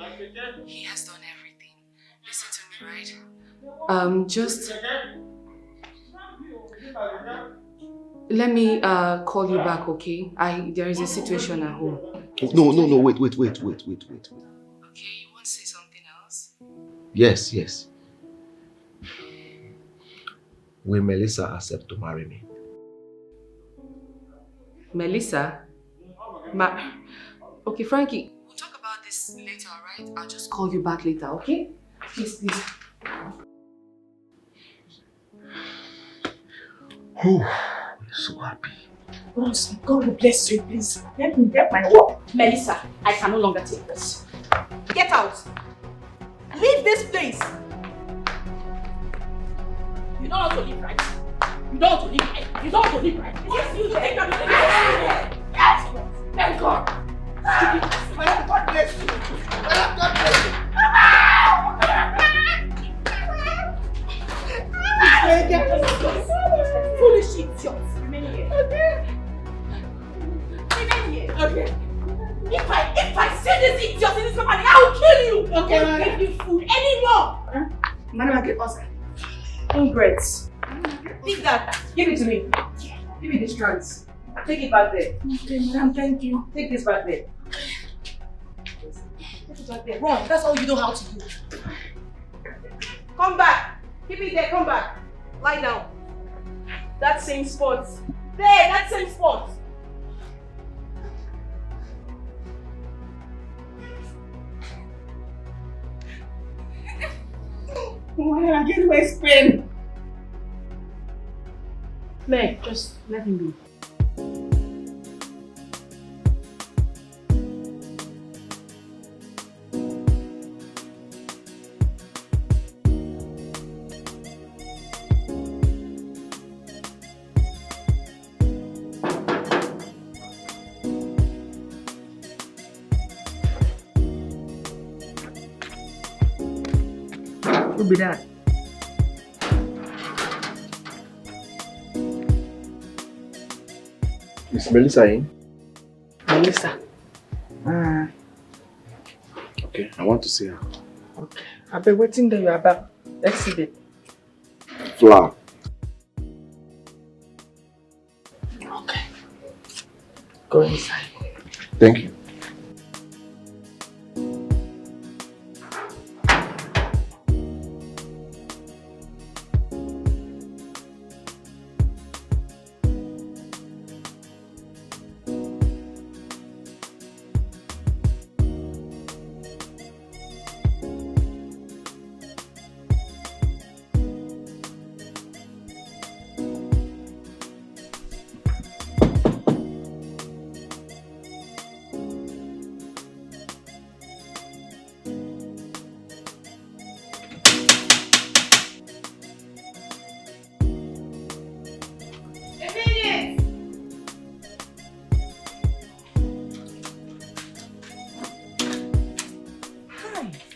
He has done everything. Listen to me, right? Just let me call you back, okay? There is a situation at home. No, wait. Okay, you want to say something else? Yes. Will Melissa accept to marry me? Melissa? Okay, Frankie, we'll talk about this later, alright? I'll just call you back later, okay? Please. Oh, I'm so happy. Ross, God will bless you, please. Let me get my work. Melissa, I can no longer take this. Get out. leave this place. You don't want to live right. You don't want to live right. You don't want to live right. Yes, you take that. Yes. Thank God. God bless you. God bless you. Foolish idiot. Remain here. Okay. Remain here. Okay. If I see this idiot in this company, I will kill you. Okay. I won't give you food anymore. Madam, I get Oscar. Ingrates. Take that. Give it to me. Give me this trunks. Take it back there. Okay, madam, thank you. Take this back there. Take it back there. Run. That's all you know how to do. Come back. Keep it there. Come back. Lie down. That same spot. There. That same spot. Why am I getting waist pain? Meg, just let him be. Who be that? Is Melissa in? Melissa. Okay, I want to see her. Okay. I've been waiting there. You are back. Let's see it. Flower. Okay. Go inside. Thank you.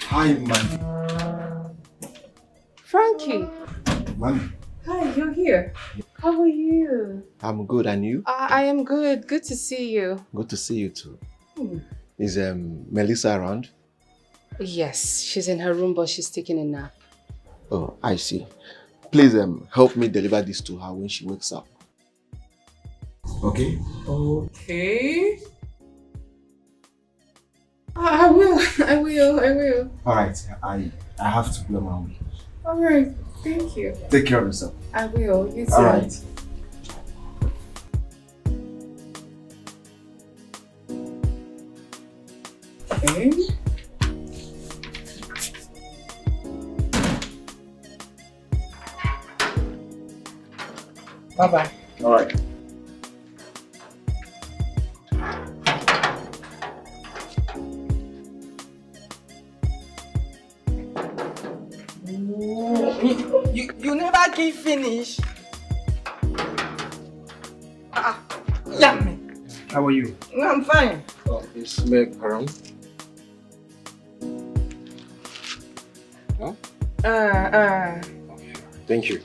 Hi, man. Frankie. Man. Hi, you're here. How are you? I'm good, and you? I am good. Good to see you. Good to see you too. Hmm. Is Melissa around? Yes, she's in her room, but she's taking a nap. Oh, I see. Please help me deliver this to her when she wakes up. Okay? Okay. I will. Alright, I have to go my way. Alright, thank you. Take care of yourself. I will. You too. Alright. Okay. Bye-bye. Alright. You never give finish. Yummy. How are you? No, I'm fine. Oh, is Meg around? No? Thank you.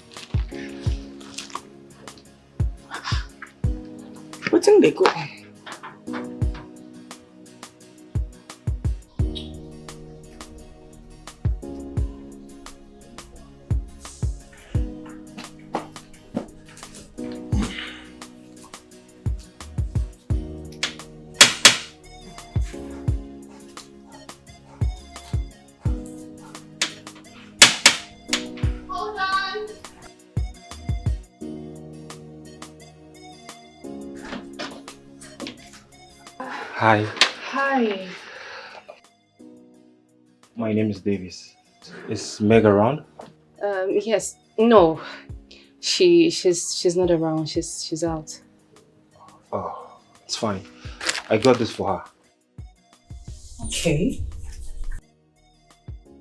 What thing they go on? Hi, Hi. my name is Davis. Is Meg around? Yes. No. She's not around. She's out. Oh, it's fine. I got this for her. Okay.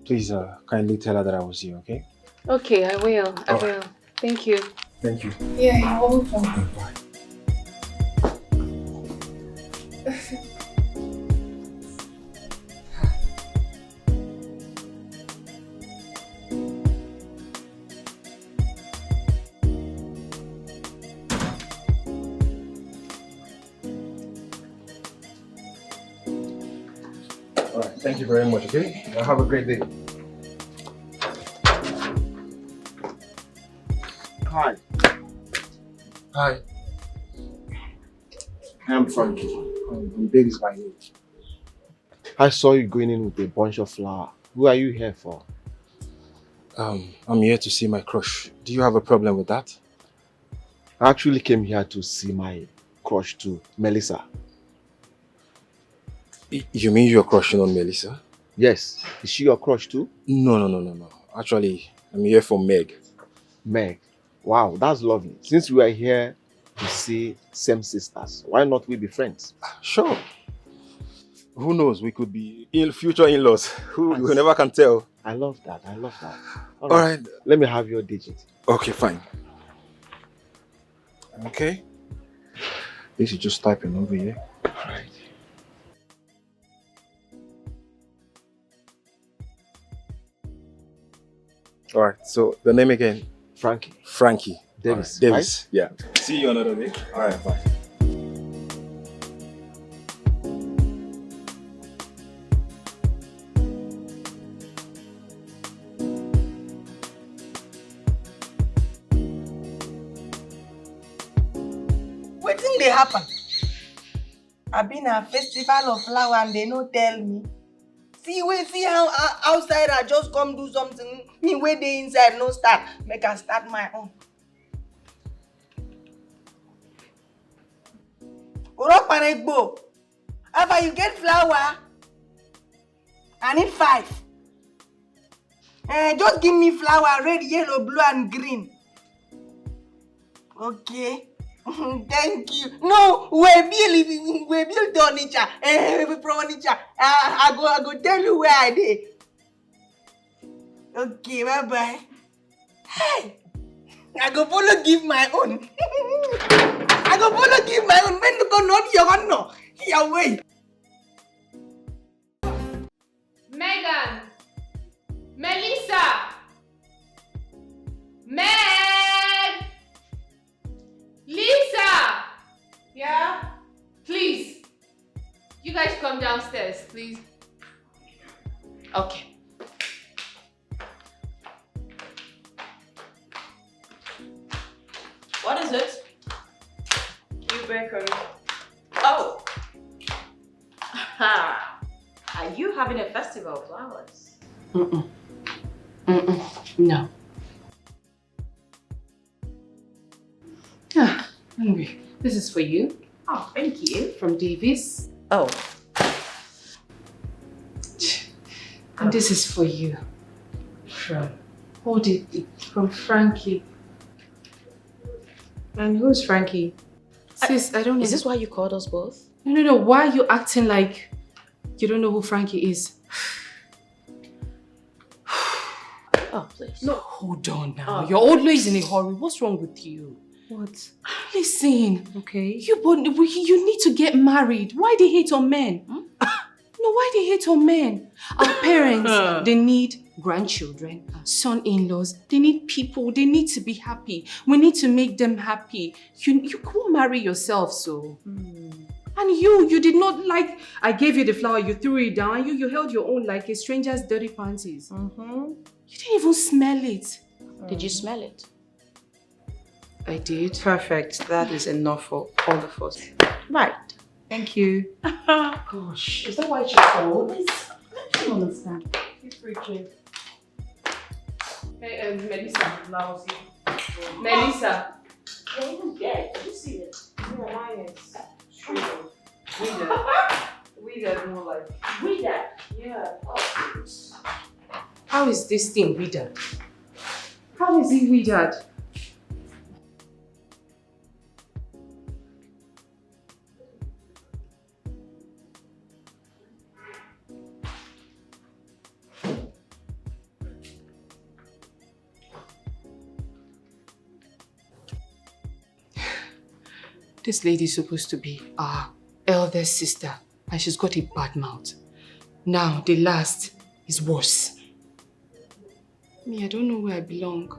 Please kindly tell her that I was here, okay? Okay, I will. I will. Thank you. Thank you. Yeah, you're welcome. Bye. Alright, thank you very much, okay? Have a great day. Hi. Hi. I'm Frankie. I'm Davis by name. I saw you going in with a bunch of flower. Who are you here for? I'm here to see my crush. Do you have a problem with that? I actually came here to see my crush too, Melissa. You mean you're crushing on Melissa? Yes. Is she your crush too? No. Actually, I'm here for Meg. Meg? Wow, that's lovely. Since we are here to see same sisters, why not we be friends? Sure. Who knows? We could be future in-laws. We never can tell. I love that. All right. Let me have your digit. Okay, fine. Okay. This is just typing over here. Alright. Alright, so the name again? Frankie. Frankie. Davis. Right. Davis, right? Yeah. See you another day. Alright, bye. Wetin dey happen? I been a festival of flower and they no tell me. See how outside I just come do something. Me wey dey inside no start. Make I start my own. Uropanegbo. After you get flower, I need 5. Just give me flower, red, yellow, blue, and green. Okay. Thank you. No, we build furniture. Furniture. I go tell you where I did. Okay, bye. Hey, I go follow give my own. I go follow give my own. Men go not your own no. Here way. Megan! Melissa! Meg! Lisa! Yeah? Please. You guys come downstairs, please. Okay. What is it? You bakery. Oh. Are you having a festival of flowers? No. Anyway, this is for you. Oh, thank you. From Davis. Oh. And this is for you. From from Frankie. And who's Frankie? Sis, I don't know. Is this why you called us both? No. Why are you acting like you don't know who Frankie is? Oh, please. No, hold on now. You're always in a hurry. What's wrong with you? What? Listen. Okay. You need to get married. Why they hate on men? No, why they hate on men? Our parents, they need grandchildren, son-in-laws. They need people. They need to be happy. We need to make them happy. You can't marry yourself, so. And you did not like, I gave you the flower, you threw it down, and you held your own like a stranger's dirty panties. You didn't even smell it. Did you smell it? I did. Perfect. That is enough for all of us. Right. Thank you. Gosh, is that why she called? I don't understand. Keep preaching. Hey, Melissa, now see. Melissa. Yeah, did you see it? You're lying. We that more like. We that? Yeah. Oh. How is this thing withered? How is it withered? This lady is supposed to be our eldest sister and she's got a bad mouth. Now, the last is worse. Me, I don't know where I belong.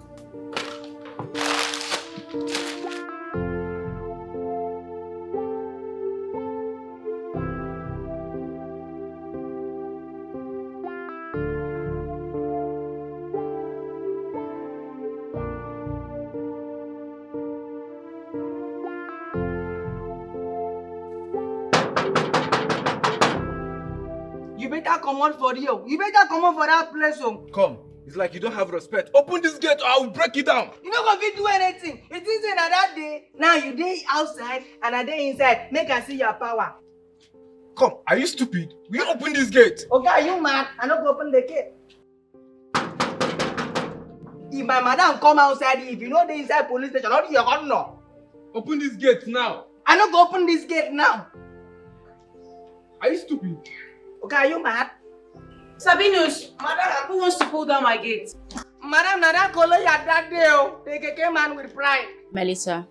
You better come out for you. You better come out for that place. Come. It's like you don't have respect. Open this gate or I will break it down. You not gonna do anything. It is another day. Now you day outside and I day inside. Make I see your power. Come, are you stupid? Will you open this gate? Okay, are you mad? I not go open the gate. If my madam come outside, if you know the inside police station, how do you know? Open this gate now. I not go open this gate now. Are you stupid? Okay, are you mad? Sabinus, madam, who wants to pull down my gate? Madam, na that color you that day, the KEKE man with pride. Melissa,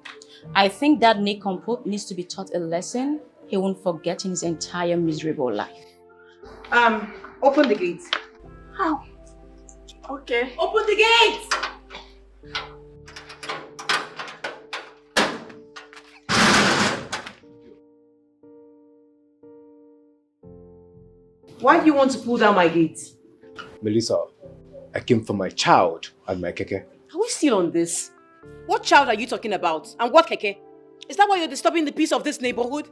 I think that nincompoop needs to be taught a lesson he won't forget in his entire miserable life. Open the gate. How? Okay. Open the gate! Why do you want to pull down my gate? Melissa, I came for my child and my KEKE. Are we still on this? What child are you talking about? And what KEKE? Is that why you're disturbing the peace of this neighborhood?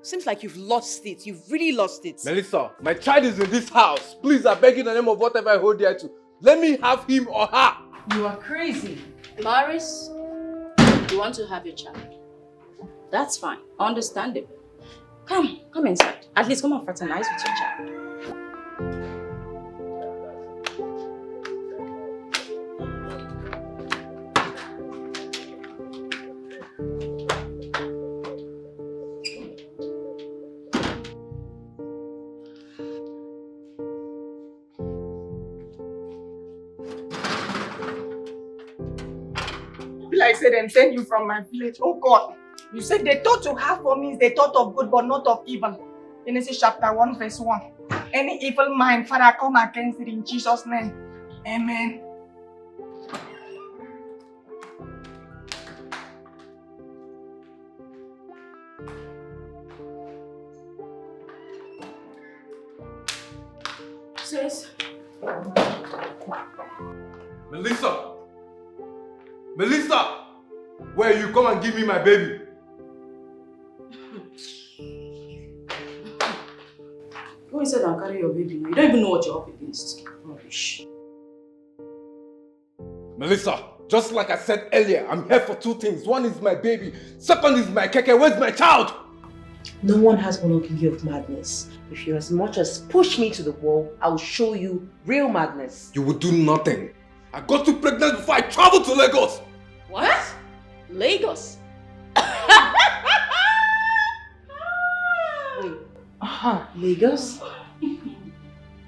Seems like you've lost it. You've really lost it. Melissa, my child is in this house. Please, I beg in the name of whatever I hold dear to. Let me have him or her. You are crazy. Maurice, you want to have your child? That's fine. Understandable. Come inside. At least come and fraternize with your child. Like I said, them send you from my village. Oh God. You said the thought you have for me is the thought of good but not of evil. Genesis chapter 1 verse 1. Any evil mind, Father, come against it in Jesus' name. Amen. Sis. Melissa! Melissa! Where you come and give me my baby? Go inside and carry your baby. You don't even know what you're up against. Rubbish. Melissa, just like I said earlier, I'm here for two things. One is my baby. Second is my KEKE. Where's my child? No one has gonna give you of madness. If you as much as push me to the wall, I'll show you real madness. You will do nothing. I got too pregnant before I traveled to Lagos. What? Lagos? Wait. Lagos?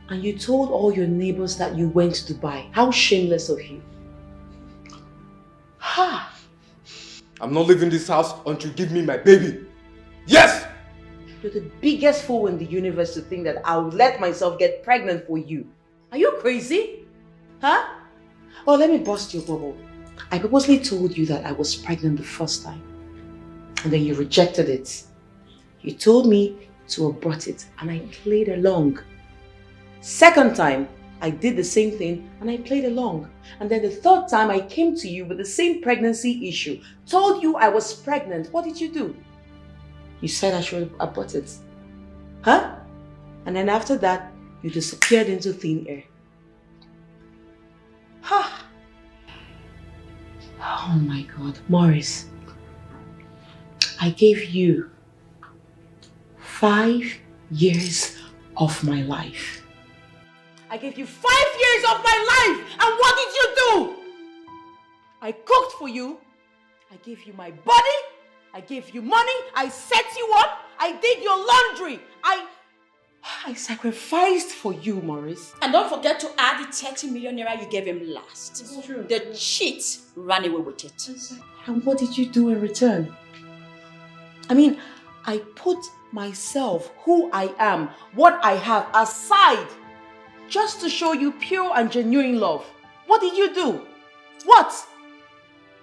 And you told all your neighbors that you went to Dubai. How shameless of you. Ha! I'm not leaving this house until you give me my baby. Yes! You're the biggest fool in the universe to think that I'll let myself get pregnant for you. Are you crazy? Huh? Oh, let me burst your bubble. I purposely told you that I was pregnant the first time. And then you rejected it. You told me to abort it and I played along. Second time, I did the same thing and I played along. And then the third time I came to you with the same pregnancy issue. Told you I was pregnant. What did you do? You said I should abort it. Huh? And then after that, you disappeared into thin air. Ha! Oh my God. Maurice, I gave you 5 years of my life. I gave you 5 years of my life! And what did you do? I cooked for you. I gave you my body. I gave you money. I set you up. I did your laundry. I sacrificed for you, Maurice. And don't forget to add the 30 million naira you gave him last. It's true. The cheat ran away with it. And what did you do in return? I mean, I put myself, who I am, what I have aside just to show you pure and genuine love. What did you do? What?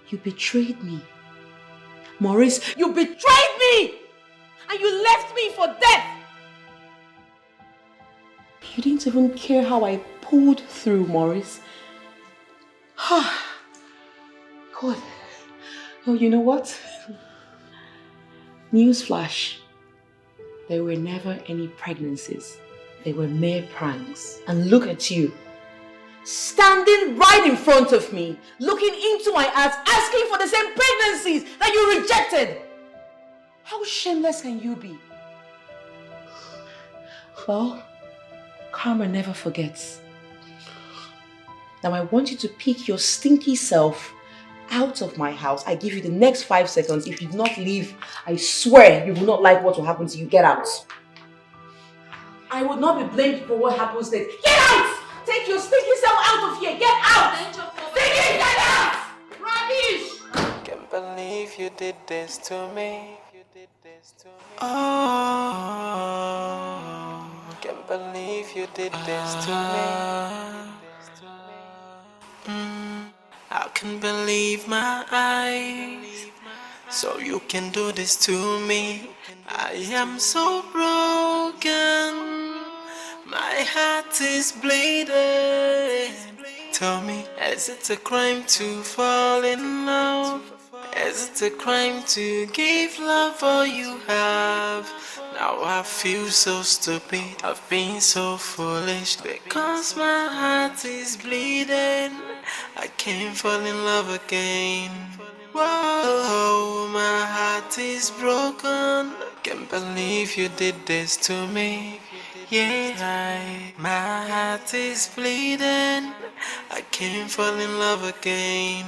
You betrayed me. Maurice, you betrayed me! And you left me for death! You didn't even care how I pulled through, Maurice. God. Oh, you know what? Newsflash. There were never any pregnancies. They were mere pranks. And look at you. Standing right in front of me, looking into my eyes, asking for the same pregnancies that you rejected. How shameless can you be? Well, karma never forgets. Now I want you to pick your stinky self out of my house. I give you the next 5 seconds. If you do not leave, I swear you will not like what will happen to you. Get out. I would not be blamed for what happens next. Get out! Take your stinky self out of here. Get out! Stinky, get out! Rubbish! Can't believe you did this to me. Oh, can't believe you did this to me. I can't believe my eyes. So you can do this to me. I am so broken. My heart is bleeding. Tell me, is it a crime to fall in love? Is it a crime to give love all you have? Now I feel so stupid. I've been so foolish because my heart is bleeding. I can't fall in love again. Whoa, my heart is broken. Can't believe you did this to me. Yeah, my heart is bleeding. I can't fall in love again.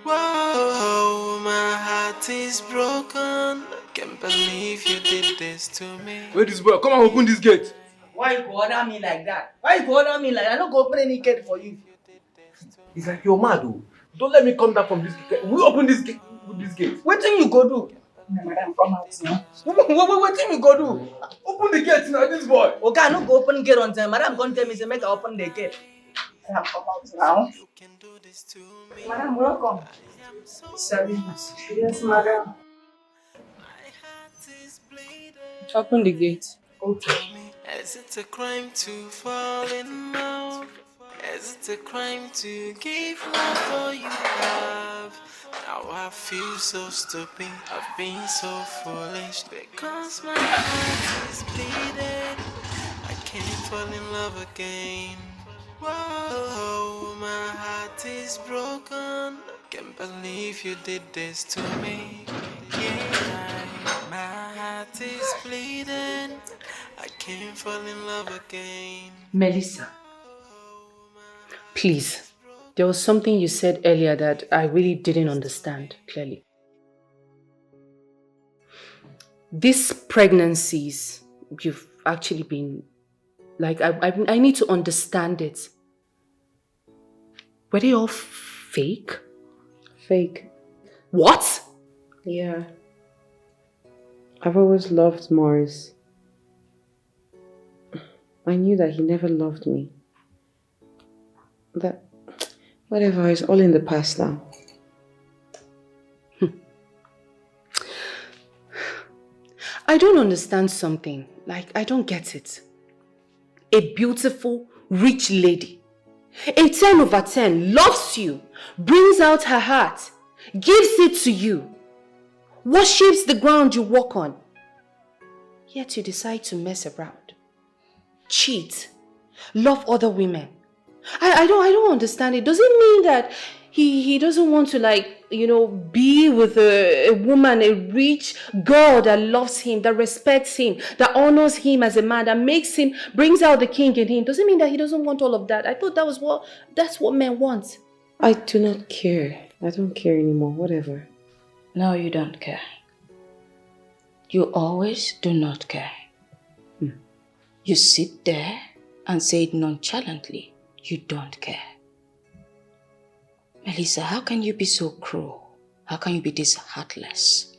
Whoa, my heart is broken. Can't believe you did this to me. Wait, this boy, come and open this gate. Why you order me like that? Why you order me like that? I don't go open any gate for you. It's like you're mad, oh. Don't let me come down from this gate. We open this gate. What thing you go do? Madam, come out now. What thing you go do? Open the gate now, this boy. Okay, I no go open gate on time. Madam, come tell me say make I open the gate. Madam, come out now. Madam, welcome. Sorry. Yes, madam. Open the gate. Okay. Is it a crime to fall in love? Is it a crime to give love all you have? Now I feel so stupid. I've been so foolish because my heart is bleeding. I can't fall in love again. Whoa, my heart is broken. Can't believe you did this to me. Yeah, my heart is bleeding. I can't fall in love again. Melissa, please. There was something you said earlier that I really didn't understand clearly. These pregnancies, you've actually been, like, I need to understand it. Were they all fake? Fake. What? Yeah. I've always loved Maurice. I knew that he never loved me. That, whatever, is all in the past now. I don't understand something. Like, I don't get it. A beautiful, rich lady, a 10 over 10, loves you, brings out her heart, gives it to you, worships the ground you walk on. Yet you decide to mess around, cheat, love other women. I don't understand it. Does it mean that he doesn't want to, like, you know, be with a woman, a rich girl that loves him, that respects him, that honors him as a man, that makes him, brings out the king in him? Does it mean that he doesn't want all of that? I thought that's what men want. I do not care. I don't care anymore, whatever. No, you don't care. You always do not care. You sit there and say it nonchalantly. You don't care. Melissa, how can you be so cruel? How can you be this heartless?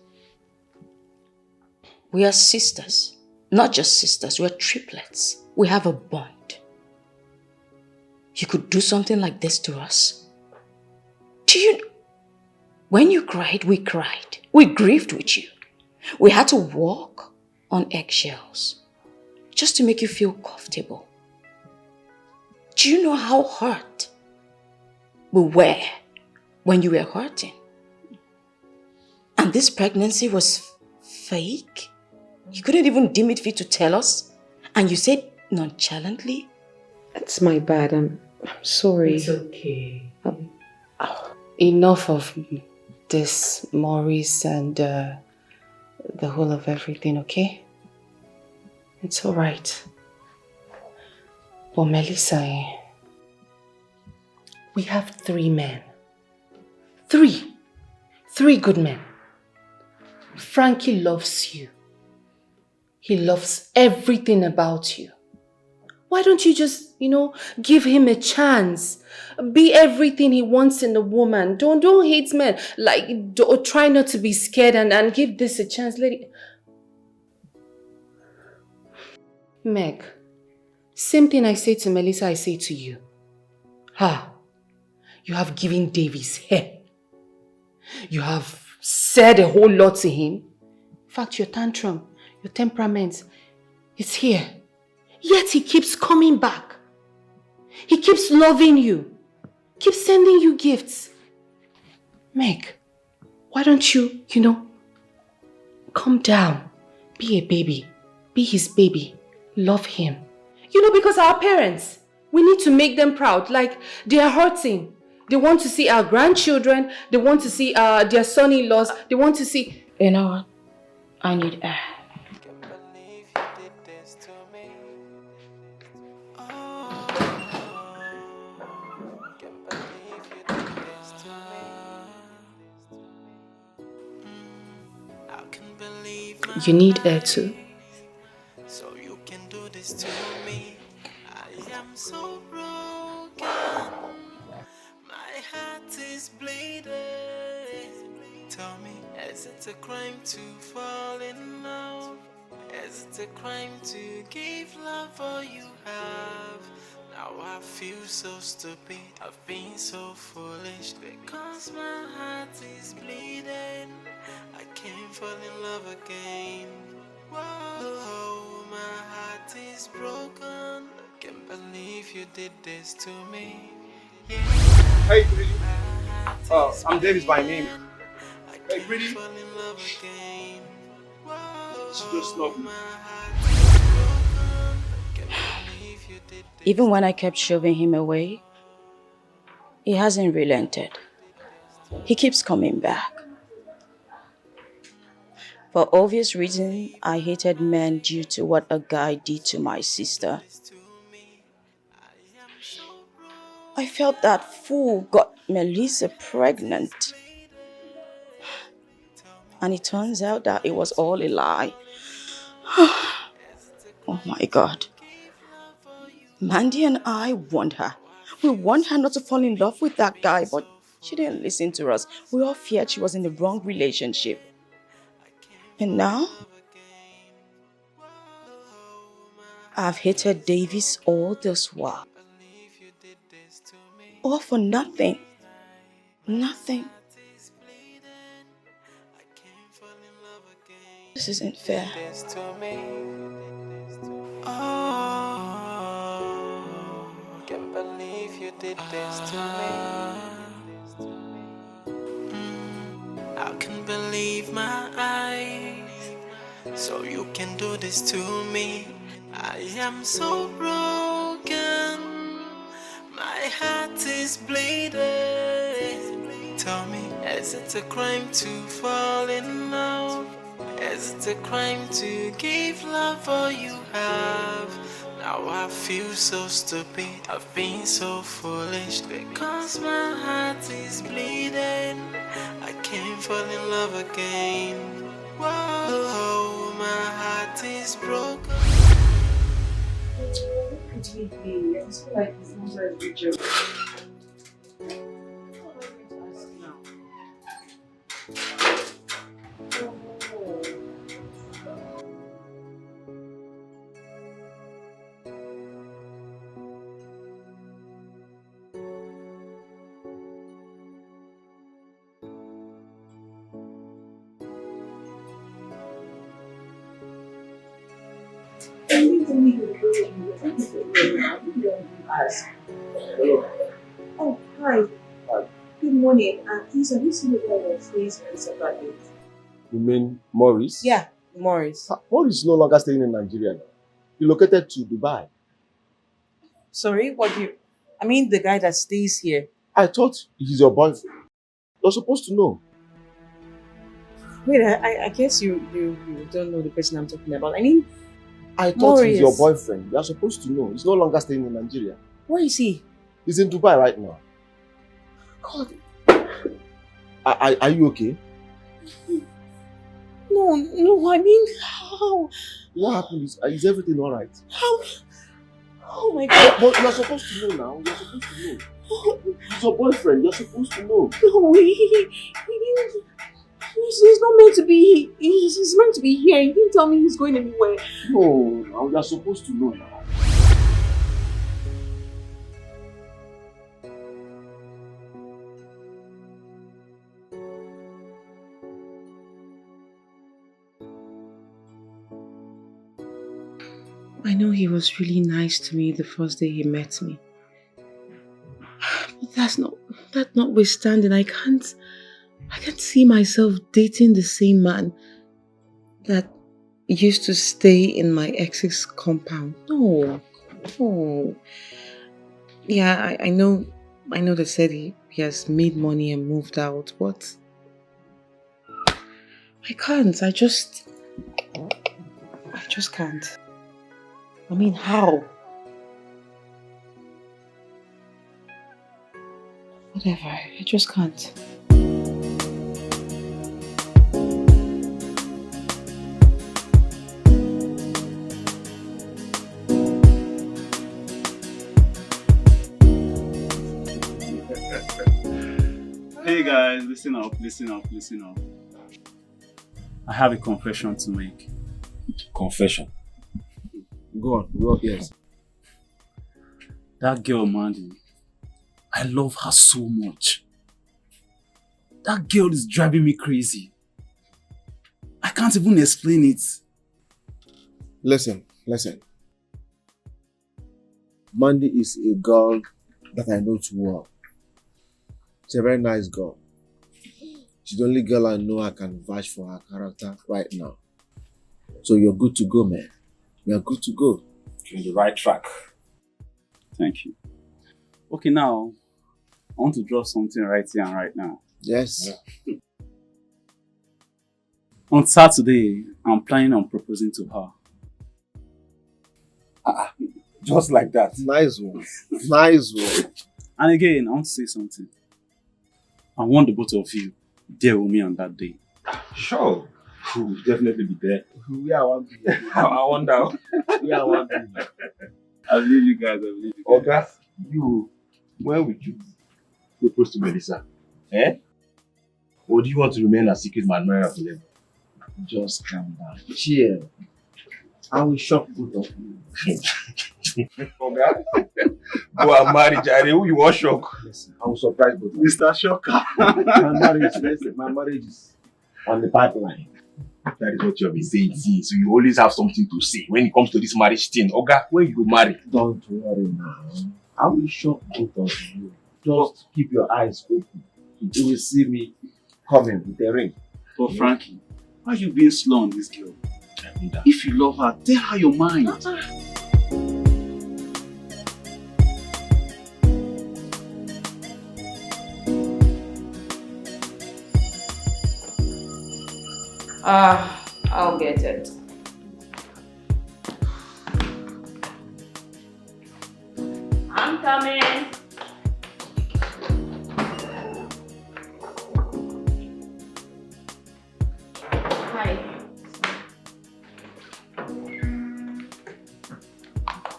We are sisters. Not just sisters, we're triplets. We have a bond. You could do something like this to us? Do you know? When you cried, we cried. We grieved with you. We had to walk on eggshells just to make you feel comfortable. Do you know how hurt we were when you were hurting? And this pregnancy was fake? You couldn't even deem it fit to tell us? And you said nonchalantly? It's my bad. I'm sorry. It's okay. Enough of this, Maurice, and the whole of everything, okay? It's alright. But Melissa, we have 3 men. 3 good men. Frankie loves you. He loves everything about you. Why don't you just, give him a chance? Be everything he wants in a woman. Don't hate men. Try not to be scared and give this a chance. Let it... Meg, same thing I say to Melissa, I say to you. You have given Dave his hair. You have said a whole lot to him. In fact, your tantrum, your temperament, it's here. Yet he keeps coming back. He keeps loving you. Keeps sending you gifts. Meg, why don't you, calm down. Be a baby. Be his baby. Love him. Because our parents, we need to make them proud. Like, they are hurting. They want to see our grandchildren. They want to see their son-in-laws. They want to see... You know what? I need air. You need air too. So you can do this to me. I am so broken. My heart is bleeding. Tell me, is it a crime to fall in love? Is it a crime to give love all you have? Now I feel so stupid. I've been so foolish because my heart is bleeding. I can't fall in love again. Whoa, my heart is broken. Can't believe you did this to me. Yeah. Hey, pretty. I'm Davis by name. Hey, pretty. She just love me. Even when I kept shoving him away, he hasn't relented. He keeps coming back. For obvious reasons, I hated men due to what a guy did to my sister. I felt that fool got Melissa pregnant. And it turns out that it was all a lie. Oh my God. Mandy and I warned her. We warned her not to fall in love with that guy, but she didn't listen to us. We all feared she was in the wrong relationship. And now, I've hated Davis all this while. All for nothing. Nothing. This isn't fair. Oh, can't believe you did this to me. I can't believe my eyes. So you can do this to me. I am so broken. My heart is bleeding. Tell me, is it a crime to fall in love? Is it a crime to give love all you have? Now I feel so stupid. I've been so foolish because my heart is bleeding. I can't fall in love again. Whoa, my heart is broken. It's like this number is rejected. Hello. Oh, hi. Good morning. Please, have you seen the guy of Freeze and Saturday? You mean Maurice? Yeah, Maurice. Maurice is no longer staying in Nigeria now. He relocated to Dubai. Sorry, what do you... I mean the guy that stays here. I thought he's your boyfriend. You're supposed to know. Wait, I guess you don't know the person I'm talking about. I mean, I thought Maurice. he's your boyfriend. You're supposed to know. He's no longer staying in Nigeria. Where is he? He's in Dubai right now. God. Are you okay? No, I mean, how? What happened? Is everything alright? How? Oh my God. But you're supposed to know now. You're supposed to know. He's your boyfriend. You're supposed to know. No, he's not meant to be. He's meant to be here. He didn't tell me he's going anywhere. No, now you're supposed to know now. I know he was really nice to me the first day he met me. But that notwithstanding, I can't see myself dating the same man that used to stay in my ex's compound. No. Yeah, I know they said he has made money and moved out, but I can't. I just can't. I mean, how? Whatever, I just can't. Hey guys, listen up. I have a confession to make. Confession? Go on, yes. That girl, Mandy, I love her so much. That girl is driving me crazy. I can't even explain it. Listen. Mandy is a girl that I know too well. She's a very nice girl. She's the only girl I know I can vouch for her character right now. So you're good to go, man. You're good to go. You're on the right track. Thank you. Okay, now, I want to draw something right here and right now. Yes. Yeah. On Saturday, I'm planning on proposing to her. Just like that. Nice one. Nice one. And again, I want to say something. I want the both of you there with me on that day. Sure. We'll definitely be there. We are one people. I wonder. We are one people. I believe you guys. Okay. When would you propose to Melissa? Or do you want to remain a secret admirer forever? Just calm down. Chill. I will shock both of you. Okay. Go and marry Jare. Who you want shock? Listen, I will surprise both of you. Mr. Shocker. My marriage is on the pipeline. That is what you have been saying since. So you always have something to say when it comes to this marriage thing. Oga, when you go marry? Don't worry now. I will shock both of you. Just keep your eyes open. You will see me coming with a ring. But Frankie, why are you being slow on this girl? If you love her, tell her your mind. I'll get it. I'm coming. Hi.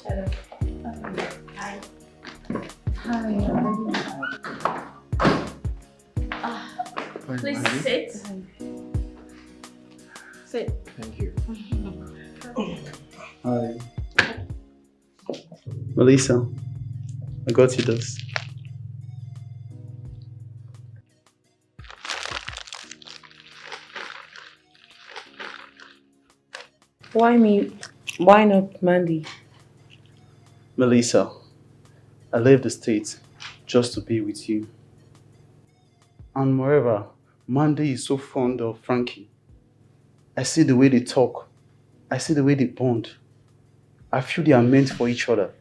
Hello. Hi. Hi. Please sit. Sit. Thank you. Hi. Melissa, I got you this. Why me? Why not Mandy? Melissa, I left the States just to be with you. And moreover, Mandy is so fond of Frankie. I see the way they talk. I see the way they bond. I feel they are meant for each other.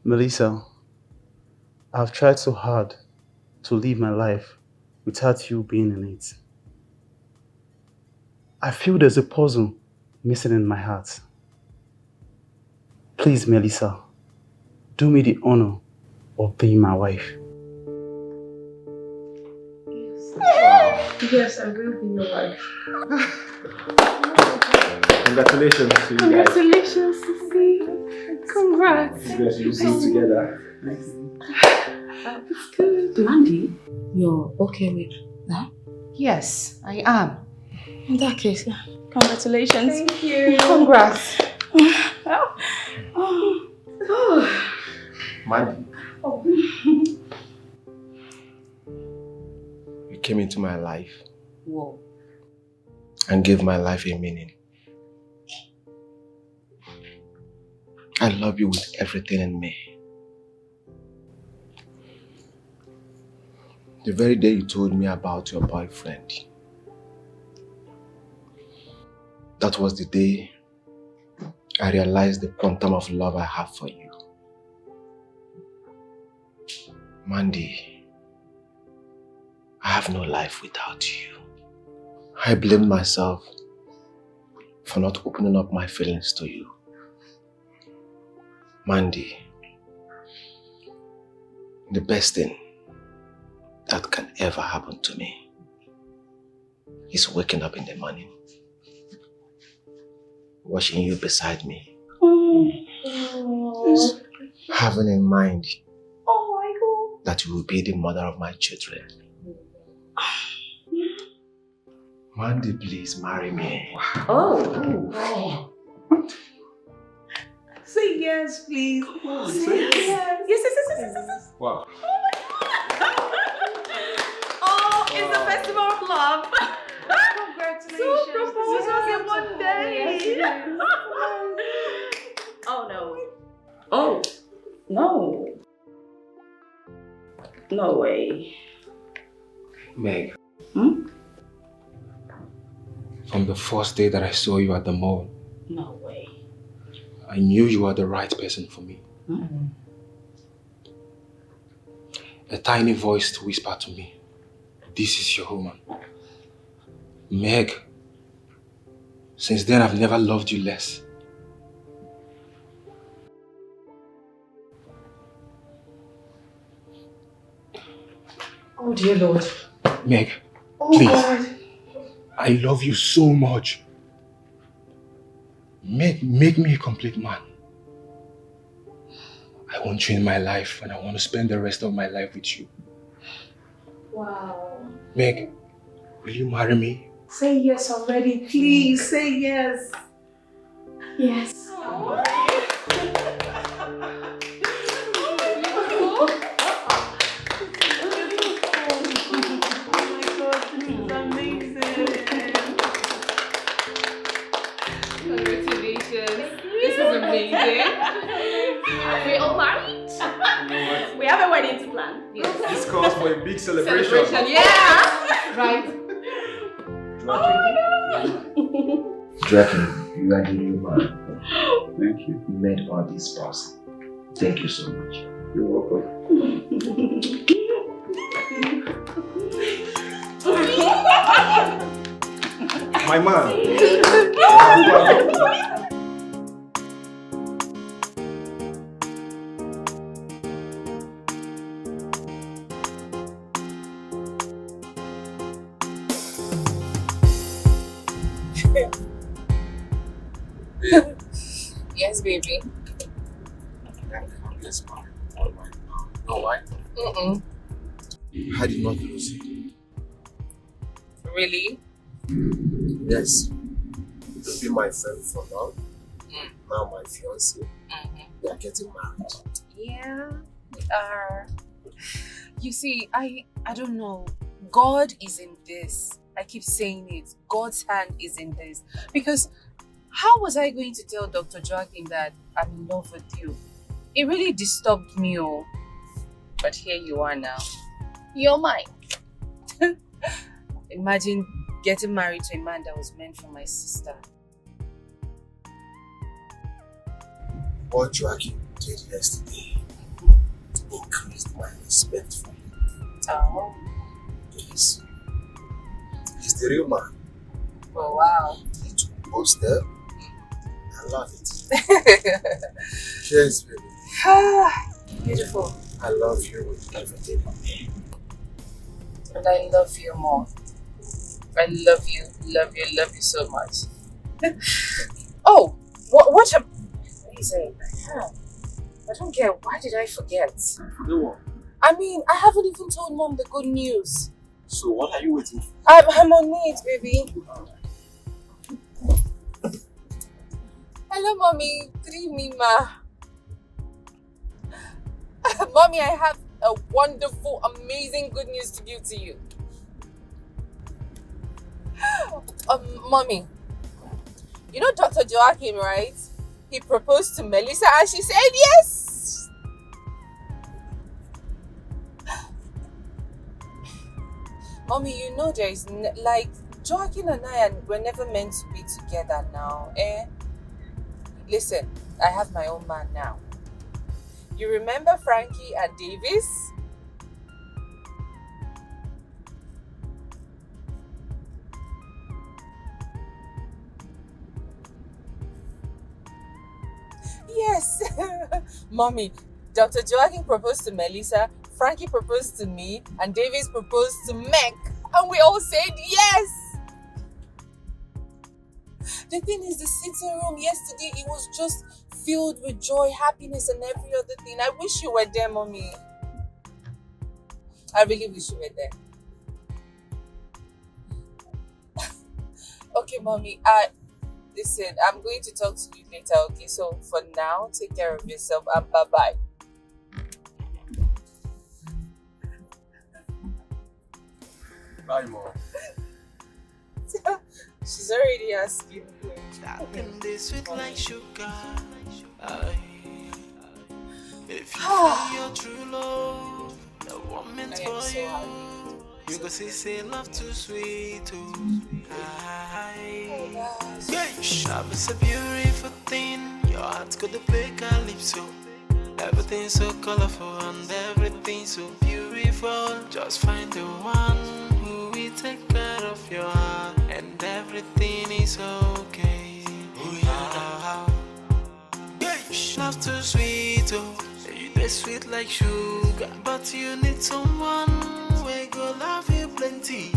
Melissa, I've tried so hard to live my life without you being in it. I feel there's a puzzle missing in my heart. Please, Melissa, do me the honor of being my wife. Yes, I will be your wife. Congratulations to you guys. Congratulations, Sissy. Congrats. You guys will be together. It's good. Mandy, you're okay with that? Yes, I am. In that case, yeah. Congratulations. Thank you. Congrats. Mandy. You came into my life. Whoa. And gave my life a meaning. I love you with everything in me. The very day you told me about your boyfriend, that was the day I realized the quantum of love I have for you. Mandy, I have no life without you. I blamed myself for not opening up my feelings to you. Mandy, the best thing that can ever happen to me is waking up in the morning, watching you beside me, having in mind that you will be the mother of my children. Mandy, please marry me. Oh. Say yes, please. Say yes. Yes. Wow. Oh, it's the festival of love. Congratulations. Two proposals in one day. Oh no. Oh no. No way. Meg. From the first day that I saw you at the mall, No way. I knew you were the right person for me. A tiny voice whispered to me, "This is your woman." Meg, since then I've never loved you less. Oh dear Lord. Meg, Oh please. God. I love you so much. Make me a complete man. I want you in my life and I want to spend the rest of my life with you. Wow. Meg, will you marry me? Say yes already, please. Say yes. Yes. Congratulations. This is amazing. We all married? We have a wedding to plan. Yes. This calls for a big celebration. Yeah. Right. Draken, you are the new man. Thank you. You made all this possible. Thank you so much. You're welcome. My man. Yes, baby. Yes, man. All right. You know why? I did not lose you. Really? Yes. You'll be my friend for now. Now my fiancé. We are getting married. Yeah, we are. You see, I don't know. God is in this. I keep saying it. God's hand is in this. Because How was I going to tell Dr. Joaquin that I'm in love with you? It really disturbed me, oh. But here you are now. You're mine. Imagine getting married to a man that was meant for my sister. What Joaquin did yesterday increased my respect for him. Oh. Yes. He's the real man. Oh, wow. He took both there. I love it. Cheers, baby. Beautiful. I love you with everything in me. And I love you more. I love you so much. Oh, what are you saying? I don't get. Why did I forget? No one. I mean, I haven't even told Mom the good news. So what are you waiting for? I'm on it, baby. Hello, Mommy. Good evening, Ma. Mommy, I have a wonderful, amazing good news to give to you. Mommy, you know Dr. Joaquin, right? He proposed to Melissa and she said yes. Mommy, you know there is, like, Joaquin and I were never meant to be together now, eh? Listen, I have my own man now. You remember Frankie and Davis? Yes. Mommy, Dr. Joaquin proposed to Melissa, Frankie proposed to me, and Davis proposed to Meg. And we all said yes. The thing is, the sitting room yesterday, it was just filled with joy, happiness, and every other thing. I wish you were there, Mommy. I really wish you were there. Okay, Mommy, listen, I'm going to talk to you later, okay? So for now, take care of yourself and bye-bye. Bye, Mom. She's already asking me. Them they sweet like sugar. If you find your true love, the one meant for you, you go say love too sweet too. Love is a beautiful thing. Your heart's got the play calypso. Everything's so colorful and everything's so beautiful. Just find the one who will take care of your heart, and everything is okay. Love too sweet, oh. You sweet like sugar, but you need someone who go love you plenty.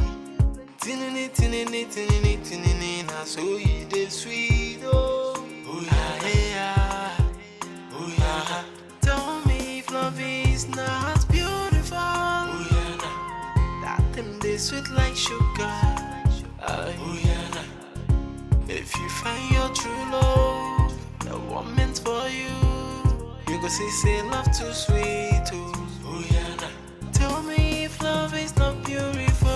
Tinini, tinini, tinini, tinini, na so you dey sweet, oh. Yeah. Tell me if love is not beautiful. That them they sweet like sugar. If you find your true love, the one meant for you, you go say love too sweet too. Tell me if love is not beautiful.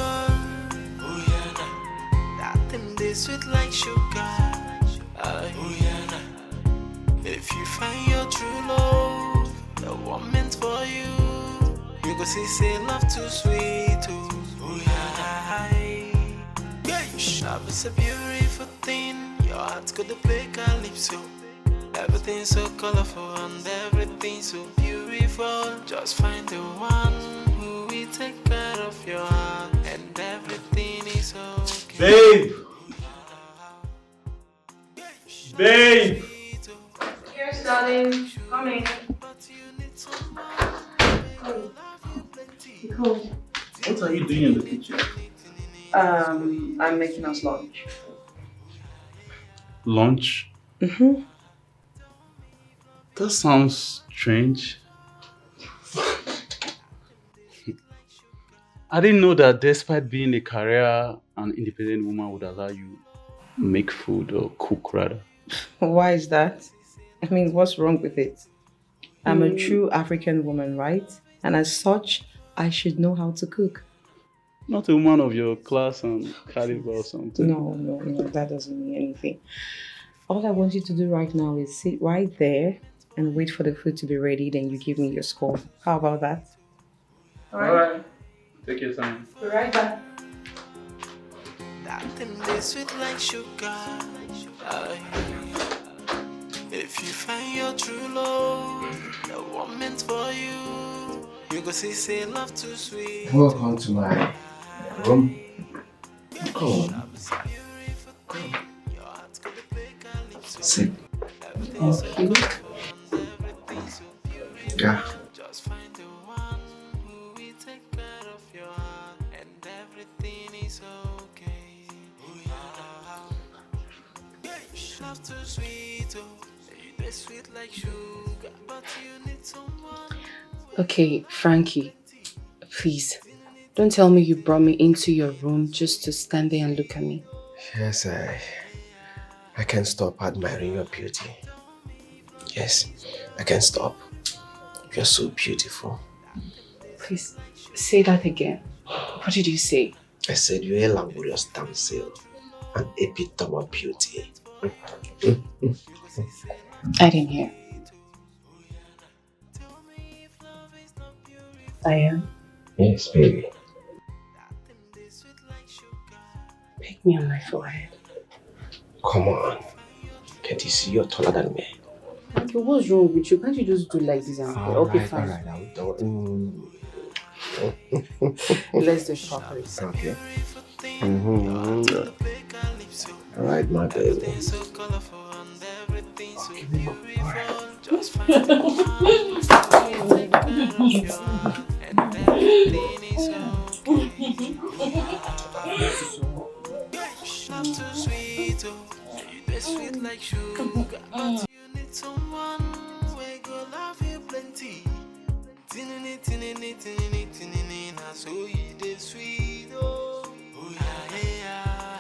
That them they sweet like sugar. If you find your true love, the one meant for you, you go say love too sweet too. Love is a beautiful thing. Your heart's got the play calypso. Everything's so colorful and everything's so beautiful. Just find the one who will take care of your heart, and everything is okay. Babe! Yes, darling. Coming. What are you doing in the kitchen? I'm making us lunch. Lunch? Mm-hmm. That sounds strange. I didn't know that despite being a career, an independent woman would allow you make food or cook rather. Why is that? I mean, what's wrong with it? I'm a true African woman, right? And as such, I should know how to cook. Not a woman of your class and caliber or something. No, that doesn't mean anything. All I want you to do right now is sit right there and wait for the food to be ready, then you give me your score. How about that? Alright. Take your time. Be right back. That thing is sweet like sugar. If you find your true love, the one meant for you, you go see say love too sweet. Welcome to my room. Come on. Sit. Thank you. Yeah. Just find the one who will take care of your heart, and everything is okay. Love too sweet, oh, you sweet like sugar, but you need someone. Okay, Frankie, please, don't tell me you brought me into your room just to stand there and look at me. Yes, I can't stop admiring your beauty. Yes, I can't stop. You're so beautiful. Please, say that again. What did you say? I said you're a laborious damsel, an epitome of beauty. I didn't hear. I am? Yes, baby. Pick me on my forehead. Come on. Can't you see you're taller than me? Okay, what's wrong with you? Can't you just do like this and okay, fine. Alright, I will do it. Let's do shopping. Okay. Alright, my baby. Sweet like sugar, but you need someone who go love you plenty. Tinini, tinini, tinini, tinini, na so you dey sweet, oh yeah.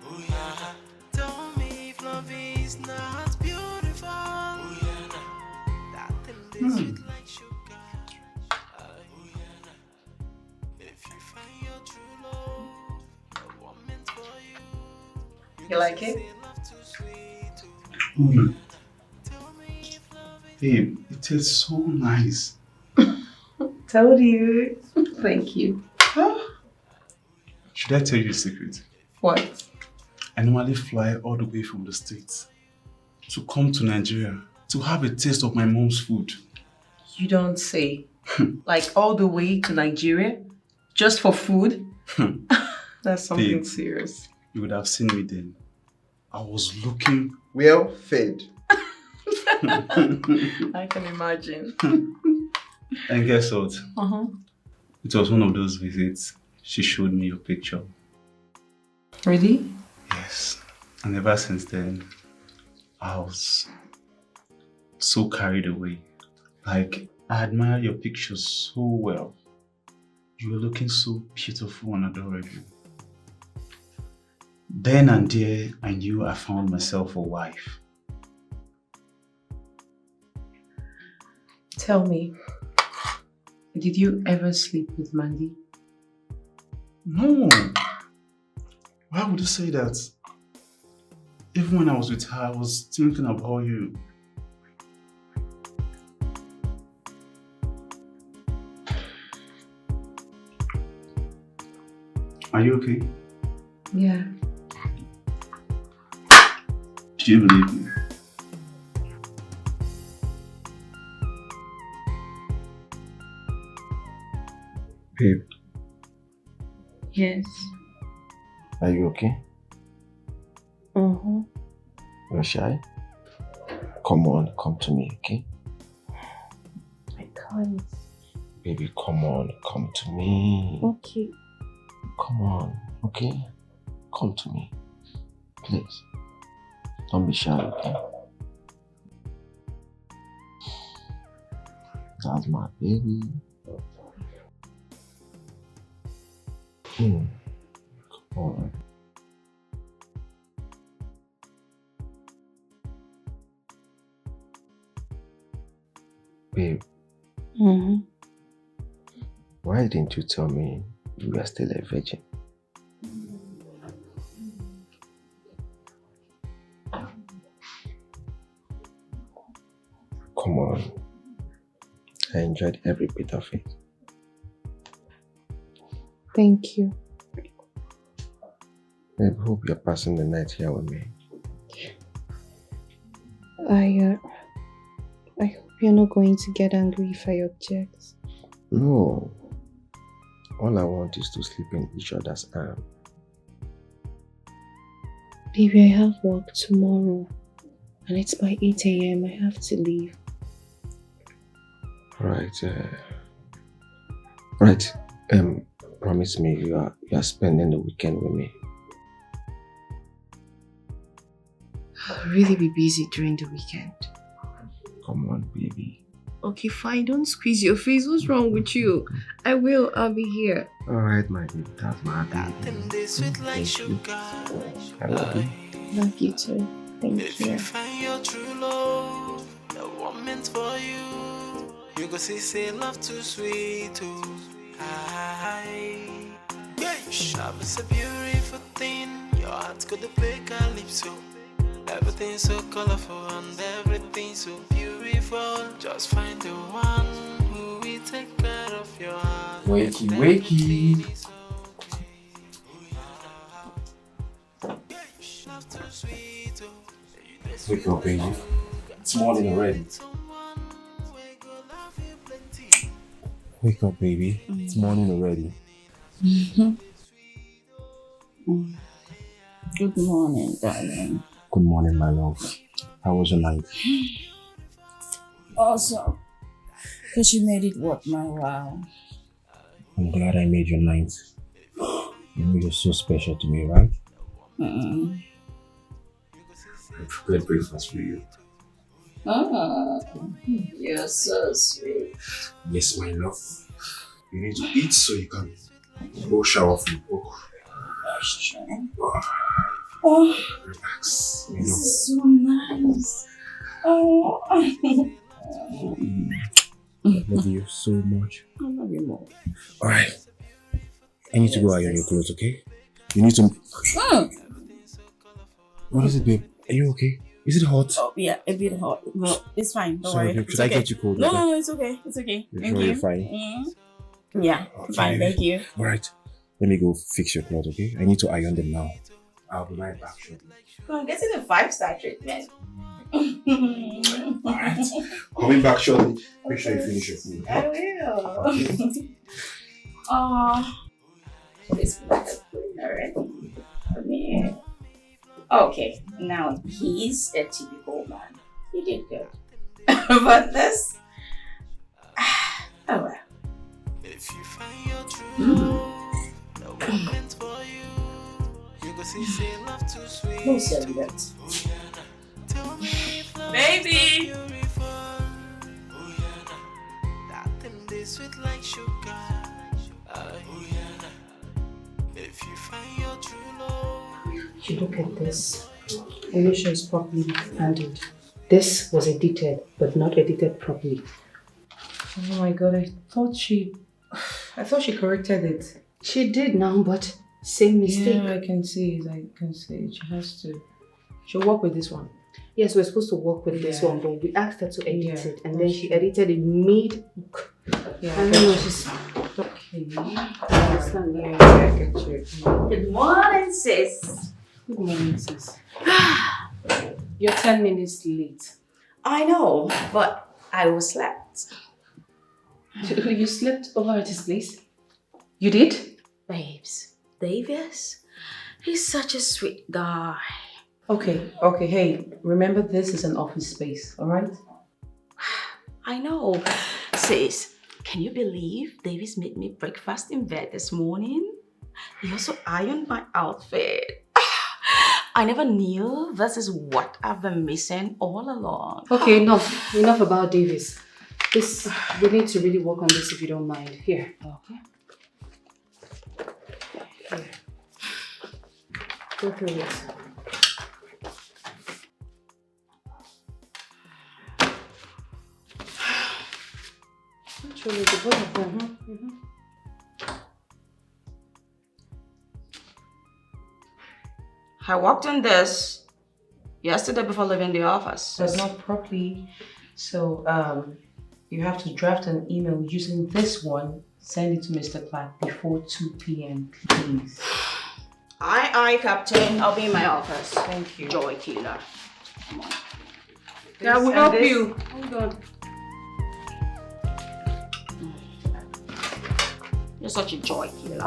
Oh yeah. Tell me if love is not beautiful. Oh yeah. That thing is sweet like sugar. Oh yeah. If you find your true love, the one meant for you. You like it? Babe, it tastes so nice. Told you. Thank you. Should I tell you a secret? What? I normally fly all the way from the States to come to Nigeria to have a taste of my mom's food. You don't say. Like all the way to Nigeria? Just for food? That's something Babe, serious. You would have seen me then. I was looking well fed. I can imagine. And guess what? Uh-huh. It was one of those visits. She showed me your picture. Really? Yes. And ever since then, I was so carried away. Like, I admire your pictures so well. You were looking so beautiful and adorable. Then and there, I knew I found myself a wife. Tell me, did you ever sleep with Mandy? No. Why would you say that? Even when I was with her, I was thinking about you. Are you okay? Yeah. Do you believe me? Babe, Yes. are you okay? Mm-hmm. You're shy? Come on, come to me, okay? I can't. Baby, come on, come to me. Okay. Come on, okay? Come to me. Please. Don't be shy, okay? That's my baby. Come on. Babe, Mm-hmm. why didn't you tell me you were still a virgin? I enjoyed every bit of it. Thank you. I hope you're passing the night here with me. I hope you're not going to get angry if I object. No. All I want is to sleep in each other's arms. Baby, I have work tomorrow. And it's by 8 a.m. I have to leave. Right. Promise me you are spending the weekend with me. I'll really be busy during the weekend. Come on, baby. Okay, fine. Don't squeeze your face. What's wrong with you? I will. I'll be here. Alright, my baby. That's my baby. Thank you. I love you. Love you too. Thank If you. you find your true love, the one meant for you, you go see say love too sweet too. Love is a beautiful thing. Your heart's got the play calypso. Everything's so colorful and everything's so beautiful. Just find the one who will take care of your heart. Wakey, wakey. Wake up, baby. It's morning already. Wake up, baby. It's morning already. Good morning, darling. Good morning, my love. How was your night? Awesome. Because you made it worth my while. I'm glad I made your night. You know you're so special to me, right? I prepared breakfast for you. Oh, you're so sweet. Yes, my love. You need to eat so you can go shower from work. Oh, relax. this is so nice. Oh, I love you so much. I love you more. Alright. I need to go iron your clothes, okay? You need to... What is it, babe? Are you okay? Is it hot? Oh, yeah, a bit hot. But it's fine. Don't Sorry, worry. babe. It's Should I okay. get you cold? No, it's okay. It's okay. You're Thank sure you. you're fine? Yeah, fine. Thank you. Alright. Let me go fix your clothes, okay? I need to iron them now. I'll be right back shortly. I'm getting a 5-star treatment. Alright. Coming back shortly. Make sure you finish your food. I will. Oh, this is like a queen already for me. Okay, now he's a typical man. He did good. But this, oh well. If you find your true love, the one meant for you, you go see say love too sweet. Who said that? Tell me if love Baby! is beautiful. That thing they sweet like sugar. If you find your true love. You look at this. Are you sure it's properly handled? This was edited, but not edited properly. Oh my god, I thought she corrected it. She did now, but same mistake. Yeah, I can see it. I can see it. She'll work with this one. Yes, we're supposed to work with this one, but we asked her to edit it, and then she edited it mid. Yeah, I don't know. She's okay. I get you. Good morning, sis. Good morning, sis. You're 10 minutes late. I know, but I overslept. You slept over at his place? You did? Babes, Davis, he's such a sweet guy. Okay, hey, remember this is an office space, alright? I know. Sis, can you believe Davis made me breakfast in bed this morning? He also ironed my outfit. I never knew this is what I've been missing all along. Okay, enough about Davis. We need to really work on this if you don't mind. Here. Okay. Here. Go through it. Actually, the both of them. I worked on this yesterday before leaving the office. But not properly. So, You have to draft an email using this one, send it to Mr. Clark before 2 p.m., please. Aye, Captain. I'll be in my office. Thank you. Joy killer. Come on. Yeah, we'll help you. Hold on. You're such a joy killer.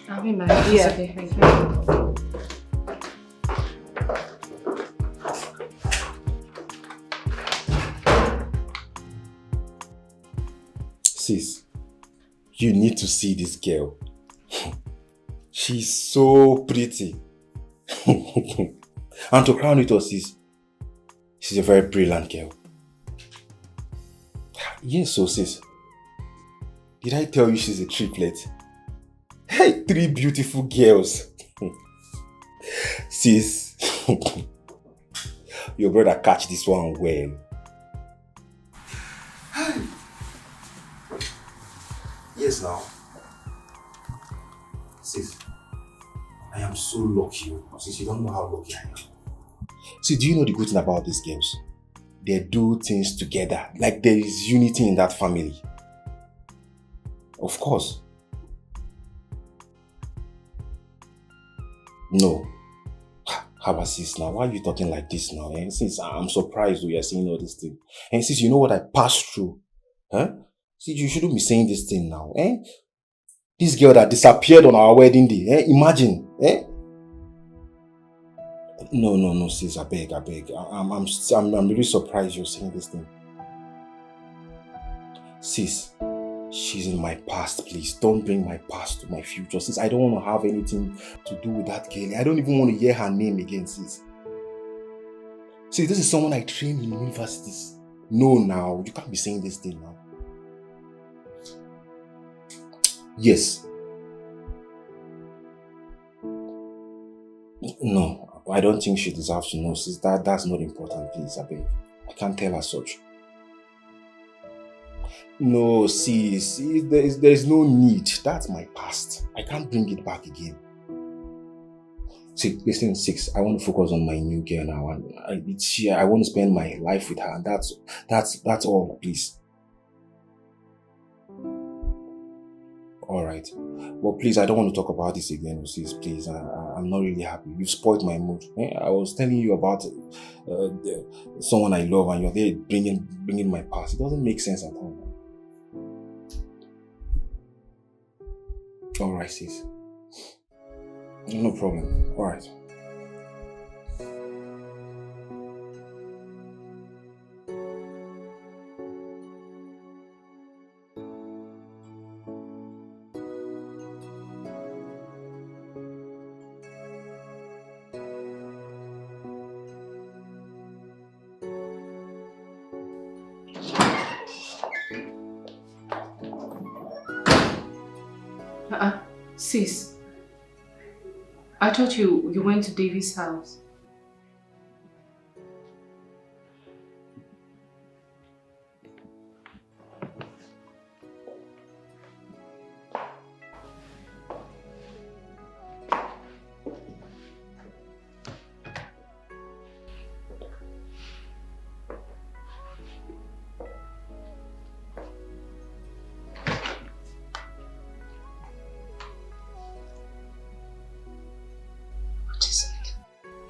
I'll be in my office. Yeah. Okay, thank you. Sis, you need to see this girl. She's so pretty. And to crown it all, sis, she's a very brilliant girl. Yes, so sis. Did I tell you she's a triplet? Hey, 3 beautiful girls. Sis, your brother catch this one well. Yes, now. Sis, I am so lucky. Sis, you don't know how lucky I am. See, do you know the good thing about these girls? They do things together. Like there is unity in that family. Of course. No. How about sis now? Why are you talking like this now? And since I'm surprised you are saying all this thing. And since you know what I passed through. Huh? See, you shouldn't be saying this thing now. Eh? This girl that disappeared on our wedding day. Eh? Imagine. Eh? No, sis, I beg. I'm really surprised you're saying this thing. Sis, she's in my past, please. Don't bring my past to my future, sis. I don't want to have anything to do with that girl. I don't even want to hear her name again, sis. See, this is someone I trained in universities. No, now, you can't be saying this thing now. Yes. No. I don't think she deserves to know, sis. That's not important, please, I beg. I can't tell her such. No, sis, there's no need. That's my past. I can't bring it back again. See, listen, sis, I want to focus on my new girl now. And I want to spend my life with her. And that's all, please. Alright. But please, I don't want to talk about this again, sis, please. I'm not really happy. You've spoiled my mood. I was telling you about someone I love and you're there bringing my past. It doesn't make sense at all. Alright, sis. No problem. Alright. Sis, I thought you went to Davy's house.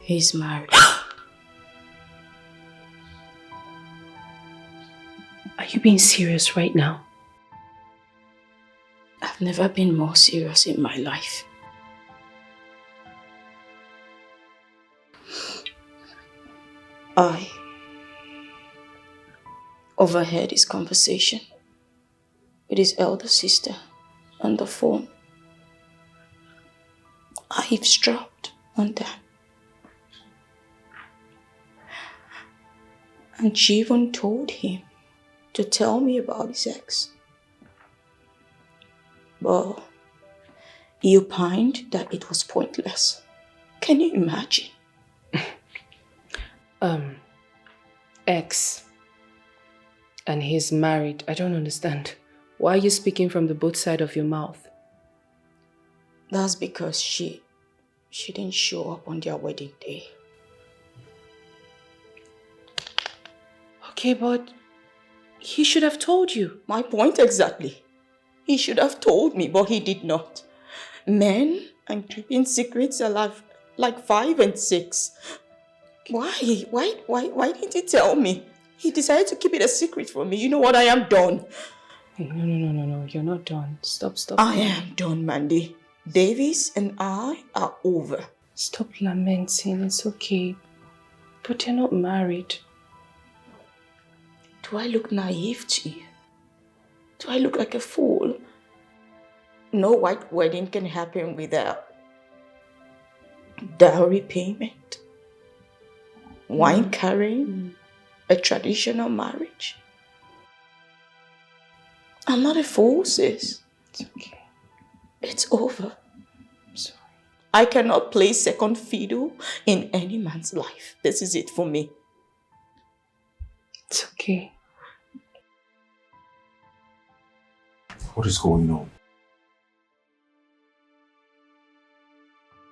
He's married. Are you being serious right now? I've never been more serious in my life. I overheard his conversation with his elder sister on the phone. I eavesdropped on that. And she even told him to tell me about his ex. But he opined that it was pointless. Can you imagine? Ex. And he's married. I don't understand. Why are you speaking from the both side of your mouth? That's because she didn't show up on their wedding day. Okay, but he should have told you. My point exactly. He should have told me, but he did not. Men and keeping secrets are like 5 and 6. Why? Why didn't he tell me? He decided to keep it a secret from me. You know what? I am done. No. You're not done. Stop. I am done, Mandy. Davis and I are over. Stop lamenting. It's okay. But you're not married. Do I look naive to you? Do I look like a fool? No white wedding can happen without dowry payment, wine carrying, a traditional marriage. I'm not a fool, sis. It's okay. It's over. I'm sorry. I cannot play second fiddle in any man's life. This is it for me. It's okay. What is going on?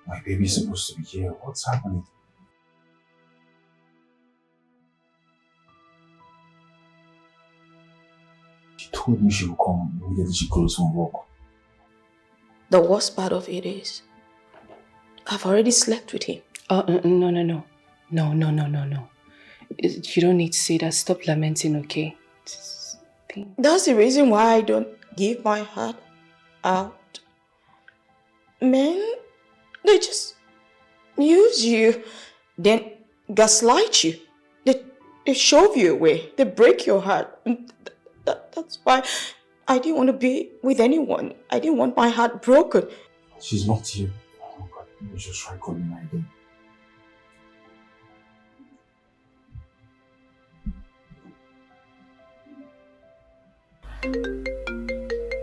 My baby's supposed to be here. What's happening? She told me she would come immediately she goes from work. The worst part of it is, I've already slept with him. No. No. You don't need to say that. Stop lamenting, okay? That's the reason why I don't give my heart out. Men, they just use you, then gaslight you. They shove you away. They break your heart. That's why I didn't want to be with anyone. I didn't want my heart broken. She's not here. Oh God, let me just try calling her again.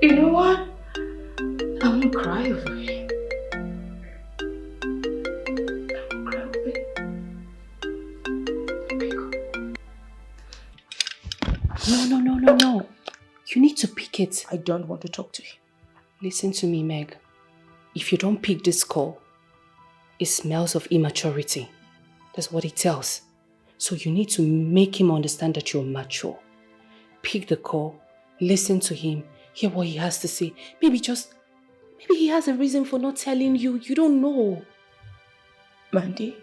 You know what? I'm gonna cry over it. No. You need to pick it. I don't want to talk to him. Listen to me, Meg. If you don't pick this call, it smells of immaturity. That's what it tells. So you need to make him understand that you're mature. Pick the call, listen to him, hear what he has to say. Maybe he has a reason for not telling you. You don't know. Mandy,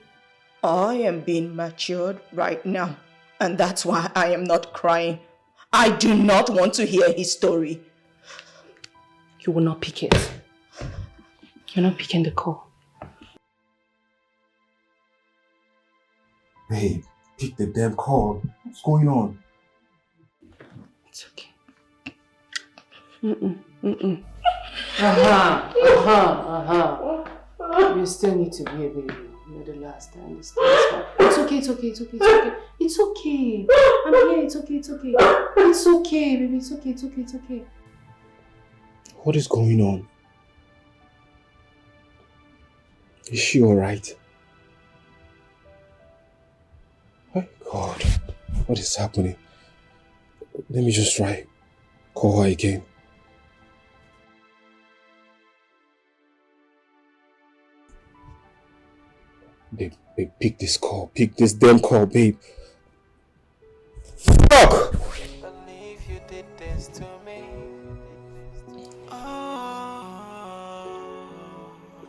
I am being matured right now. And that's why I am not crying. I do not want to hear his story. You will not pick it. You're not picking the call. Babe, pick the damn call. What's going on? It's okay. You still need to be a baby. You're the last, I understand. It's okay. It's okay. I'm here, it's okay. It's okay, baby. It's okay. What is going on? Is she alright? My God, what is happening? Let me just try. Call her again. Babe, pick this call. Pick this damn call, babe. Fuck!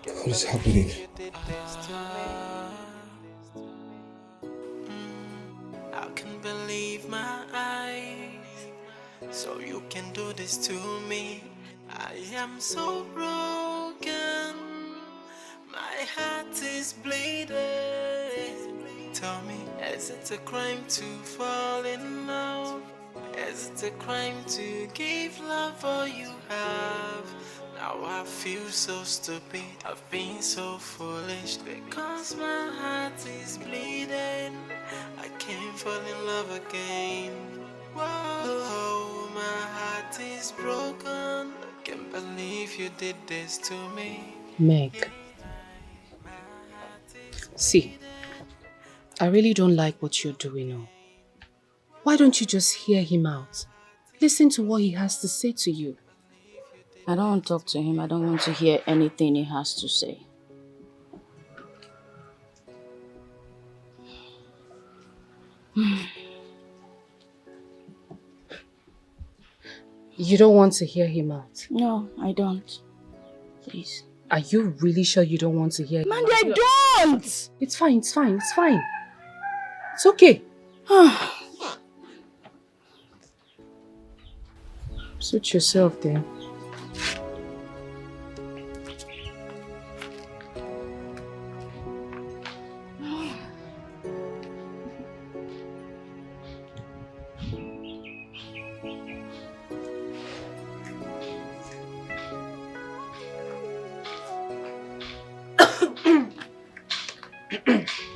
What is happening? I can't believe my eyes. So you can do this to me. I am so broken. My heart is bleeding. Tell me, is it a crime to fall in love? Is it a crime to give love all you have? Now I feel so stupid. I've been so foolish because my heart is bleeding. I can't fall in love again. Whoa, my heart is broken. I can't believe you did this to me. Meg. See, I really don't like what you're doing now. Why don't you just hear him out? Listen to what he has to say to you. I don't want to talk to him. I don't want to hear anything he has to say. You don't want to hear him out? No, I don't. Please. Are you really sure you don't want to hear him Mandy, out? I don't! It's fine, it's fine, it's fine. It's okay. Suit yourself then.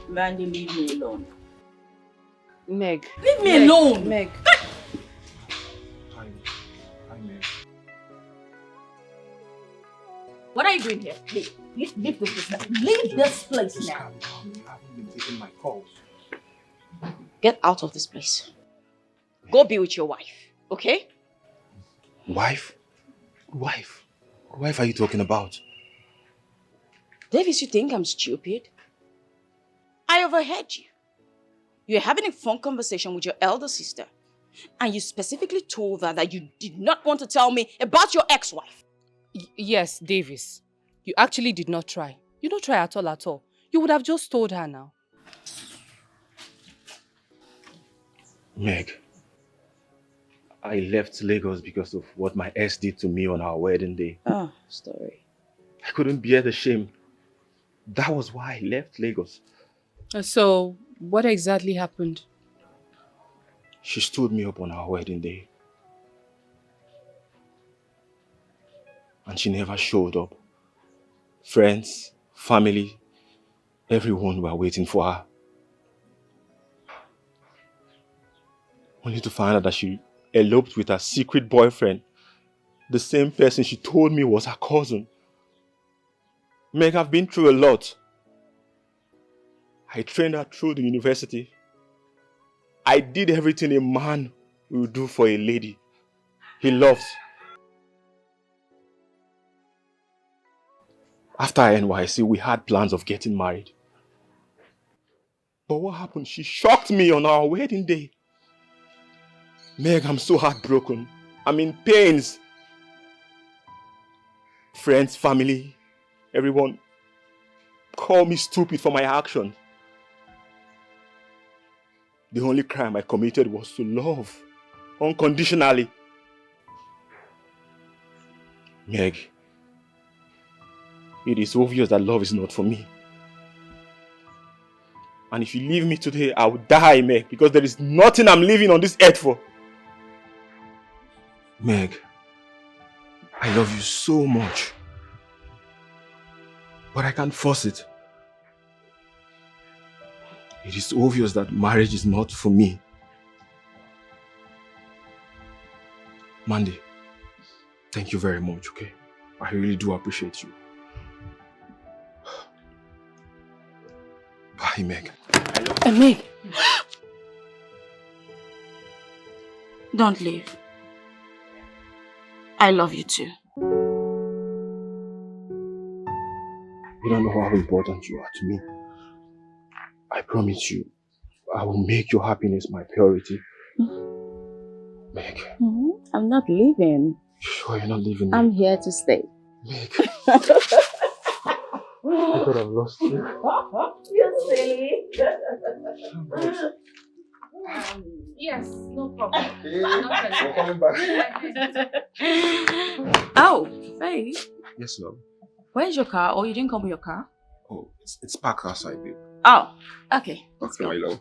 Mandy, leave me alone. Meg. Leave me alone! Meg. Hi, Meg. What are you doing here? Leave this place now. Leave this place now. You haven't been taking my calls. Get out of this place. Go be with your wife, okay? Wife? Wife? What wife are you talking about? Davis, you think I'm stupid? I overheard you. You're having a phone conversation with your elder sister, and you specifically told her that you did not want to tell me about your ex-wife. Yes, Davis. You actually did not try. You don't try at all. You would have just told her now. Meg, I left Lagos because of what my ex did to me on our wedding day. Oh, story. I couldn't bear the shame. That was why I left Lagos. So, what exactly happened? She stood me up on our wedding day. And she never showed up. Friends, family, everyone were waiting for her. Only to find out that she eloped with her secret boyfriend, the same person she told me was her cousin. Meg, I've been through a lot. I trained her through the university. I did everything a man will do for a lady he loves. After NYC, we had plans of getting married. But what happened? She shocked me on our wedding day. Meg, I'm so heartbroken. I'm in pains. Friends, family, everyone call me stupid for my actions. The only crime I committed was to love unconditionally. Meg, it is obvious that love is not for me. And if you leave me today, I will die, Meg, because there is nothing I'm living on this earth for. Meg, I love you so much. But I can't force it. It is obvious that marriage is not for me. Mandy, thank you very much, okay? I really do appreciate you. Bye, Meg. Meg! Don't leave. I love you too. You don't know how important you are to me. I promise you, I will make your happiness my priority. Meg. I'm not leaving. Sure you're not leaving me? I'm here to stay. Meg. I thought I've lost you. You're silly. Yes, no problem. We're coming back. Oh, babe. Yes, love. Where's your car? Oh, you didn't come with your car? Oh, it's parked outside, babe. Oh, okay. Let's Okay, go. my love.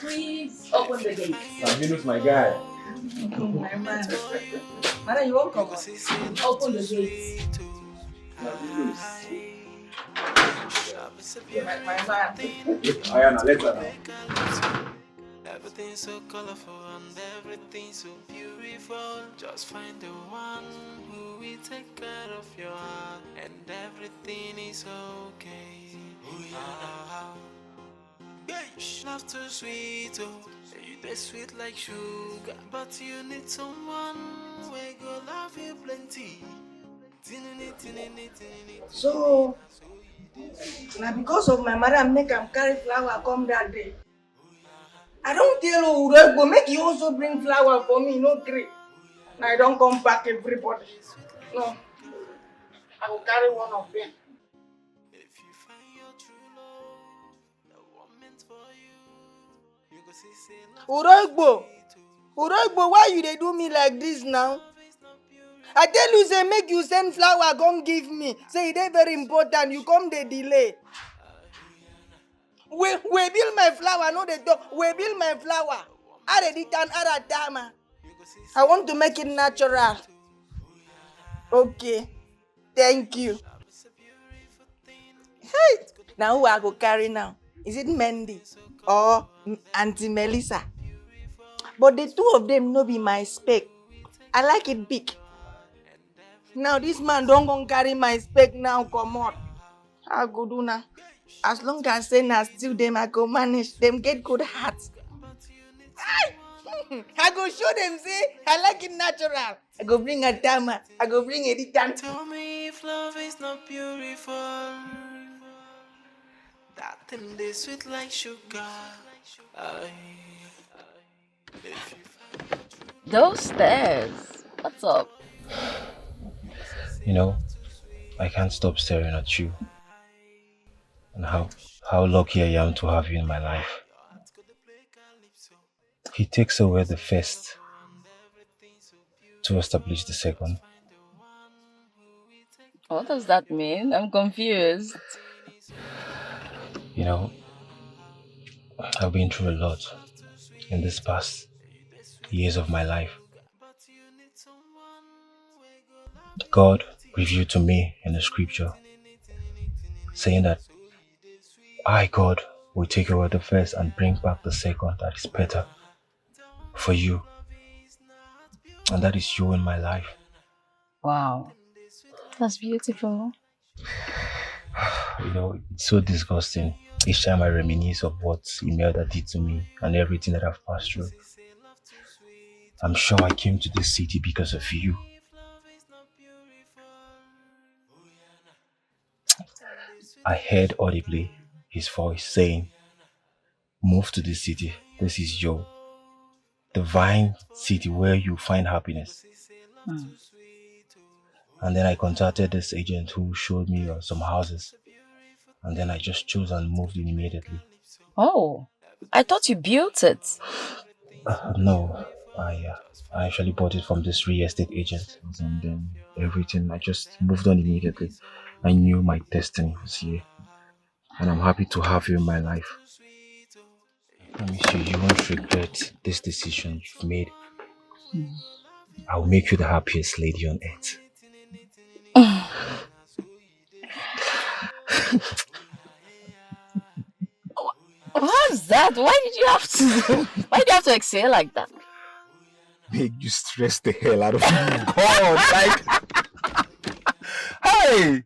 Please open the gate. Sabino's my guy. My man. Man, you won't come. Open the gate. My man. Ayana, let's go. Everything's so colorful and everything's so beautiful. Just find the one who will take care of your heart, and everything is okay. Love too sweet, oh, you taste sweet like sugar, but you need someone who go love you plenty. So, Now because of my mother, make him carry flower come that day. I don't tell Urego, make you also bring flower for me, no gree. Now I don't come back everybody. No. I will carry one of them. Urego, why you dey do me like this now? I tell you, say make you send flower, come give me. Say it very important, you come the delay. We build my flower, no the talk. We build my flower. I want to make it natural. Okay, thank you. Hey, now who I go carry now? Is it Mandy or Auntie Melissa? But the two of them no be my spec. I like it big. Now this man don't go carry my spec now, come on. I go do now. As long as say na still them, I go manage them, get good hearts. I go show them, say, I like it natural. I go bring a dama, I go bring a ditant. Tell me if love is not beautiful. That thing they sweet like sugar. Those stairs. What's up? You know, I can't stop staring at you. And how lucky I am to have you in my life. He takes away the first to establish the second. What does that mean? I'm confused. You know, I've been through a lot in this past years of my life. God revealed to me in the scripture saying that I, God, will take away the first and bring back the second that is better for you. And that is you in my life. Wow. That's beautiful. You know, it's so disgusting each time I reminisce of what Imelda did to me and everything that I've passed through. I'm sure I came to this city because of you. I heard audibly his voice saying, move to this city. This is your divine city where you find happiness. And then I contacted this agent who showed me some houses. And then I just chose and moved in immediately. Oh, I thought you built it. No, I actually bought it from this real estate agent. And then everything, I just moved on immediately. I knew my destiny was here. And I'm happy to have you in my life. I promise you won't regret this decision you've made. I'll make you the happiest lady on earth. What's that? Why did you have to exhale like that? Make you stress the hell out of me. God, hey,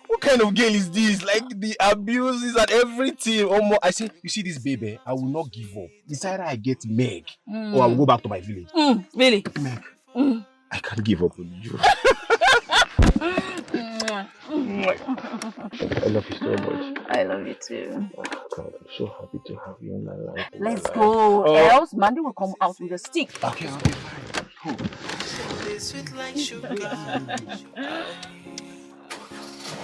what kind of girl is this? The abuses and everything. I say, you see this baby, I will not give up. It's either I get Meg or I will go back to my village. Really? Meg, I can't give up on you. I love you so much. I love you too. Oh God, I'm so happy to have you in my life. Let's go. Else Mandy will come out with a stick. Okay, fine. Sweet like sugar.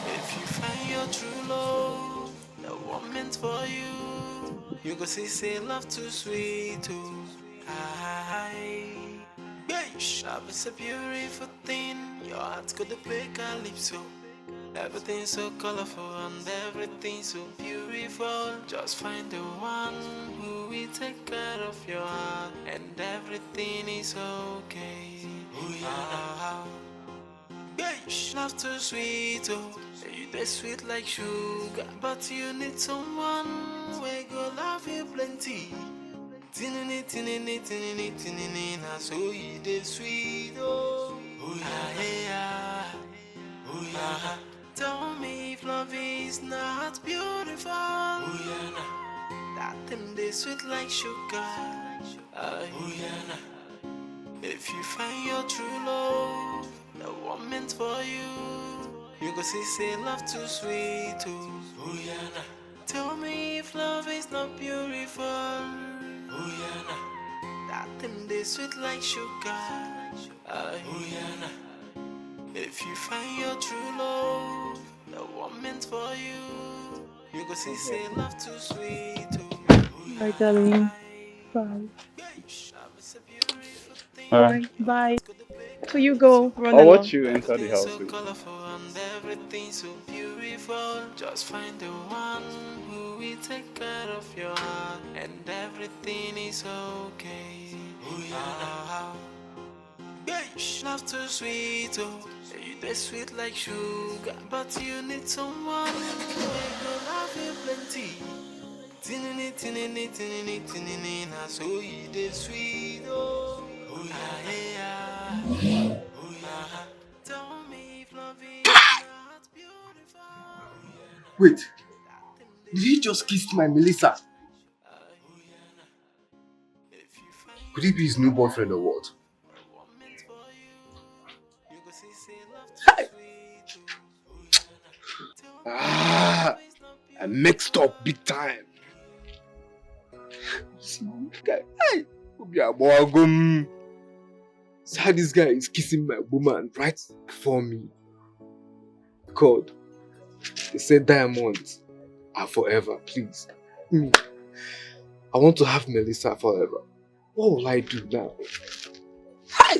If you find your true love, the one meant for you, you go say love too sweet too. Love is a beautiful thing. Your heart's got to play calypso. Everything's so colorful and everything's so beautiful. Just find the one who will take care of your heart, and everything is okay. Love too sweet, oh, you sweet like sugar, but you need someone who go love you plenty. Tinini, tinini, tinini, tinini, na so you dey sweet, oh, yeah. Tell me if love is not beautiful. That thing they sweet like sugar. If you find your true love, the one meant for you, you go go see, say love too sweet, oh yeah, nah. Tell me if love is not beautiful, oh yeah, nah. That thing they sweet like sugar, oh yeah, nah. If you find your true love, the one meant for you, you go see, say love too sweet, oh Bye, darling. Bye. Alright. Bye. So you go, run I'll along. watch you enter the house with you. everything so beautiful. Just find the one who will take care of your heart, and everything is okay. Oh yeah. Love too sweet, oh. You they sweet like sugar, but you need someone who will love you plenty. Tinini, tinini, tinini, tinini, na so you they sweet, oh. Oh yeah, yeah. Oh yeah. Tell me if love is not beautiful. Wait, did he just kiss my Melissa? Could he be his new boyfriend or what? I mixed up big time. See, guy, hey, see how this guy is kissing my woman right before me. God, they said diamonds are forever, please. I want to have Melissa forever. What will I do now? Hi!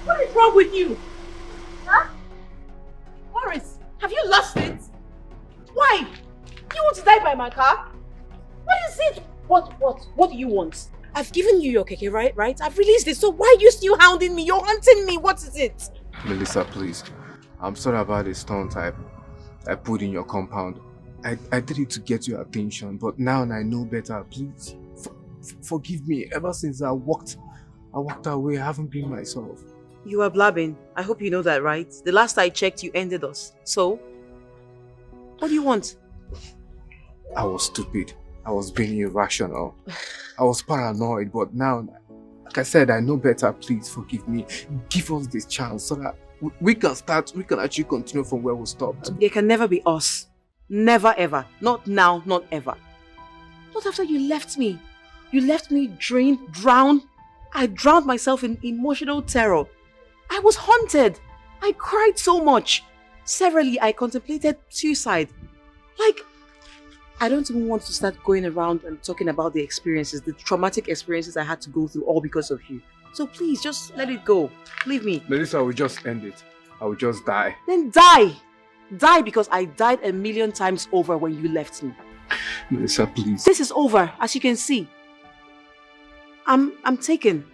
What is wrong with you? Huh? Maurice, have you lost it? Why? You want to die by my car? What is it? What do you want? I've given you your KEKE, right? I've released it, so why are you still hounding me? You're hunting me, what is it? Melissa, please. I'm sorry about the stunt I put in your compound. I did it to get your attention, but now I know better. Please, forgive me. Ever since I walked away, I haven't been myself. You are blabbing. I hope you know that, right? The last I checked, you ended us. So, what do you want? I was stupid. I was being irrational. I was paranoid, but now, like I said, I know better. Please forgive me. Give us this chance so that we can actually continue from where we stopped. There can never be us. Never ever. Not now, not ever. Not after you left me. You left me drowned. I drowned myself in emotional terror. I was haunted. I cried so much. Severally, I contemplated suicide. Like, I don't even want to start going around and talking about the experiences, the traumatic experiences I had to go through all because of you. So please, just let it go. Leave me. Melissa, I will just end it. I will just die. Then die. Die because I died 1,000,000 times over when you left me. Melissa, please. This is over, as you can see. I'm taken.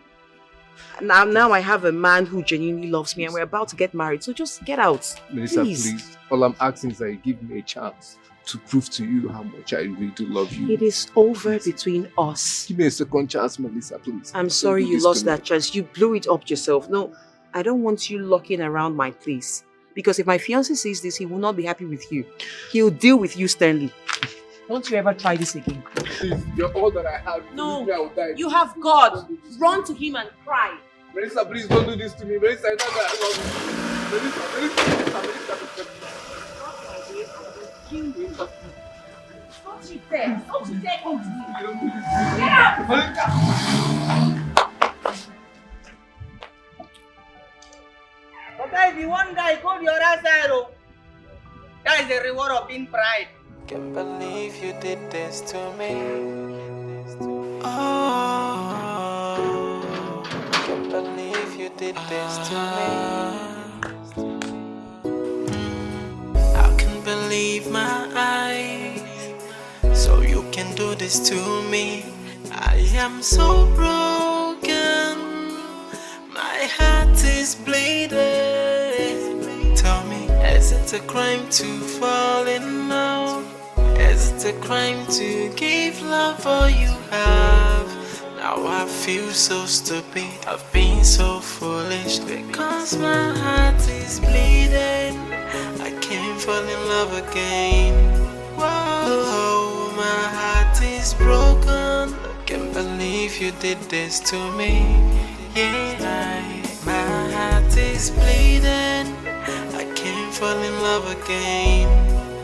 Now I have a man who genuinely loves me and we're about to get married, so just get out. Melissa, please. All I'm asking is that you give me a chance to prove to you how much I really do love you. It is over between us. Give me a second chance, Melissa, please. I'm sorry you lost that chance. You blew it up yourself. No, I don't want you locking around my place. Because if my fiancé sees this, he will not be happy with you. He'll deal with you sternly. Don't you ever try this again. Please, you're all that I have. No, I will die. you have God. Run to him and cry. Melissa, please don't do this to me. Melissa, I know that I love you. Melissa, Don't you dare! Don't you dare come to me! Get out! Okay, if you want guy, go the other side. Oh. That is the reward of being pride. Can't believe you did this to me. Oh, can't believe you did this to me. I can't believe my eyes. So so you can do this to me. I am so broken, my heart is bleeding. Tell me, is it a crime to fall in love? Is it a crime to give love all you have? Now I feel so stupid, I've been so foolish, because my heart is bleeding. I can't fall in love again. Whoa, my heart is broken. Can't believe you did this to me. Yeah, my heart is bleeding. I can't fall in love again.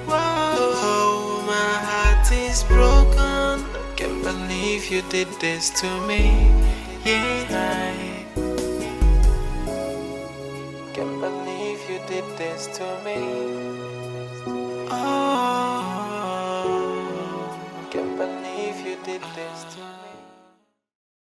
Whoa, my heart is broken. Can't believe you did this to me. Yeah, can't believe you did this to me. Oh, can't believe you did this to me.